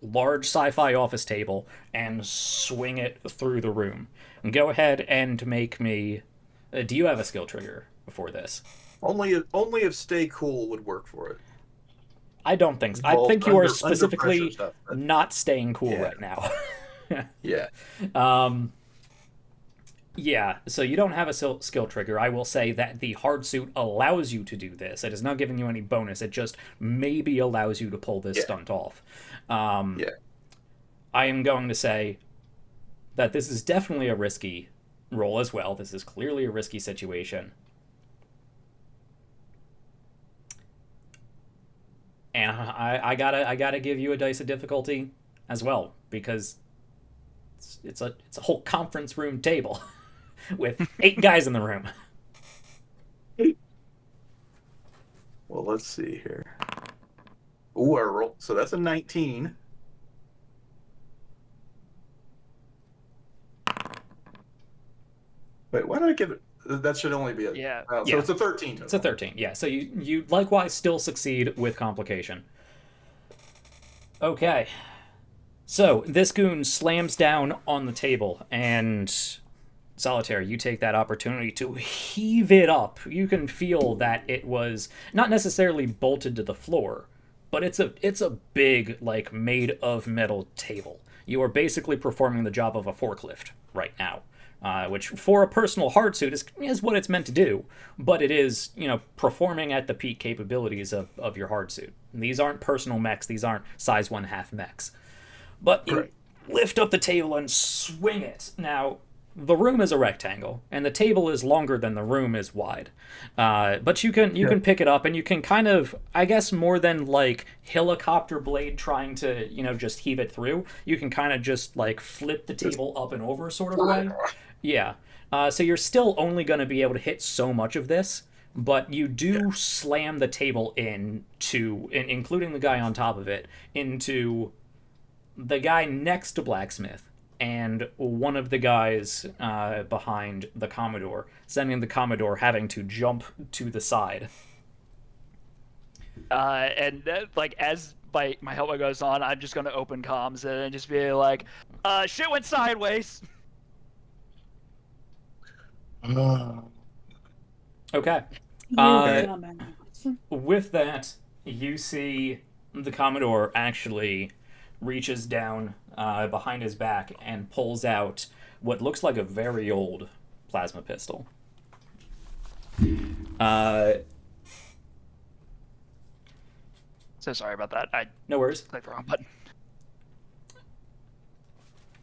large sci-fi office table and swing it through the room. And go ahead and make me, do you have a skill trigger before this? Only if stay cool would work for it. I don't think so. I think you are specifically not staying cool right now. Yeah. Yeah, so you don't have a skill trigger. I will say that the hard suit allows you to do this. It is not giving you any bonus. It just maybe allows you to pull this stunt off. I am going to say that this is definitely a risky roll as well. This is clearly a risky situation. And I gotta give you a dice of difficulty as well, because it's a whole conference room table with 8 guys in the room. Well, let's see here. Ooh, our roll. So that's a 19. Wait, why did I give it? That should only be a... Yeah. So it's a 13 total. It's a 13, yeah. So you likewise still succeed with complication. Okay. So this goon slams down on the table, and Solitaire, you take that opportunity to heave it up. You can feel that it was not necessarily bolted to the floor, but it's a big, like, made of metal table. You are basically performing the job of a forklift right now, which for a personal hardsuit is what it's meant to do, but it is, performing at the peak capabilities of your hardsuit. These aren't personal mechs, these aren't size 1/2 mechs. But you lift up the table and swing it. Now, the room is a rectangle, and the table is longer than the room is wide. But you can pick it up, and you can kind of, I guess, more than like helicopter blade trying to, just heave it through. You can kind of just like flip the table up and over sort of way. Yeah. So you're still only going to be able to hit so much of this, but you do slam the table including the guy on top of it, into the guy next to Blacksmith and one of the guys behind the Commodore, sending the Commodore having to jump to the side. As my helmet goes on, I'm just going to open comms and just be like, shit went sideways. Okay. With that, you see the Commodore actually reaches down behind his back and pulls out what looks like a very old plasma pistol. So sorry about that. I No worries. clicked the wrong button.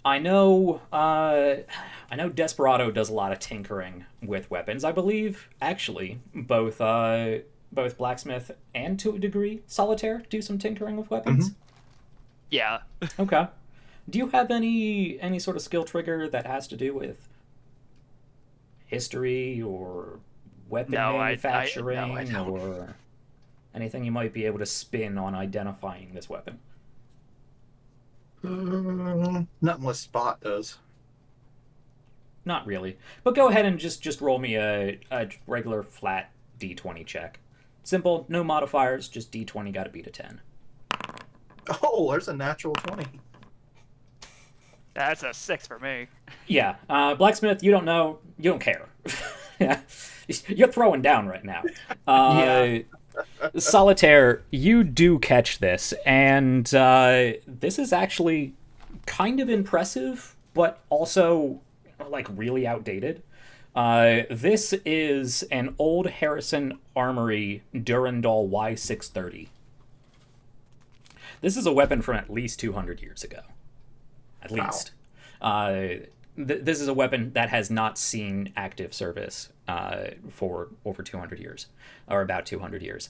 I know Desperado does a lot of tinkering with weapons. I believe, actually, both Blacksmith and, to a degree, Solitaire do some tinkering with weapons. Mm-hmm. Yeah. Okay. Do you have any sort of skill trigger that has to do with history or weapon manufacturing I don't. or anything you might be able to spin on identifying this weapon? Not unless Spot does. Not really. But go ahead and just roll me a regular flat D20 check. Simple, no modifiers, just D20 gotta beat a 10. Oh, there's a natural 20. That's a 6 for me. Yeah, Blacksmith, you don't know, you don't care. You're throwing down right now. Solitaire, you do catch this, and this is actually kind of impressive, but also, like, really outdated. This is an old Harrison Armory Durandal Y630. This is a weapon from at least 200 years ago. At least. This is a weapon that has not seen active service for over 200 years, or about 200 years.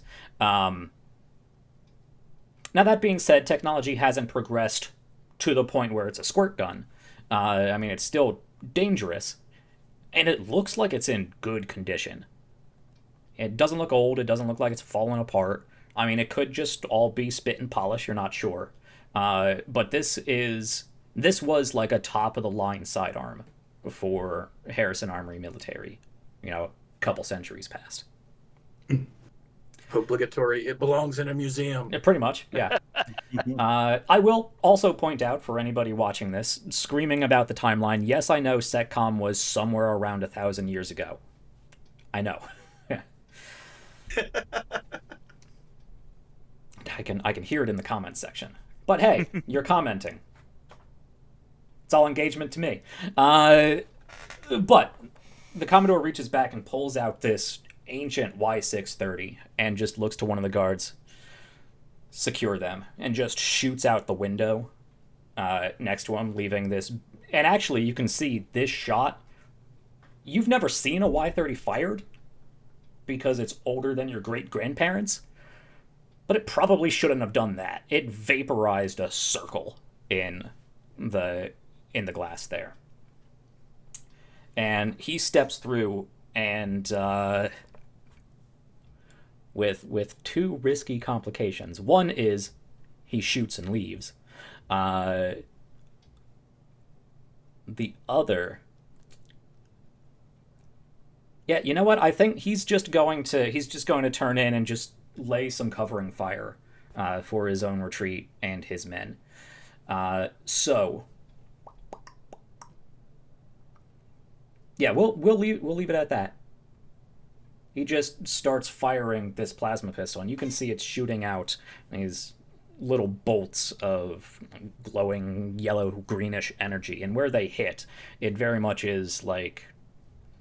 Now, that being said, technology hasn't progressed to the point where it's a squirt gun. I mean, it's still dangerous, and it looks like it's in good condition. It doesn't look old. It doesn't look like it's fallen apart. I mean, it could just all be spit and polish. You're not sure. But this was like a top of the line sidearm for Harrison Armory military. You know, a couple centuries past. Obligatory. It belongs in a museum. Yeah, pretty much, yeah. I will also point out for anybody watching this, screaming about the timeline, yes, I know SETCOM was somewhere around 1,000 years ago. I know. I can hear it in the comments section. But hey, you're commenting. It's all engagement to me. But the Commodore reaches back and pulls out this ancient Y630 and just looks to one of the guards. Secure them. And just shoots out the window next to him, leaving this... And actually, you can see this shot. You've never seen a Y30 fired because it's older than your great-grandparents. But it probably shouldn't have done that. It vaporized a circle in the glass there. And he steps through and with two risky complications. One is he shoots and leaves. The other... Yeah, you know what? I think he's just going to turn in and just lay some covering fire for his own retreat and his men. So yeah, we'll leave it at that. He just starts firing this plasma pistol, and you can see it's shooting out these little bolts of glowing yellow greenish energy, and where they hit, it very much is like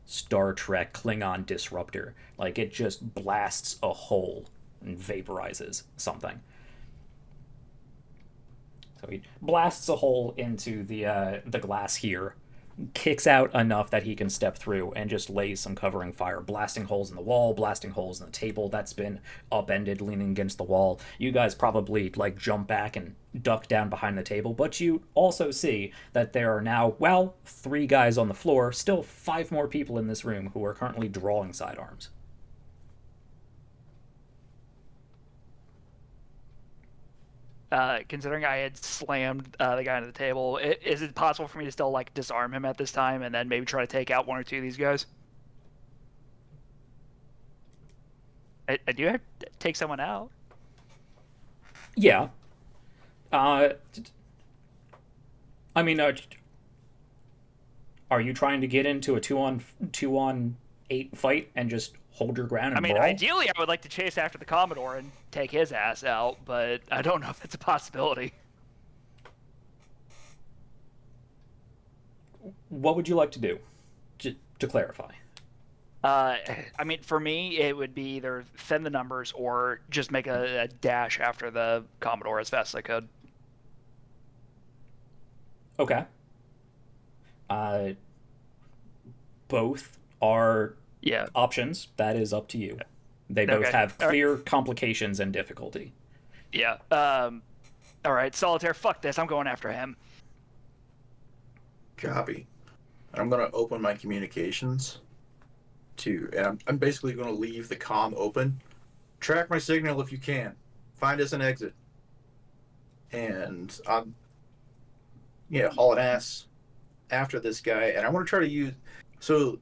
Star Trek Klingon disruptor. Like, it just blasts a hole and vaporizes something. So he blasts a hole into the glass here, kicks out enough that he can step through, and just lays some covering fire, blasting holes in the wall, blasting holes in the table that's been upended, leaning against the wall. You guys probably like jump back and duck down behind the table, but you also see that there are now, well, 3 guys on the floor, still 5 more people in this room who are currently drawing sidearms. Considering I had slammed the guy under the table, is it possible for me to still like disarm him at this time and then maybe try to take out 1 or 2 of these guys? I do have to take someone out. Yeah. I mean, are you trying to get into a 2-on-8 fight and just hold your ground and brawl? Ideally, I would like to chase after the Commodore and take his ass out, but I don't know if that's a possibility. What would you like to do, to clarify? For me, it would be either thin the numbers or just make a dash after the Commodore as fast as I could. Okay. Both are options. That is up to you. They both have clear complications and difficulty. Yeah. All right, Solitaire, fuck this. I'm going after him. Copy. I'm going to open my communications and I'm basically going to leave the comm open. Track my signal if you can. Find us an exit. And I'm hauling ass after this guy. And I want to try to use... So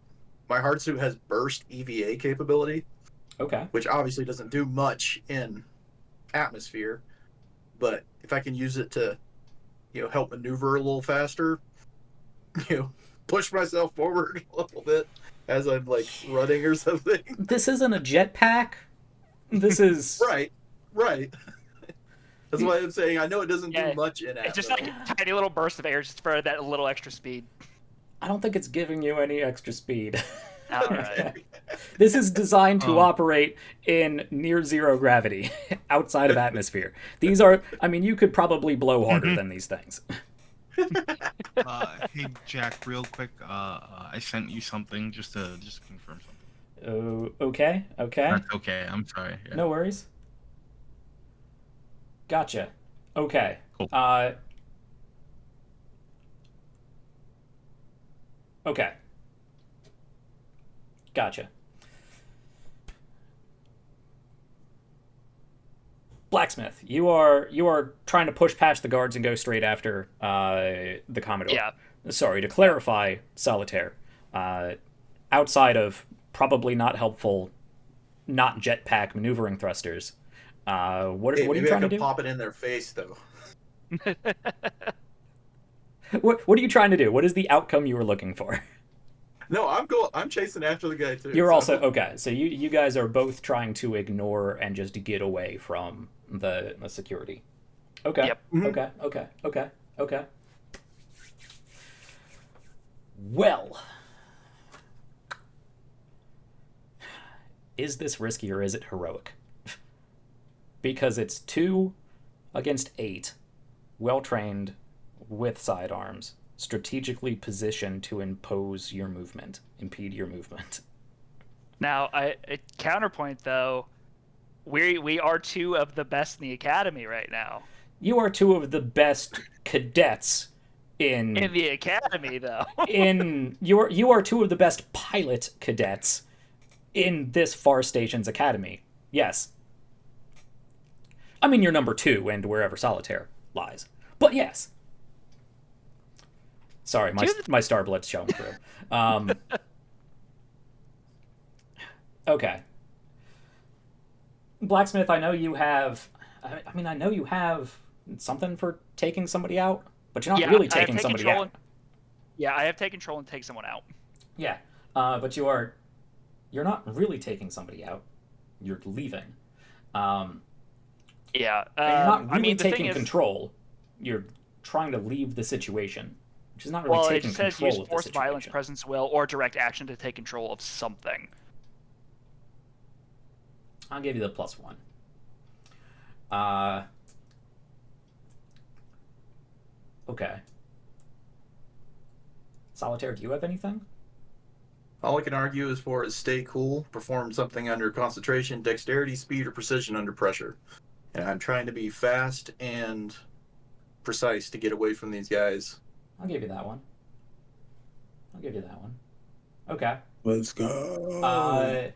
my hard suit has burst EVA capability. Okay. Which obviously doesn't do much in atmosphere. But if I can use it to, help maneuver a little faster, push myself forward a little bit as I'm like running or something. This isn't a jetpack. This is right. That's why I'm saying I know it doesn't do much in atmosphere. It's just like a tiny little burst of air just for that little extra speed. I don't think it's giving you any extra speed. All right. This is designed to operate in near zero gravity outside of atmosphere. These are, you could probably blow harder than these things. Hey Jack, real quick, I sent you something just to confirm something. Okay. That's okay. I'm sorry. Yeah. No worries. Gotcha. Okay. Cool. Okay. Gotcha. Blacksmith, you are trying to push past the guards and go straight after the Commodore. Yeah. Sorry, to clarify, Solitaire. Outside of probably not helpful, not jetpack maneuvering thrusters, what are you trying to do? Pop it in their face, though. What are you trying to do? What is the outcome you were looking for? No, I'm chasing after the guy too. You're also okay. So you guys are both trying to ignore and just get away from the security. Okay. Yep. Okay. Okay. Well, is this risky or is it heroic? Because it's 2 against 8, well trained, with sidearms, strategically positioned to impede your movement. Now, counterpoint though, we are 2 of the best in the academy right now. You are 2 of the best cadets in the academy, though. You are 2 of the best pilot cadets in this Far Stations academy. Yes. I mean, you're number 2 and wherever Solitaire lies. But yes. Sorry, my Starblood's showing through. Okay. Blacksmith, I know you have something for taking somebody out, but you're not really taking somebody out. Yeah, I have taken control and take someone out. Yeah, but you're not really taking somebody out. You're leaving. Yeah, you're not really the taking thing control. You're trying to leave the situation, which is not really taking control of the situation. Well, it just says use force, violence, presence, will, or direct action to take control of something. I'll give you the +1. Okay. Solitaire, do you have anything? All I can argue is for is stay cool, perform something under concentration, dexterity, speed, or precision under pressure. And I'm trying to be fast and precise to get away from these guys. I'll give you that one. Okay. Let's go.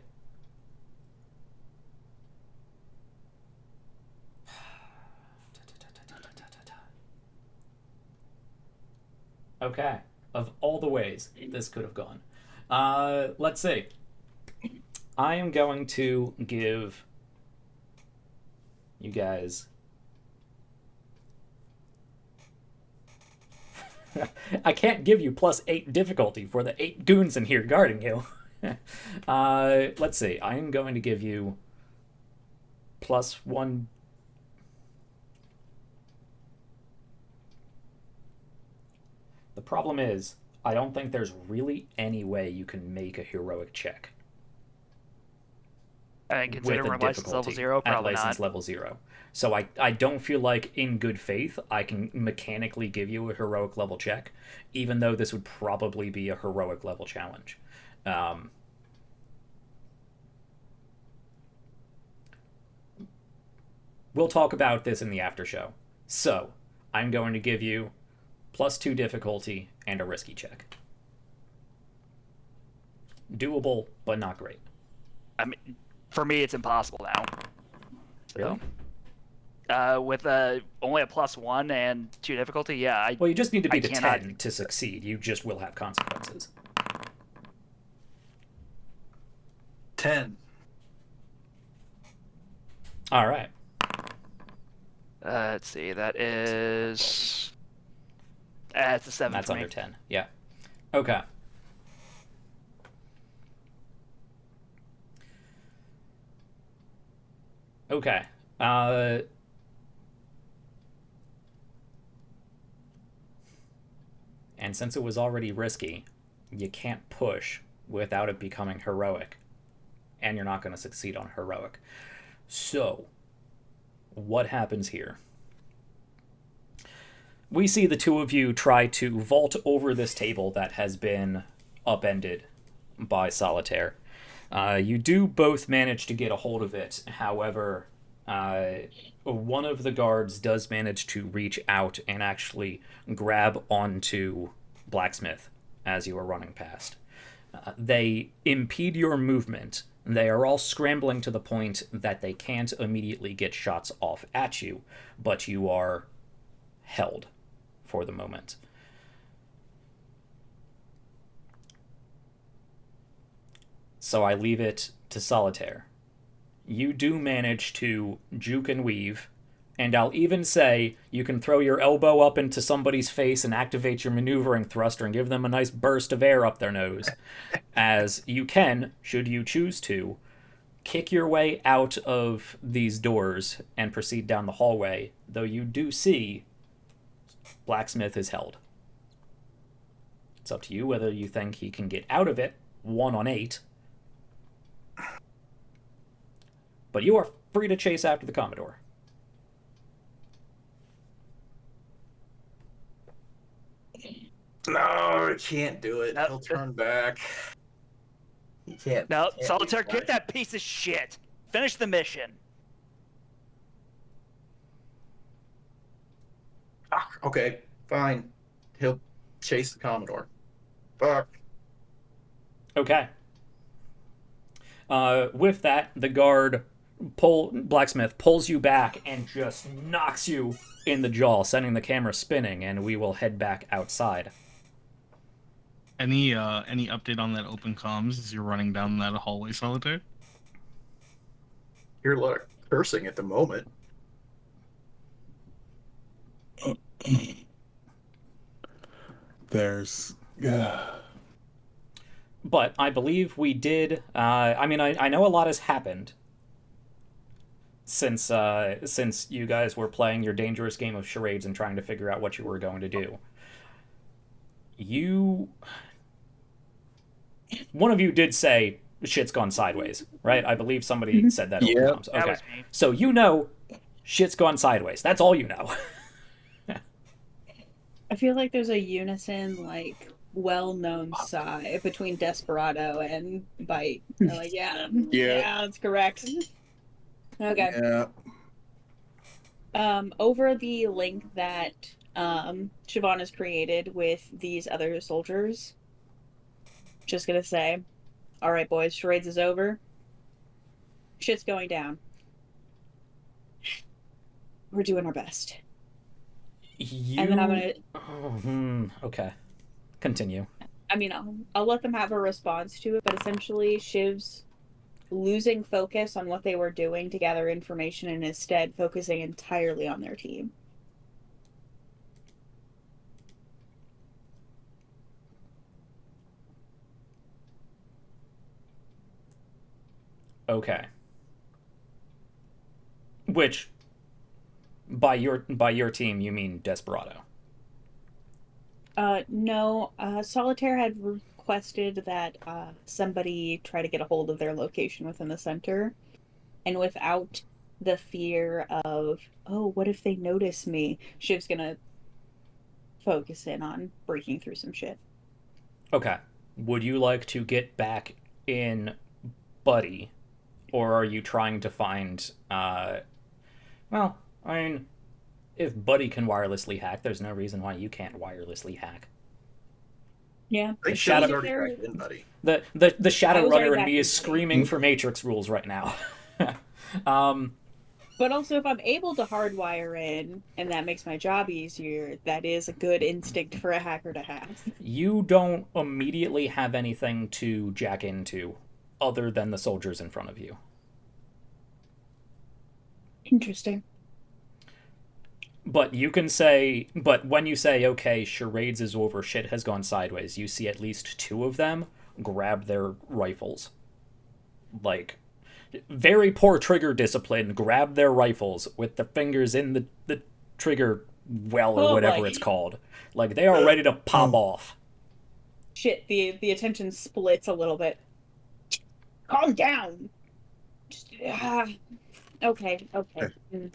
Okay. Of all the ways this could have gone. Let's see. I am going to give you guys... I can't give you +8 difficulty for the 8 goons in here guarding you. Let's see. I am going to give you +1... The problem is, I don't think there's really any way you can make a heroic check. And considering we're license level 0, probably license not. level 0. So I don't feel like, in good faith, I can mechanically give you a heroic level check, even though this would probably be a heroic level challenge. We'll talk about this in the after show. So, I'm going to give you +2 difficulty and a risky check. Doable, but not great. I mean, for me, it's impossible now. Really? With only a +1 and 2 difficulty, yeah. Well, you just need to be to 10 to succeed. You just will have consequences. 10. All right. Let's see. That is... it's a 7. That's under 10. Yeah. Okay. Okay. And since it was already risky, you can't push without it becoming heroic. And you're not going to succeed on heroic. So, what happens here? We see the 2 of you try to vault over this table that has been upended by Solitaire. You do both manage to get a hold of it. However, one of the guards does manage to reach out and actually grab onto Blacksmith as you are running past. They impede your movement. They are all scrambling to the point that they can't immediately get shots off at you, but you are held for the moment. So I leave it to Solitaire. You do manage to juke and weave, and I'll even say you can throw your elbow up into somebody's face and activate your maneuvering thruster and give them a nice burst of air up their nose. As you can, should you choose to, kick your way out of these doors and proceed down the hallway, though you do see Blacksmith is held. It's up to you whether you think he can get out of it, 1 on 8. But you are free to chase after the Commodore. No, I can't do it. No. He'll turn back. He can't. Now, he can't Solitaire, be get that piece of shit. Finish the mission. Okay, fine. He'll chase the Commodore. Fuck. Okay. With that, the guard Blacksmith pulls you back and just knocks you in the jaw, sending the camera spinning, and we will head back outside. Any update on that open comms as you're running down that hallway, Solitaire? Hear a lot of cursing at the moment. There's But I believe we did. I know a lot has happened since you guys were playing your dangerous game of charades and trying to figure out what you were going to do. One of you did say shit's gone sideways, right? I believe somebody said that. Yeah. Over comms. Okay, That was me. so you know shit's gone sideways. That's all you know. I feel like there's a unison, like, well-known sigh between Desperado and Bite. They're like, yeah, that's correct. Okay. yeah. Over the link that Siobhan has created with these other soldiers, just gonna say, all right, boys, charades is over. Shit's going down. We're doing our best. And then I'm gonna. Okay. Continue. I mean, I'll let them have a response to it, but essentially, Shiv's losing focus on what they were doing to gather information and instead focusing entirely on their team. Okay. Which, by your team, you mean Desperado? No. Solitaire had requested that somebody try to get a hold of their location within the center, and without the fear of, oh, what if they notice me? Shiv's gonna focus in on breaking through some shit. Okay. Would you like to get back in Buddy, or are you trying to find? Well, I mean, if Buddy can wirelessly hack, there's no reason why you can't wirelessly hack. Yeah. I think Shadow- Shiv's already back in, buddy. The I Shadow was Runner already in me back is in screaming for Matrix rules right now. But also, if I'm able to hardwire in, and that makes my job easier, that is a good instinct for a hacker to have. You don't immediately have anything to jack into other than the soldiers in front of you. Interesting. But when you say, okay, charades is over, shit has gone sideways, you see at least 2 of them grab their rifles. Like, very poor trigger discipline, grab their rifles with the fingers in the trigger well or whatever boy. it's called. Like, they are ready to pop off. Shit, the attention splits a little bit. Calm down. Just, okay. Mm.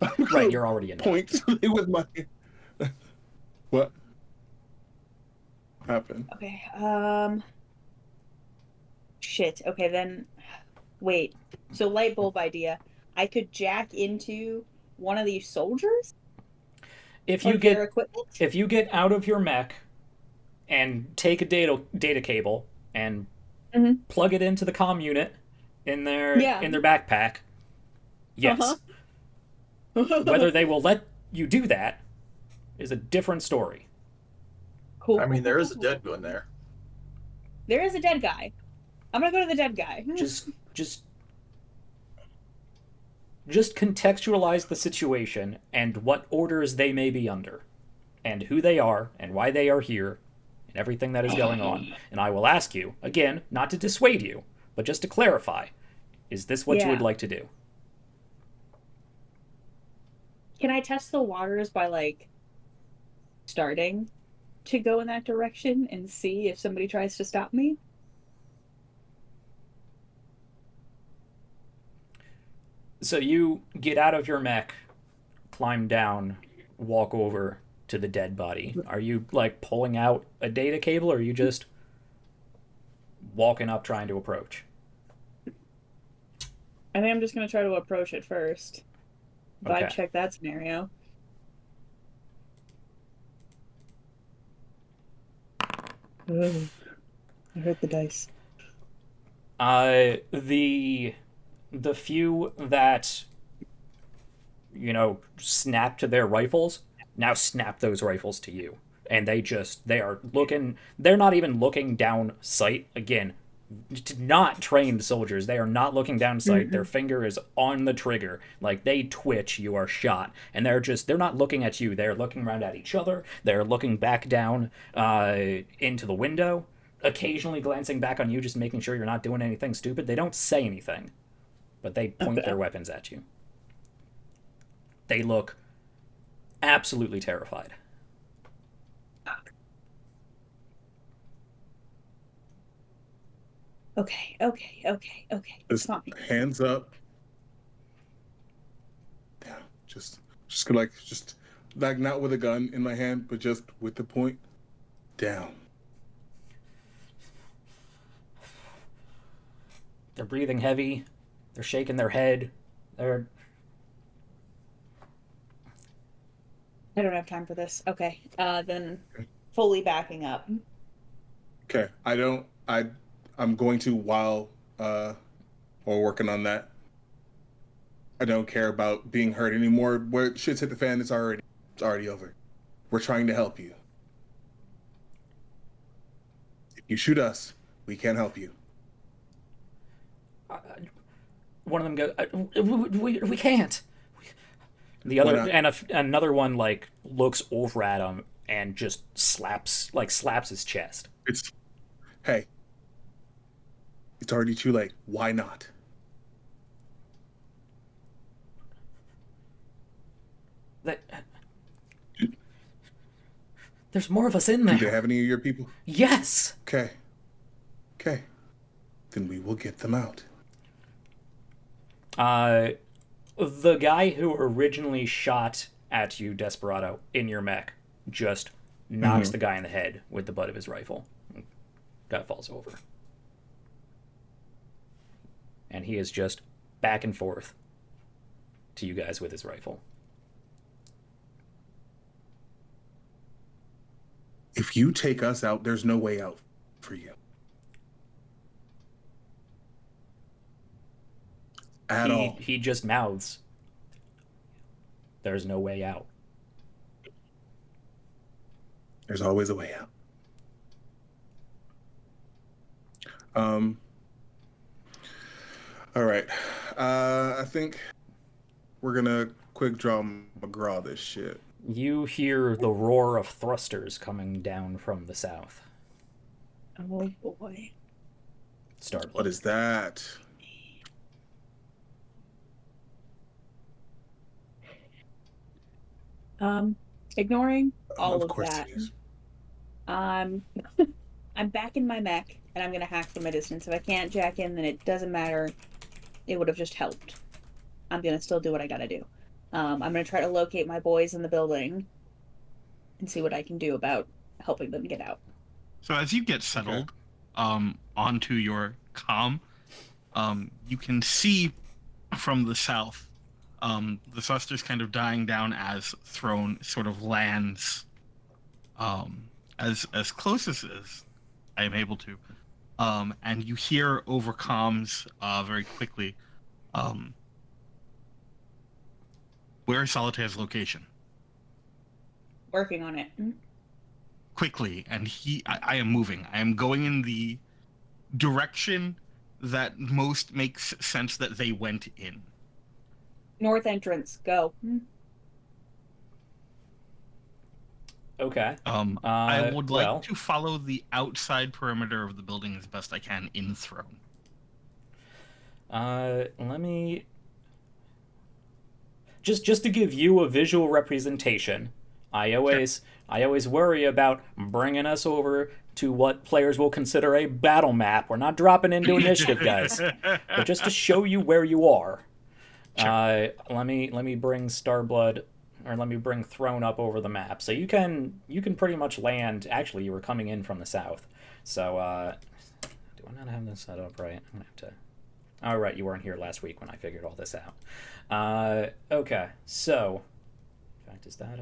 I'm Right, gonna you're already in there. point with my. What happened? Okay. Shit. Okay, then Wait. So light bulb idea. I could jack into one of these soldiers? If Or you their get equipment? if you get out of your mech and take a data cable and Mhm. plug it into the comm unit in their Yeah. backpack, yes. Whether they will let you do that is a different story. Cool. I mean, there is a dead one there. There is a dead guy. I'm gonna go to the dead guy. Just contextualize the situation and what orders they may be under, and who they are, and why they are here, and everything that is going on. And I will ask you, again, not to dissuade you, but just to clarify, is this what you would Yeah. like to do? Can I test the waters by, like, starting to go in that direction and see if somebody tries to stop me? So you get out of your mech, climb down, walk over to the dead body. Are you, like, pulling out a data cable, or are you just walking up trying to approach? I think I'm just gonna try to approach it first. Vibe Okay. check that scenario. Ugh. I hurt the dice. The few that, you know, snap to their rifles now snap those rifles to you, and they're not even looking down sight. Again, not trained soldiers. They are not looking down sight. Their finger is on the trigger. Like, they twitch, you are shot, and they're not looking at you. They're looking around at each other. They're looking back down into the window, occasionally glancing back on you, just making sure you're not doing anything stupid. They don't say anything, but they point their weapons at you. They look absolutely terrified. Okay. It's Just fine. hands up. Yeah, just like not with a gun in my hand, but just with the point down. They're breathing heavy. They're shaking their head. They're I don't have time for this. Okay. Then fully backing up. Okay, I'm going to while we're working on that. I don't care about being hurt anymore. Where shit's hit the fan, it's already over. We're trying to help you. If you shoot us, we can't help you. one of them goes, "We can't." The Why other not? another one like looks over at him and just slaps his chest. Hey, it's already too late. Why not? That there's more of us in Do there. they have any of your people? Yes. Okay. Then we will get them out. The guy who originally shot at you, Desperado, in your mech, just knocks the guy in the head with the butt of his rifle. Guy falls over. And he is just back and forth to you guys with his rifle. If you take us out, there's no way out for you. At all. He just mouths, "There's no way out." There's always a way out. All right. I think we're gonna quick draw McGraw this shit. You hear the roar of thrusters coming down from the south. Oh boy. Starblood. What is that? Ignoring all of course that. it is. I'm back in my mech, and I'm gonna hack from a distance. If I can't jack in, then it doesn't matter. It would have just helped. I'm gonna still do what I gotta do. I'm gonna try to locate my boys in the building and see what I can do about helping them get out. So as you get settled onto your comm, you can see from the south, the thruster's kind of dying down as Throne sort of lands, as close as I am able to, and you hear over comms very quickly, where is Solitaire's location? Working on it. Quickly, and I am moving. I am going in the direction that most makes sense that they went in. North entrance, go. Okay. I would like well, to follow the outside perimeter of the building as best I can in Throne. let me just to give you a visual representation. I always worry about bringing us over to what players will consider a battle map. We're not dropping into initiative, guys, but just to show you where you are. Sure. Let me bring Starblood, or let me bring Throne up over the map, so you can pretty much land. Actually, you were coming in from the south, so do I not have this set up right? I'm gonna have to. All right, you weren't here last week when I figured all this out. Okay, so in fact, is that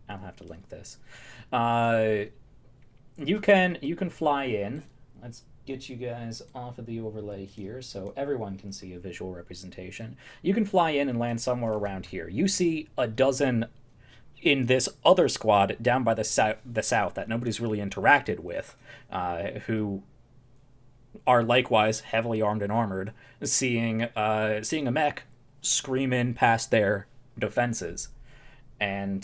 I'll have to link this. You can fly in. Let's get you guys off of the overlay here so everyone can see a visual representation. You can fly in and land somewhere around here. You see a dozen in this other squad down by the south that nobody's really interacted with, who are likewise heavily armed and armored, seeing a mech scream in past their defenses, and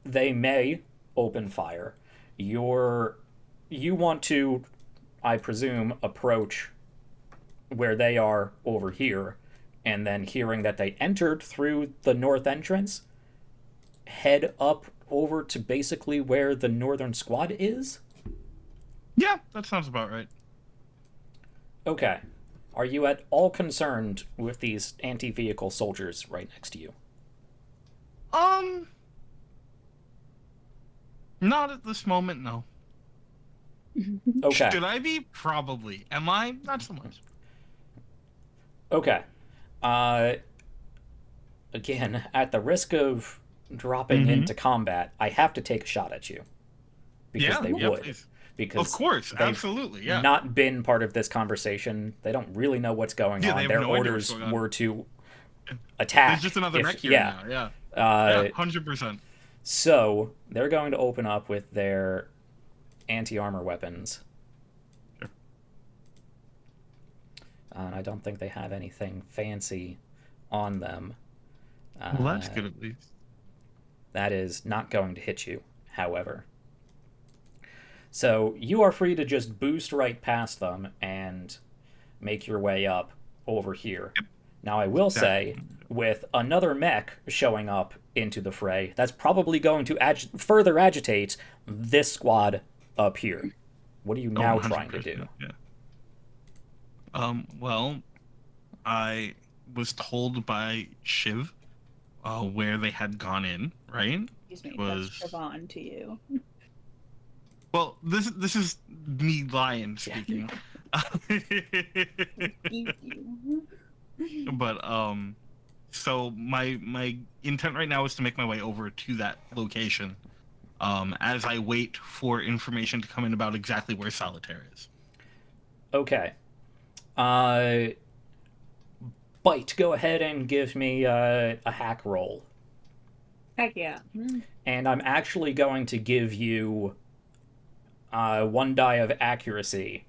they may open fire. You want to, I presume, approach where they are over here, and then hearing that they entered through the north entrance, head up over to basically where the northern squad is? Yeah, that sounds about right. Okay. Are you at all concerned with these anti-vehicle soldiers right next to you? Not at this moment, no. Okay. Should I be? Probably. Am I? Not so much. Okay. Again, at the risk of dropping into combat, I have to take a shot at you. Because they would. Please. Because of course, they've absolutely, yeah. not been part of this conversation. They don't really know what's going on. Their orders were to attack. There's just another mech here now, yeah. 100%. So, they're going to open up with their anti-armor weapons. Sure. And I don't think they have anything fancy on them. Well, that's good at least. That is not going to hit you, however. So you are free to just boost right past them and make your way up over here. Yep. Now, I will say, with another mech showing up into the fray, that's probably going to further agitate this squad up here. What are you now trying to do? Yeah. Well, I was told by Shiv where they had gone in, right? Excuse me, that's Siobhan to you. Well, this is me lying speaking. But so my intent right now is to make my way over to that location, as I wait for information to come in about exactly where Solitaire is. Okay. Bite, go ahead and give me a hack roll. Heck yeah. And I'm actually going to give you 1 die of accuracy,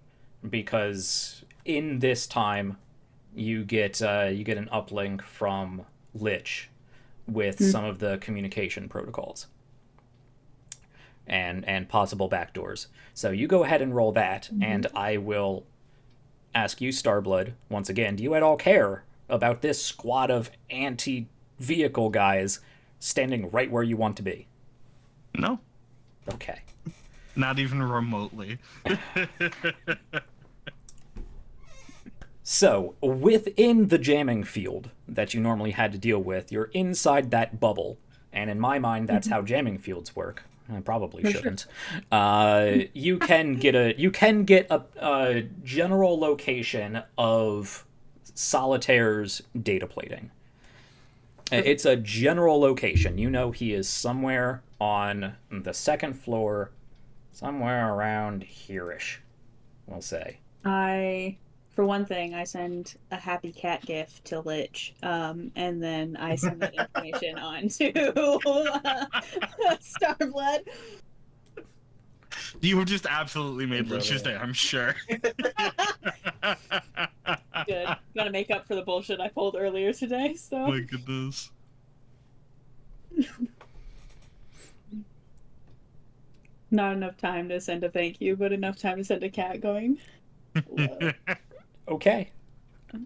because in this time you get an uplink from Lich with some of the communication protocols and possible backdoors. So you go ahead and roll that, and I will ask you, Starblood, once again, do you at all care about this squad of anti-vehicle guys standing right where you want to be? No. Okay. Not even remotely. So, within the jamming field that you normally had to deal with, you're inside that bubble. And in my mind, that's how jamming fields work. I probably shouldn't. You can get a general location of Solitaire's data plating. It's a general location. You know he is somewhere on the second floor, somewhere around here-ish, we'll say. For one thing, I send a happy cat gif to Lich, and then I send that information on to Starblood. You have just absolutely made Lich's day, I'm sure. Good. Gotta make up for the bullshit I pulled earlier today, so. My goodness. Not enough time to send a thank you, but enough time to send a cat going. Okay.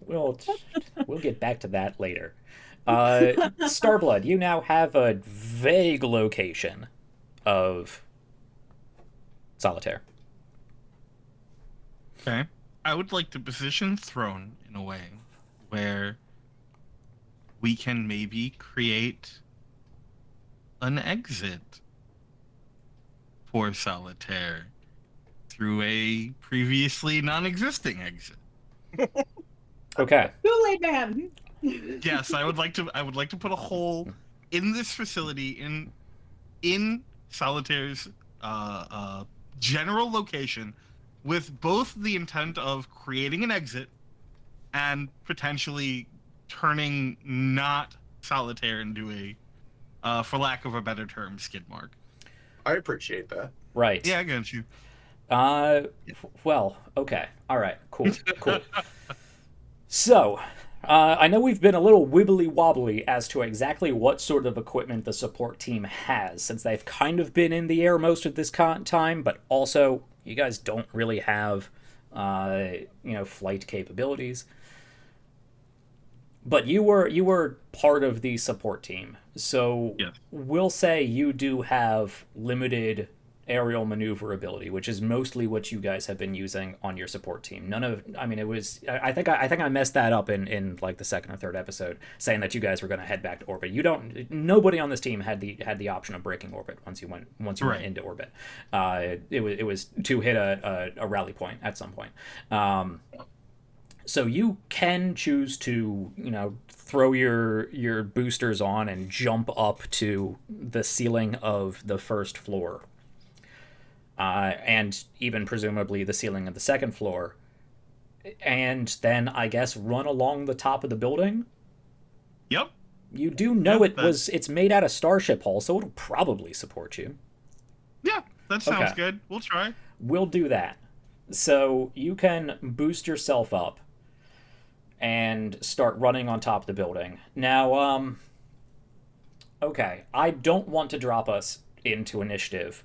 We'll get back to that later. Starblood, you now have a vague location of Solitaire. Okay. I would like to position Throne in a way where we can maybe create an exit for Solitaire through a previously non-existing exit. Okay. Kool-Aid Man! Yes, I would like to put a hole in this facility in Solitaire's general location, with both the intent of creating an exit and potentially turning not Solitaire into a, for lack of a better term, skid mark. I appreciate that. Right. Yeah, I get you. Well, okay. All right. Cool. So, I know we've been a little wibbly-wobbly as to exactly what sort of equipment the support team has, since they've kind of been in the air most of this time, but also you guys don't really have, flight capabilities. But you were part of the support team, so Yes. We'll say you do have limited aerial maneuverability, which is mostly what you guys have been using on your support team. I think I messed that up in like the second or third episode, saying that you guys were going to head back to orbit. Nobody on this team had the option of breaking orbit once you went into orbit. It was to hit a rally point at some point. So you can choose to, throw your boosters on and jump up to the ceiling of the first floor. And even presumably the ceiling of the second floor. And then, I guess, run along the top of the building. Yep. You do know it's made out of starship hull, so it'll probably support you. Yeah, that sounds Okay. good. We'll try. We'll do that. So you can boost yourself up and start running on top of the building. Now, okay, I don't want to drop us into initiative,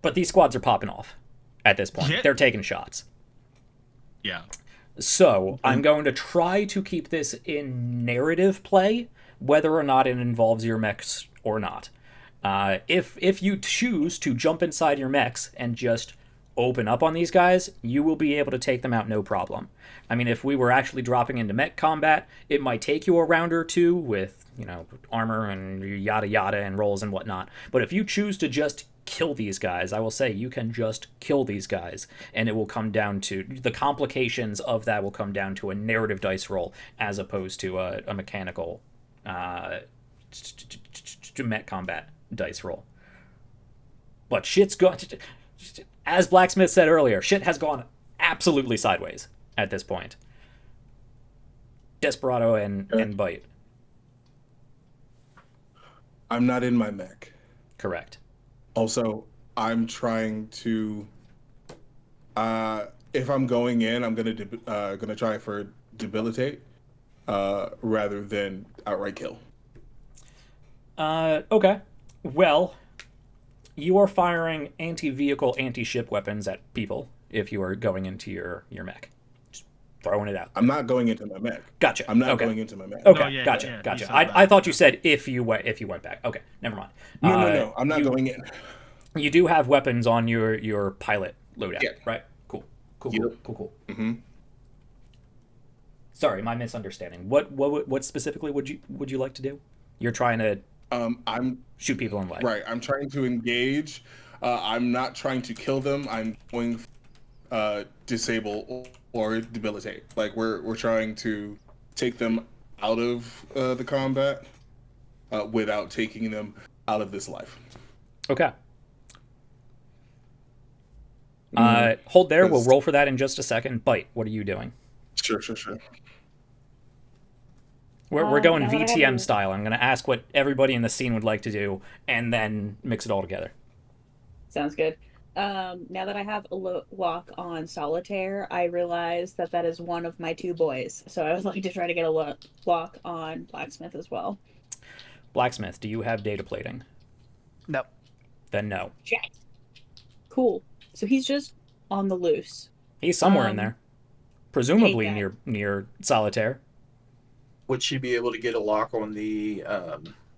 but these squads are popping off at this point. Yeah. They're taking shots. Yeah. So I'm going to try to keep this in narrative play, whether or not it involves your mechs or not. If you choose to jump inside your mechs and just open up on these guys, you will be able to take them out no problem. I mean, if we were actually dropping into mech combat, it might take you a round or two with, armor and yada yada and rolls and whatnot. But if you choose to just kill these guys, I will say you can just kill these guys, and it will come down to the complications of that will come down to a narrative dice roll as opposed to a mechanical mech combat dice roll. But shit's gone, as Blacksmith said earlier, shit has gone absolutely sideways at this point. Desperado and Bite. I'm not in my mech. Correct. Also, I'm trying to. If I'm going in, I'm gonna try for debilitate, rather than outright kill. Okay. Well, you are firing anti-vehicle, anti-ship weapons at people if you are going into your mech. Just throwing it out. I'm not going into my mech. Gotcha. I'm not Okay. going into my mech. Okay, Oh, yeah, gotcha. you said I that. thought you said if you went back. Okay, never mind. No. I'm not going in. You do have weapons on your pilot loadout, Yeah. right? Cool. Yep. Cool. Mm-hmm. Sorry, my misunderstanding. What specifically would you like to do? You're trying to I'm Shoot people in leg. right. I'm trying to engage. I'm not trying to kill them. I'm going disable or debilitate. Like we're trying to take them out of the combat without taking them out of this life. Okay. Hold there. We'll Yes. roll for that in just a second. Bite, what are you doing? Sure. We're going now that I have VTM a- style. I'm going to ask what everybody in the scene would like to do, and then mix it all together. Sounds good. Now that I have a lock on Solitaire, I realize that that is one of my 2 boys. So I would like to try to get a lock on Blacksmith as well. Blacksmith, do you have data plating? No. Then no. Check. Cool. So he's just on the loose. He's somewhere in there. Presumably hate that. near Solitaire. Would she be able to get a lock on the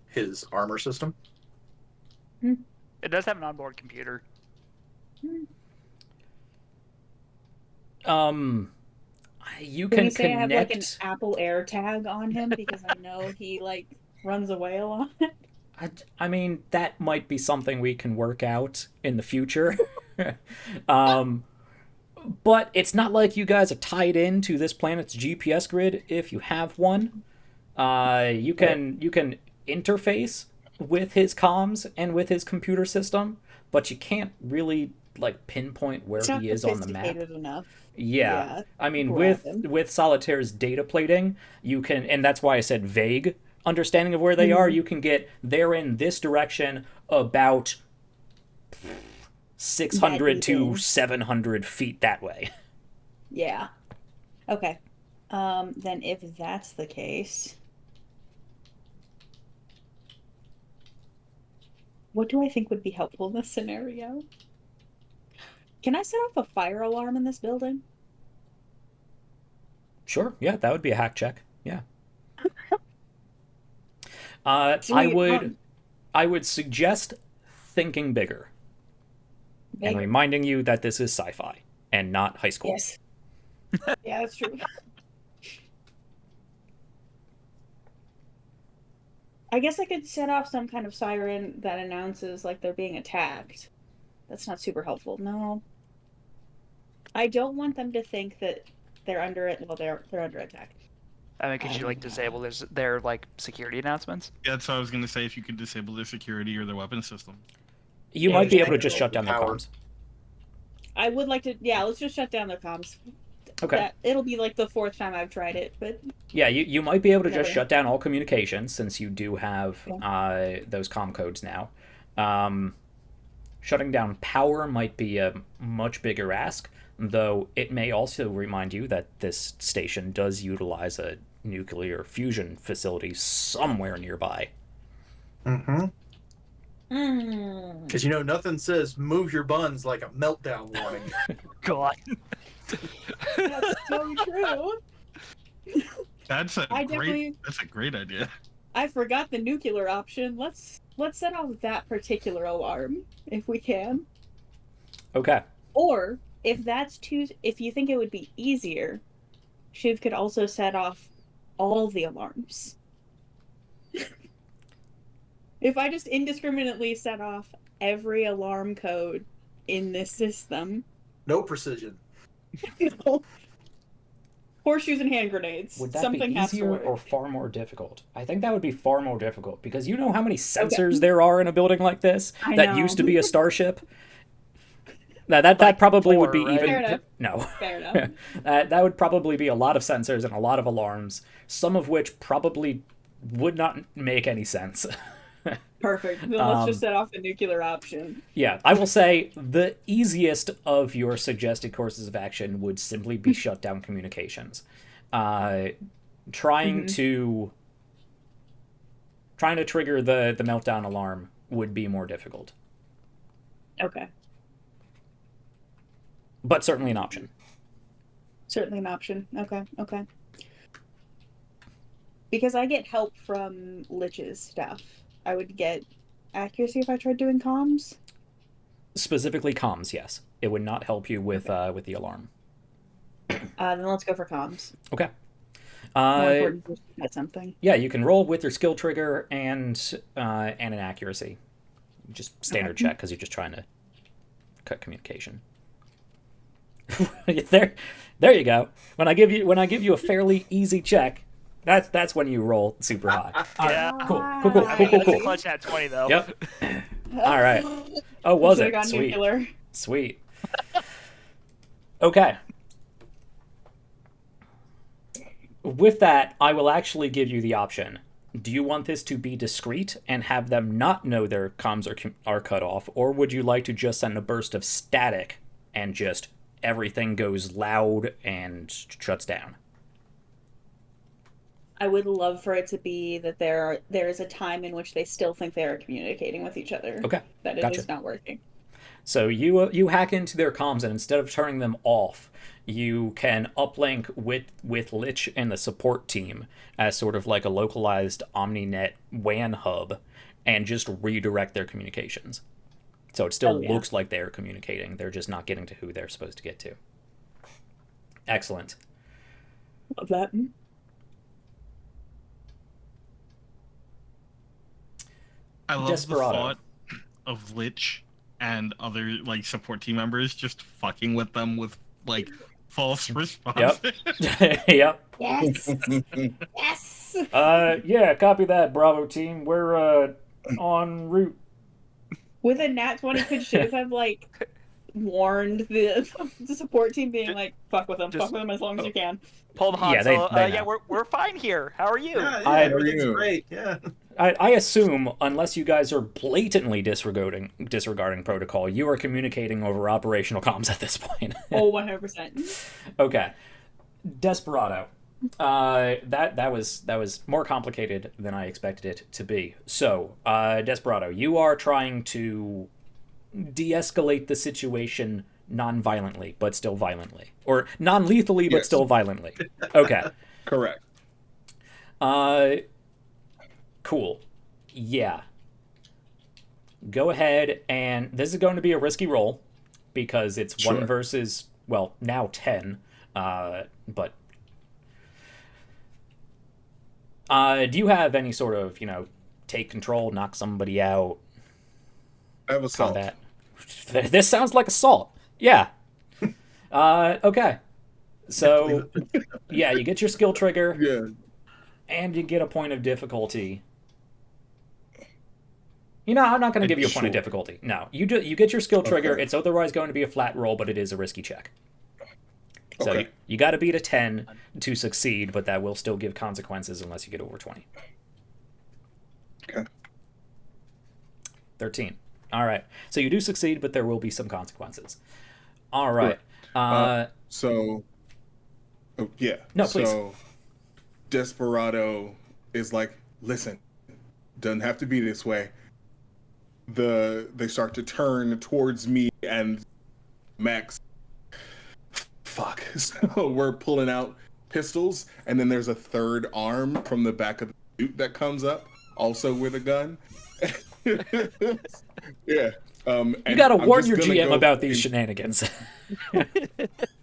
his armor system? It does have an onboard computer. You Can can we say I have like an connect. Apple AirTag on him because I know he like runs away a lot? I mean, that might be something we can work out in the future. But it's not like you guys are tied into this planet's GPS grid if you have one. You can interface with his comms and with his computer system, but you can't really like pinpoint where It's not he is on the map. sophisticated enough. Yeah. I mean, grab with him. with Solitaire's data plating, you can, and that's why I said vague understanding of where they are. You can get they're in this direction about 600 to easy. 700 feet that way. Yeah. Okay. Then if that's the case, what do I think would be helpful in this scenario? Can I set off a fire alarm in this building? Sure. Yeah, that would be a hack check. Yeah. So I would suggest thinking bigger and reminding you that this is sci-fi and not high school. Yes. Yeah, that's true. I guess I could set off some kind of siren that announces like they're being attacked. That's not super helpful. No. I don't want them to think that they're under it. Well, they're under attack. I mean, could you like disable their like security announcements? Yeah, that's what I was gonna say. If you could disable their security or their weapon system. You Yeah, might be just able to just shut down their power. comms. I would like to. Yeah, let's just shut down their comms. Okay. It'll be like the 4th time I've tried it, but Yeah, you might be able to just Never. shut down all communications since you do have those comm codes now. Shutting down power might be a much bigger ask, though it may also remind you that this station does utilize a nuclear fusion facility somewhere nearby. Mm-hmm. Because nothing says move your buns like a meltdown warning. God. that's so true. That's a I great. definitely- That's a great idea. I forgot the nuclear option. Let's set off that particular alarm if we can. Okay. Or if if you think it would be easier, Shiv could also set off all the alarms. If I just indiscriminately set off every alarm code in this system, No precision. horseshoes and hand grenades. Would that Something be has to easier work. or far more difficult? I think that would be far more difficult because you know how many sensors there are in a building like this I that know. used to be a starship. That probably would be 4, right? even Fair enough. no. Fair enough. That would probably be a lot of sensors and a lot of alarms, some of which probably would not make any sense. Perfect. Then let's just set off the nuclear option. Yeah, I will say the easiest of your suggested courses of action would simply be shut down communications. Trying to trigger the meltdown alarm would be more difficult, Okay. but certainly an option. Certainly an option. Okay. Because I get help from Lich's stuff. I would get accuracy if I tried doing comms. Specifically comms, yes. It would not help you with the alarm. Then let's go for comms. Okay. More important to at something. Yeah, you can roll with your skill trigger and an accuracy. Just standard check because you're just trying to cut communication. there you go. When I give you a fairly easy check, that's when you roll super high. Yeah. Cool. Clutch at 20 though. Yep. All right. Oh, was Should've it? gone Sweet. nuclear. Sweet. Okay. With that, I will actually give you the option. Do you want this to be discreet and have them not know their comms are cut off, or would you like to just send a burst of static and just everything goes loud and shuts down? I would love for it to be that there is a time in which they still think they are communicating with each other. Okay, That it gotcha. is not working. So you hack into their comms, and instead of turning them off, you can uplink with Lich and the support team as sort of like a localized OmniNet WAN hub, and just redirect their communications. So it still looks like they're communicating. They're just not getting to who they're supposed to get to. Excellent. Love that. I love Desperado. the thought of Lich and other like support team members just fucking with them with like false responses. Yep. Yes. Yes. Yeah, copy that, Bravo team. We're en route. With a nat 20, could Shiv have like warned the support team, being like, "Fuck with them, fuck with them as long as you can." Pull the Han Yeah, they Solo. know. Yeah, we're fine here. How are you? Yeah, everything's great. Yeah. I assume, unless you guys are blatantly disregarding protocol, you are communicating over operational comms at this point. Oh, 100%. Okay, Desperado. That was more complicated than I expected it to be. So, Desperado, you are trying to de-escalate the situation non-violently, but still violently, or non-lethally, but Yes. still violently. Okay. Correct. Cool. Yeah. Go ahead, and this is going to be a risky roll because it's Sure. 1 versus, well, now 10. But do you have any sort of, take control, knock somebody out, I have assault. combat? This sounds like assault. Yeah. Okay. So, yeah, you get your skill trigger. Yeah. And you get a point of difficulty. I'm not going to give you a point of Sure. difficulty. No, you get your skill trigger. Okay. It's otherwise going to be a flat roll, but it is a risky check. So Okay. you got to beat a 10 to succeed, but that will still give consequences unless you get over 20. Okay. 13. All right. So you do succeed, but there will be some consequences. All right. So, yeah. No, please. So, Desperado is like, listen, doesn't have to be this way. They start to turn towards me and Max. Fuck. So we're pulling out pistols, and then there's a third arm from the back of the suit that comes up, also with a gun. Yeah. You got to warn your GM about these shenanigans.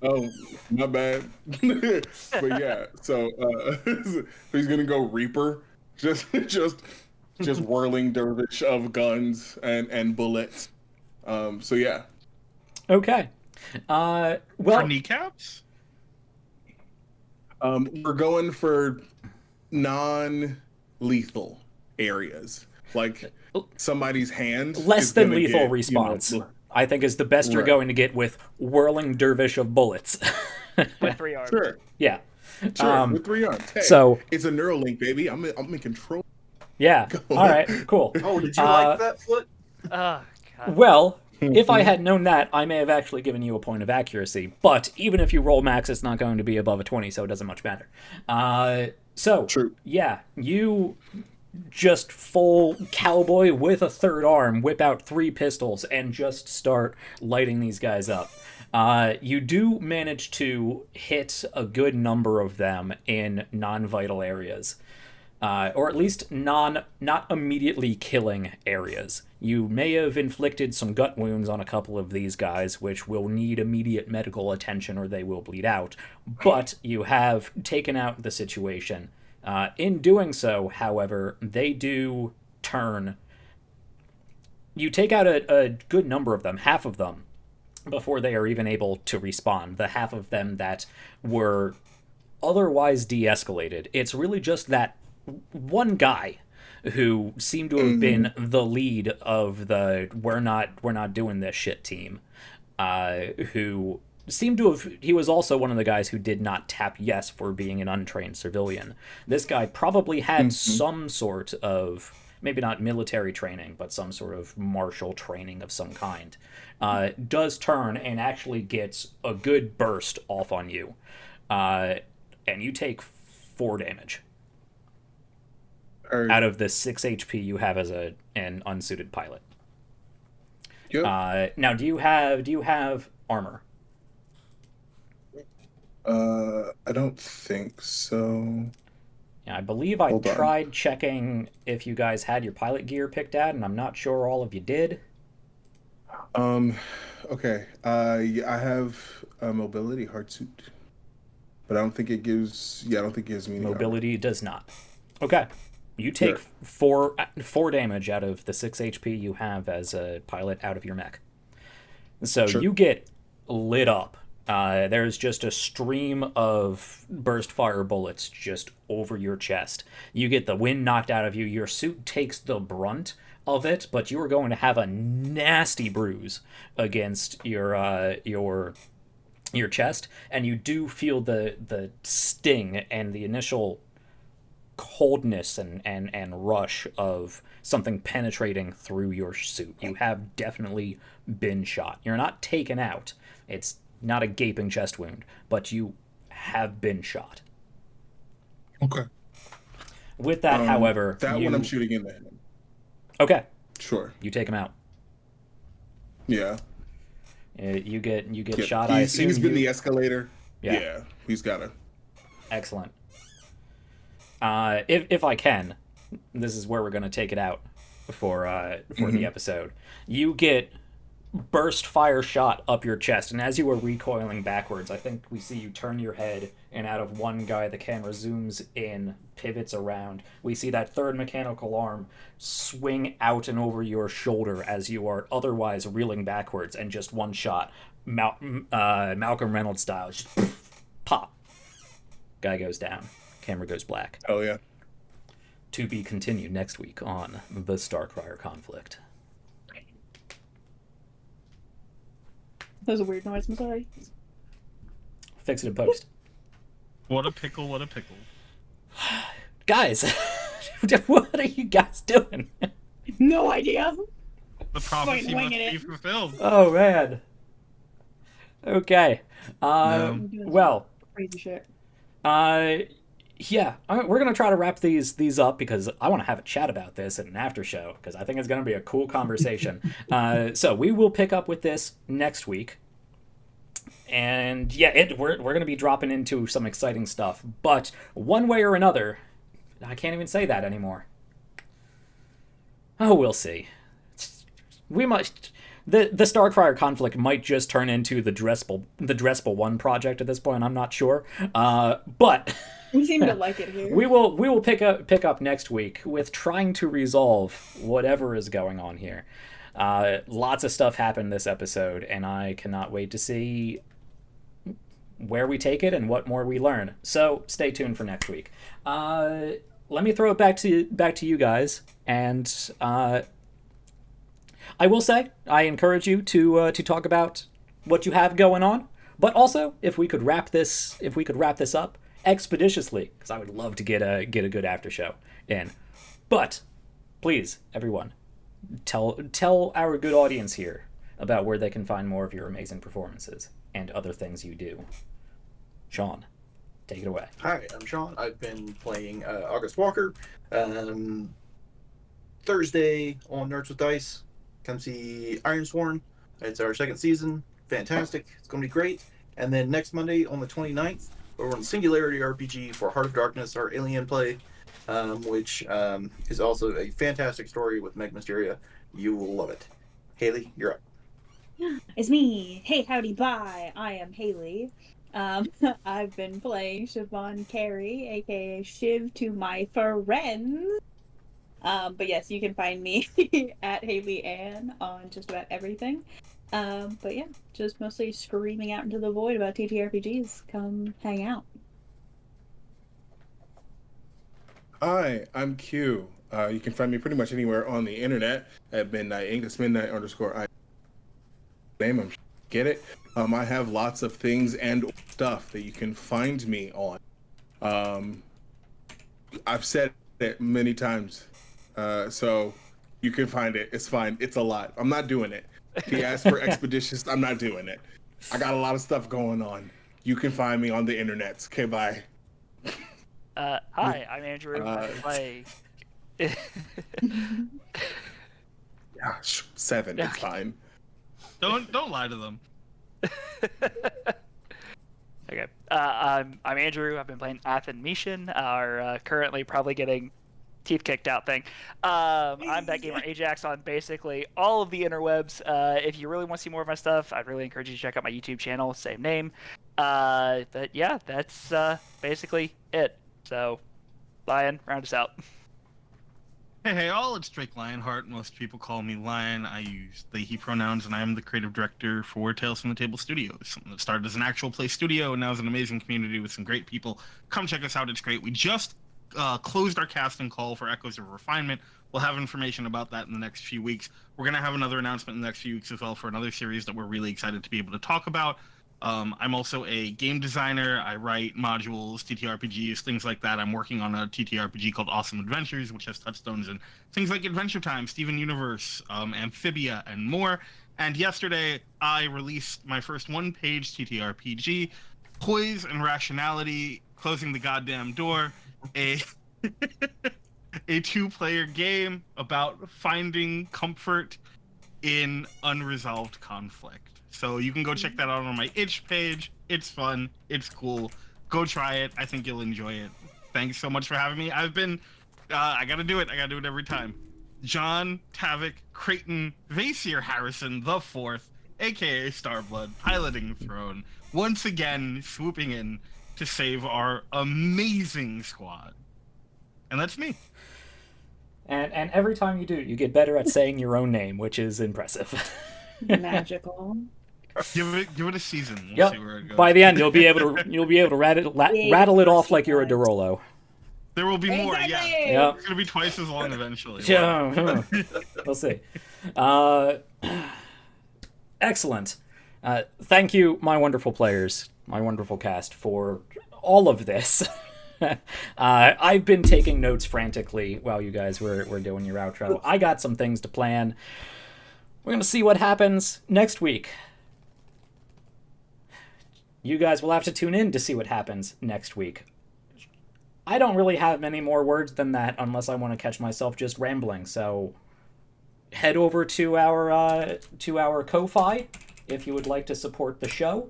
Oh, my bad. But yeah, so he's gonna go Reaper, just whirling dervish of guns and bullets. So yeah. Okay. Well, For kneecaps? We're going for non-lethal areas, like somebody's hand. less is than gonna lethal get, response. I think is the best you're going to get with whirling dervish of bullets. With 3 arms. Sure, Yeah. sure. With 3 arms. Hey, so- it's a Neuralink, baby. I'm in control. Yeah. All right. Cool. Oh, did you like that foot? Oh, God. Well, if I had known that, I may have actually given you a point of accuracy. But even if you roll max, it's not going to be above a 20, so it doesn't much matter. So, True. yeah, you just full cowboy with a third arm, whip out 3 pistols, and just start lighting these guys up. You do manage to hit a good number of them in non-vital areas. or at least not immediately killing areas. You may have inflicted some gut wounds on a couple of these guys, which will need immediate medical attention or they will bleed out, but you have taken out the situation. In doing so, however, they do turn. You take out a good number of them, half of them, before they are even able to respawn. The half of them that were otherwise de-escalated. It's really just that one guy who seemed to have been the lead of the we're not doing this shit team, who seemed to have, he was also one of the guys who did not tap yes for being an untrained civilian. This guy probably had some sort of, maybe not military training, but some sort of martial training of some kind. Does turn and actually gets a good burst off on you, and you take 4 damage out of the 6 HP you have as an unsuited pilot. Yep. Now, do you have armor? I don't think so. Yeah, I believe I Hold on. tried checking if you guys had your pilot gear picked out, and I'm not sure all of you did. Okay. Yeah, I have a mobility hard suit, but I don't think it gives. Yeah, I don't think it gives me any Mobility does not. Okay. You take Sure. 4 damage out of the 6 HP you have as a pilot out of your mech. So Sure. you get lit up. There's just a stream of burst fire bullets just over your chest. You get the wind knocked out of you. Your suit takes the brunt of it, but you are going to have a nasty bruise against your chest, and you do feel the sting and the initial coldness and rush of something penetrating through your suit. You have definitely been shot. You're not taken out. It's not a gaping chest wound, but you have been shot. Okay. With that, however, that one I'm shooting in the head. Okay, Sure. you take him out. Yeah. You get Yeah, shot. I assume he's been you... the escalator. Yeah. Yeah. He's got to. Excellent. If I can, this is where we're going to take it out for the episode. You get burst fire shot up your chest, and as you are recoiling backwards, I think we see you turn your head, and out of one guy the camera zooms in, pivots around. We see that third mechanical arm swing out and over your shoulder as you are otherwise reeling backwards, and just one shot, Malcolm Reynolds style, just pop. Guy goes down. Camera goes black. Oh yeah. To be continued next week on the Starcrier Conflict. That was a weird noise. I'm sorry. Fix it in post. What a pickle! What a pickle! Guys, what are you guys doing? No idea. The prophecy must winging be it. fulfilled. Oh man. Okay. Well. Crazy shit. Yeah, we're gonna try to wrap these up because I want to have a chat about this at an after show because I think it's gonna be a cool conversation. So we will pick up with this next week, and yeah, we're gonna be dropping into some exciting stuff. But one way or another, I can't even say that anymore. Oh, we'll see. We might. The Starcrier Conflict might just turn into the Drespel 1 project at this point. I'm not sure, but. We seem to like it here. We will pick up next week with trying to resolve whatever is going on here. Lots of stuff happened this episode, and I cannot wait to see where we take it and what more we learn. So stay tuned for next week. Let me throw it back to you guys, and I will say I encourage you to talk about what you have going on, but also if we could wrap this up expeditiously, because I would love to get a good after show in. But please, everyone, tell our good audience here about where they can find more of your amazing performances and other things you do. Sean, take it away. Hi, I'm Sean. I've been playing August Walker. Thursday on Nerds with Dice. Come see Ironsworn. It's our second season. Fantastic. It's going to be great. And then next Monday on the 29th, we're on Singularity RPG for Heart of Darkness, our alien play. which is also a fantastic story with Meg Mysteria. You will love it. Haley, you're up. It's me. Hey, howdy, bye. I am Haley. I've been playing Siobhan Carey, aka Shiv to my friends. But yes, you can find me at Haley Ann on just about everything. But yeah, just mostly screaming out into the void about TTRPGs. Come hang out. Hi, I'm Q. You can find me pretty much anywhere on the internet at Midnight Inc. It's midnight_I. Name, I'm get it. I have lots of things and stuff that you can find me on. I've said it many times, so you can find it. It's fine. It's a lot. I'm not doing it. He asked for expeditious. I'm not doing it. I got a lot of stuff going on. You can find me on the internet. Okay, bye. Hi, I'm Andrew. I play. Yeah, 7. It's Okay. fine. Don't lie to them. Okay. I'm Andrew. I've been playing Athen Mishin, our currently probably getting teeth kicked out thing. I'm that gamer Ajax on basically all of the interwebs. If you really want to see more of my stuff, I'd really encourage you to check out my YouTube channel, same name. But yeah, that's basically it. So, Lion, round us out. Hey, all, it's Drake Lionheart. Most people call me Lion. I use they, he pronouns, and I am the creative director for Tales from the Table Studios, something that started as an actual play studio and now is an amazing community with some great people. Come check us out. It's great. We just closed our casting call for Echoes of Refinement. We'll have information about that in the next few weeks. We're going to have another announcement in the next few weeks as well for another series that we're really excited to be able to talk about. I'm also a game designer. I write modules, TTRPGs, things like that. I'm working on a TTRPG called Awesome Adventures, which has touchstones in things like Adventure Time, Steven Universe, Amphibia, and more. And yesterday, I released my first one-page TTRPG, Poise and Rationality, Closing the Goddamn Door, a a 2-player game about finding comfort in unresolved conflict. So you can go check that out on my itch page. It's fun. It's cool. Go try it. I think you'll enjoy it. Thanks so much for having me. I've been, I gotta do it. I gotta do it every time. John Tavik Creighton Vasier Harrison the Fourth, aka Starblood, piloting the throne, once again swooping in to save our amazing squad. And that's me. And every time you do, you get better at saying your own name, which is impressive. Magical. Give it a season. We'll Yep. see where it goes. By the end, you'll be able to rattle it off like you're a Derolo. There will be more, yeah. Exactly. Yep. It's gonna be twice as long eventually. Yeah, we'll see. Excellent. Thank you, my wonderful players, my wonderful cast, for all of this. I've been taking notes frantically while you guys were doing your outro. I got some things to plan. We're going to see what happens next week. You guys will have to tune in to see what happens next week. I don't really have many more words than that unless I want to catch myself just rambling. So head over to our Ko-Fi if you would like to support the show.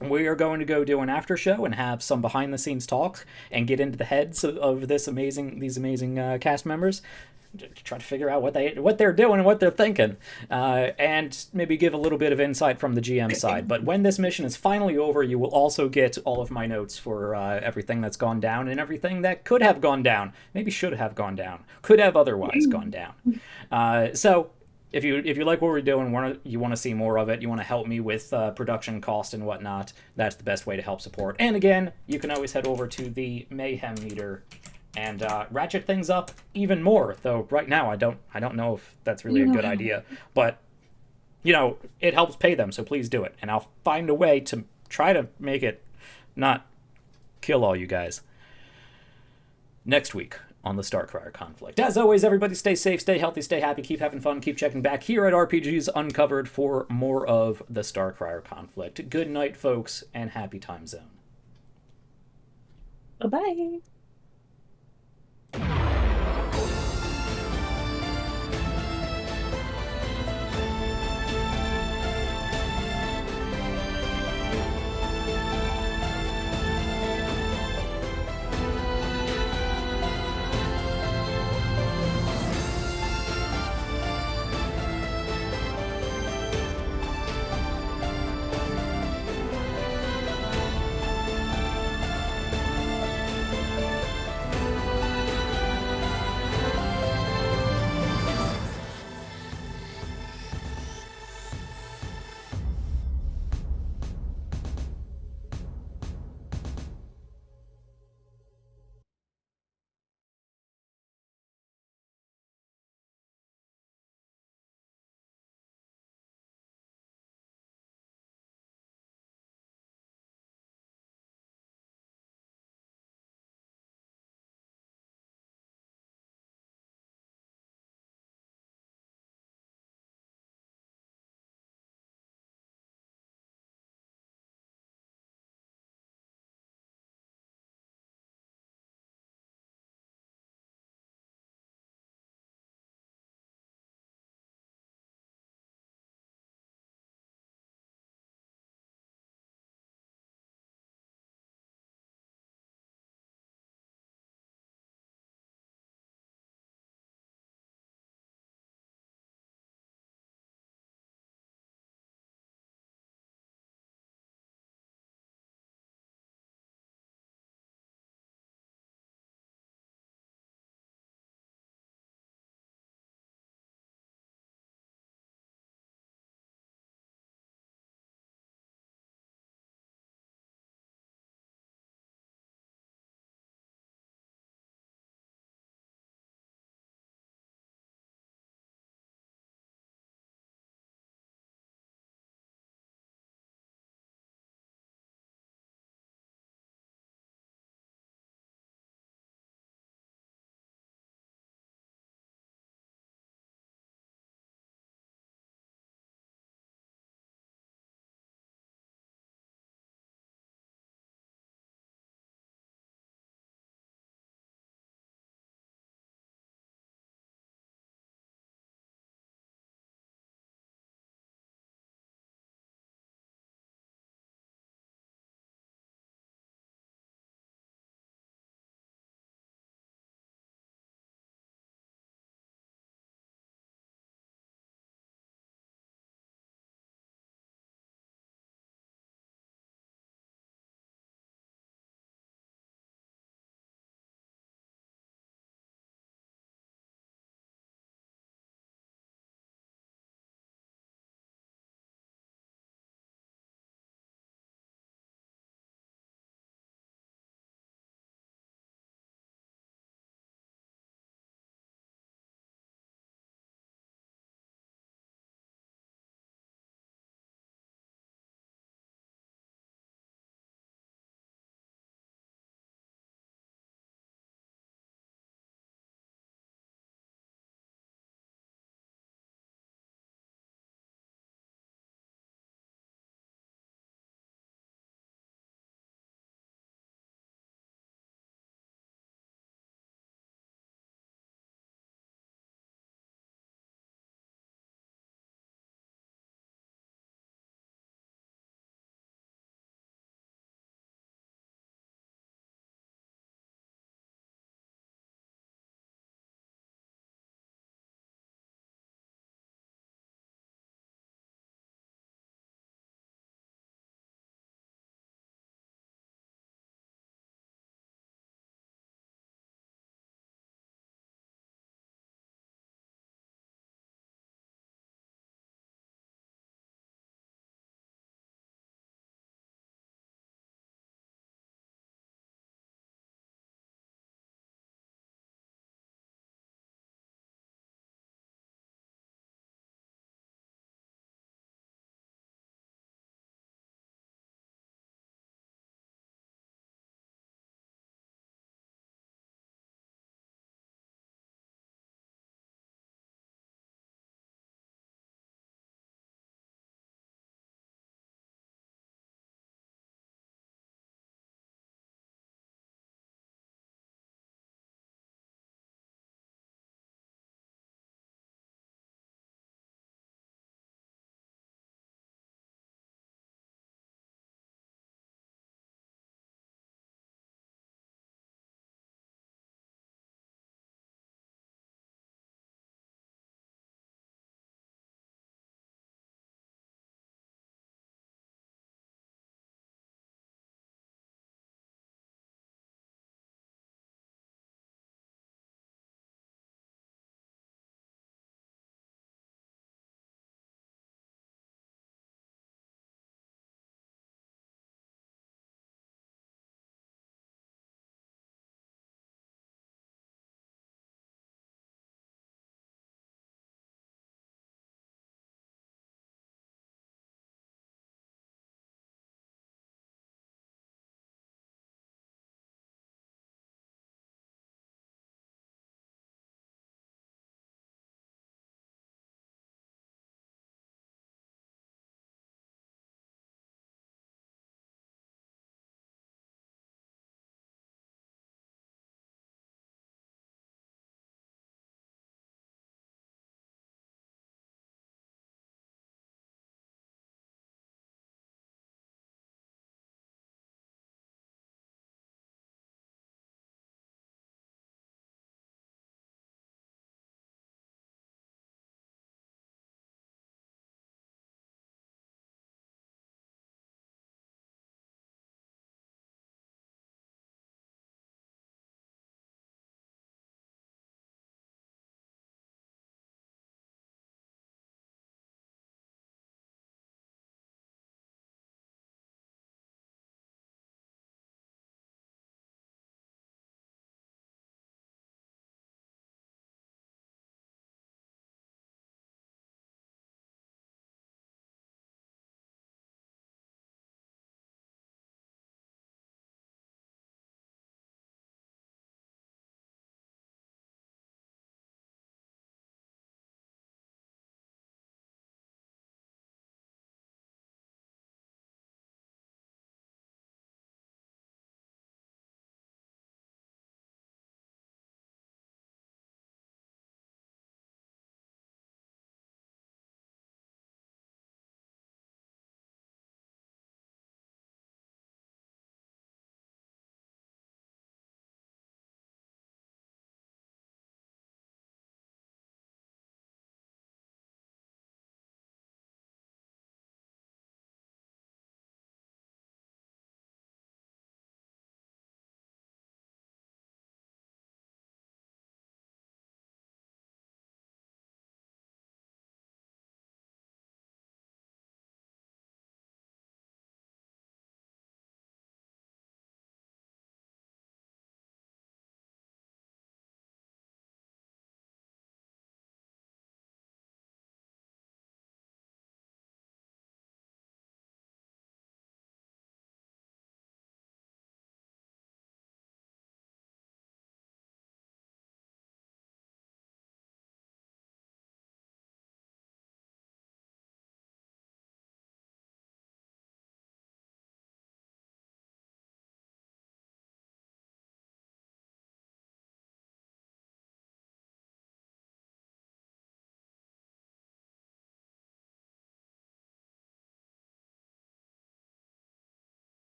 We are going to go do an after show and have some behind the scenes talks and get into the heads of these amazing cast members. Try to figure out what they're doing and what they're thinking, and maybe give a little bit of insight from the GM side. But when this mission is finally over, you will also get all of my notes for everything that's gone down and everything that could have gone down, maybe should have gone down, could have otherwise gone down. So if you like what we're doing, you want to see more of it, you want to help me with production cost and whatnot, that's the best way to help support. And again, you can always head over to the Mayhem meter and ratchet things up even more. Though right now I don't know if that's really a good idea, but it helps pay them, so please do it, and I'll find a way to try to make it not kill all you guys next week on the Starcrier Conflict. As always, everybody stay safe, stay healthy, stay happy, keep having fun, keep checking back here at RPGs Uncovered for more of the Starcrier Conflict. Good night, folks, and happy time zone. Bye-bye.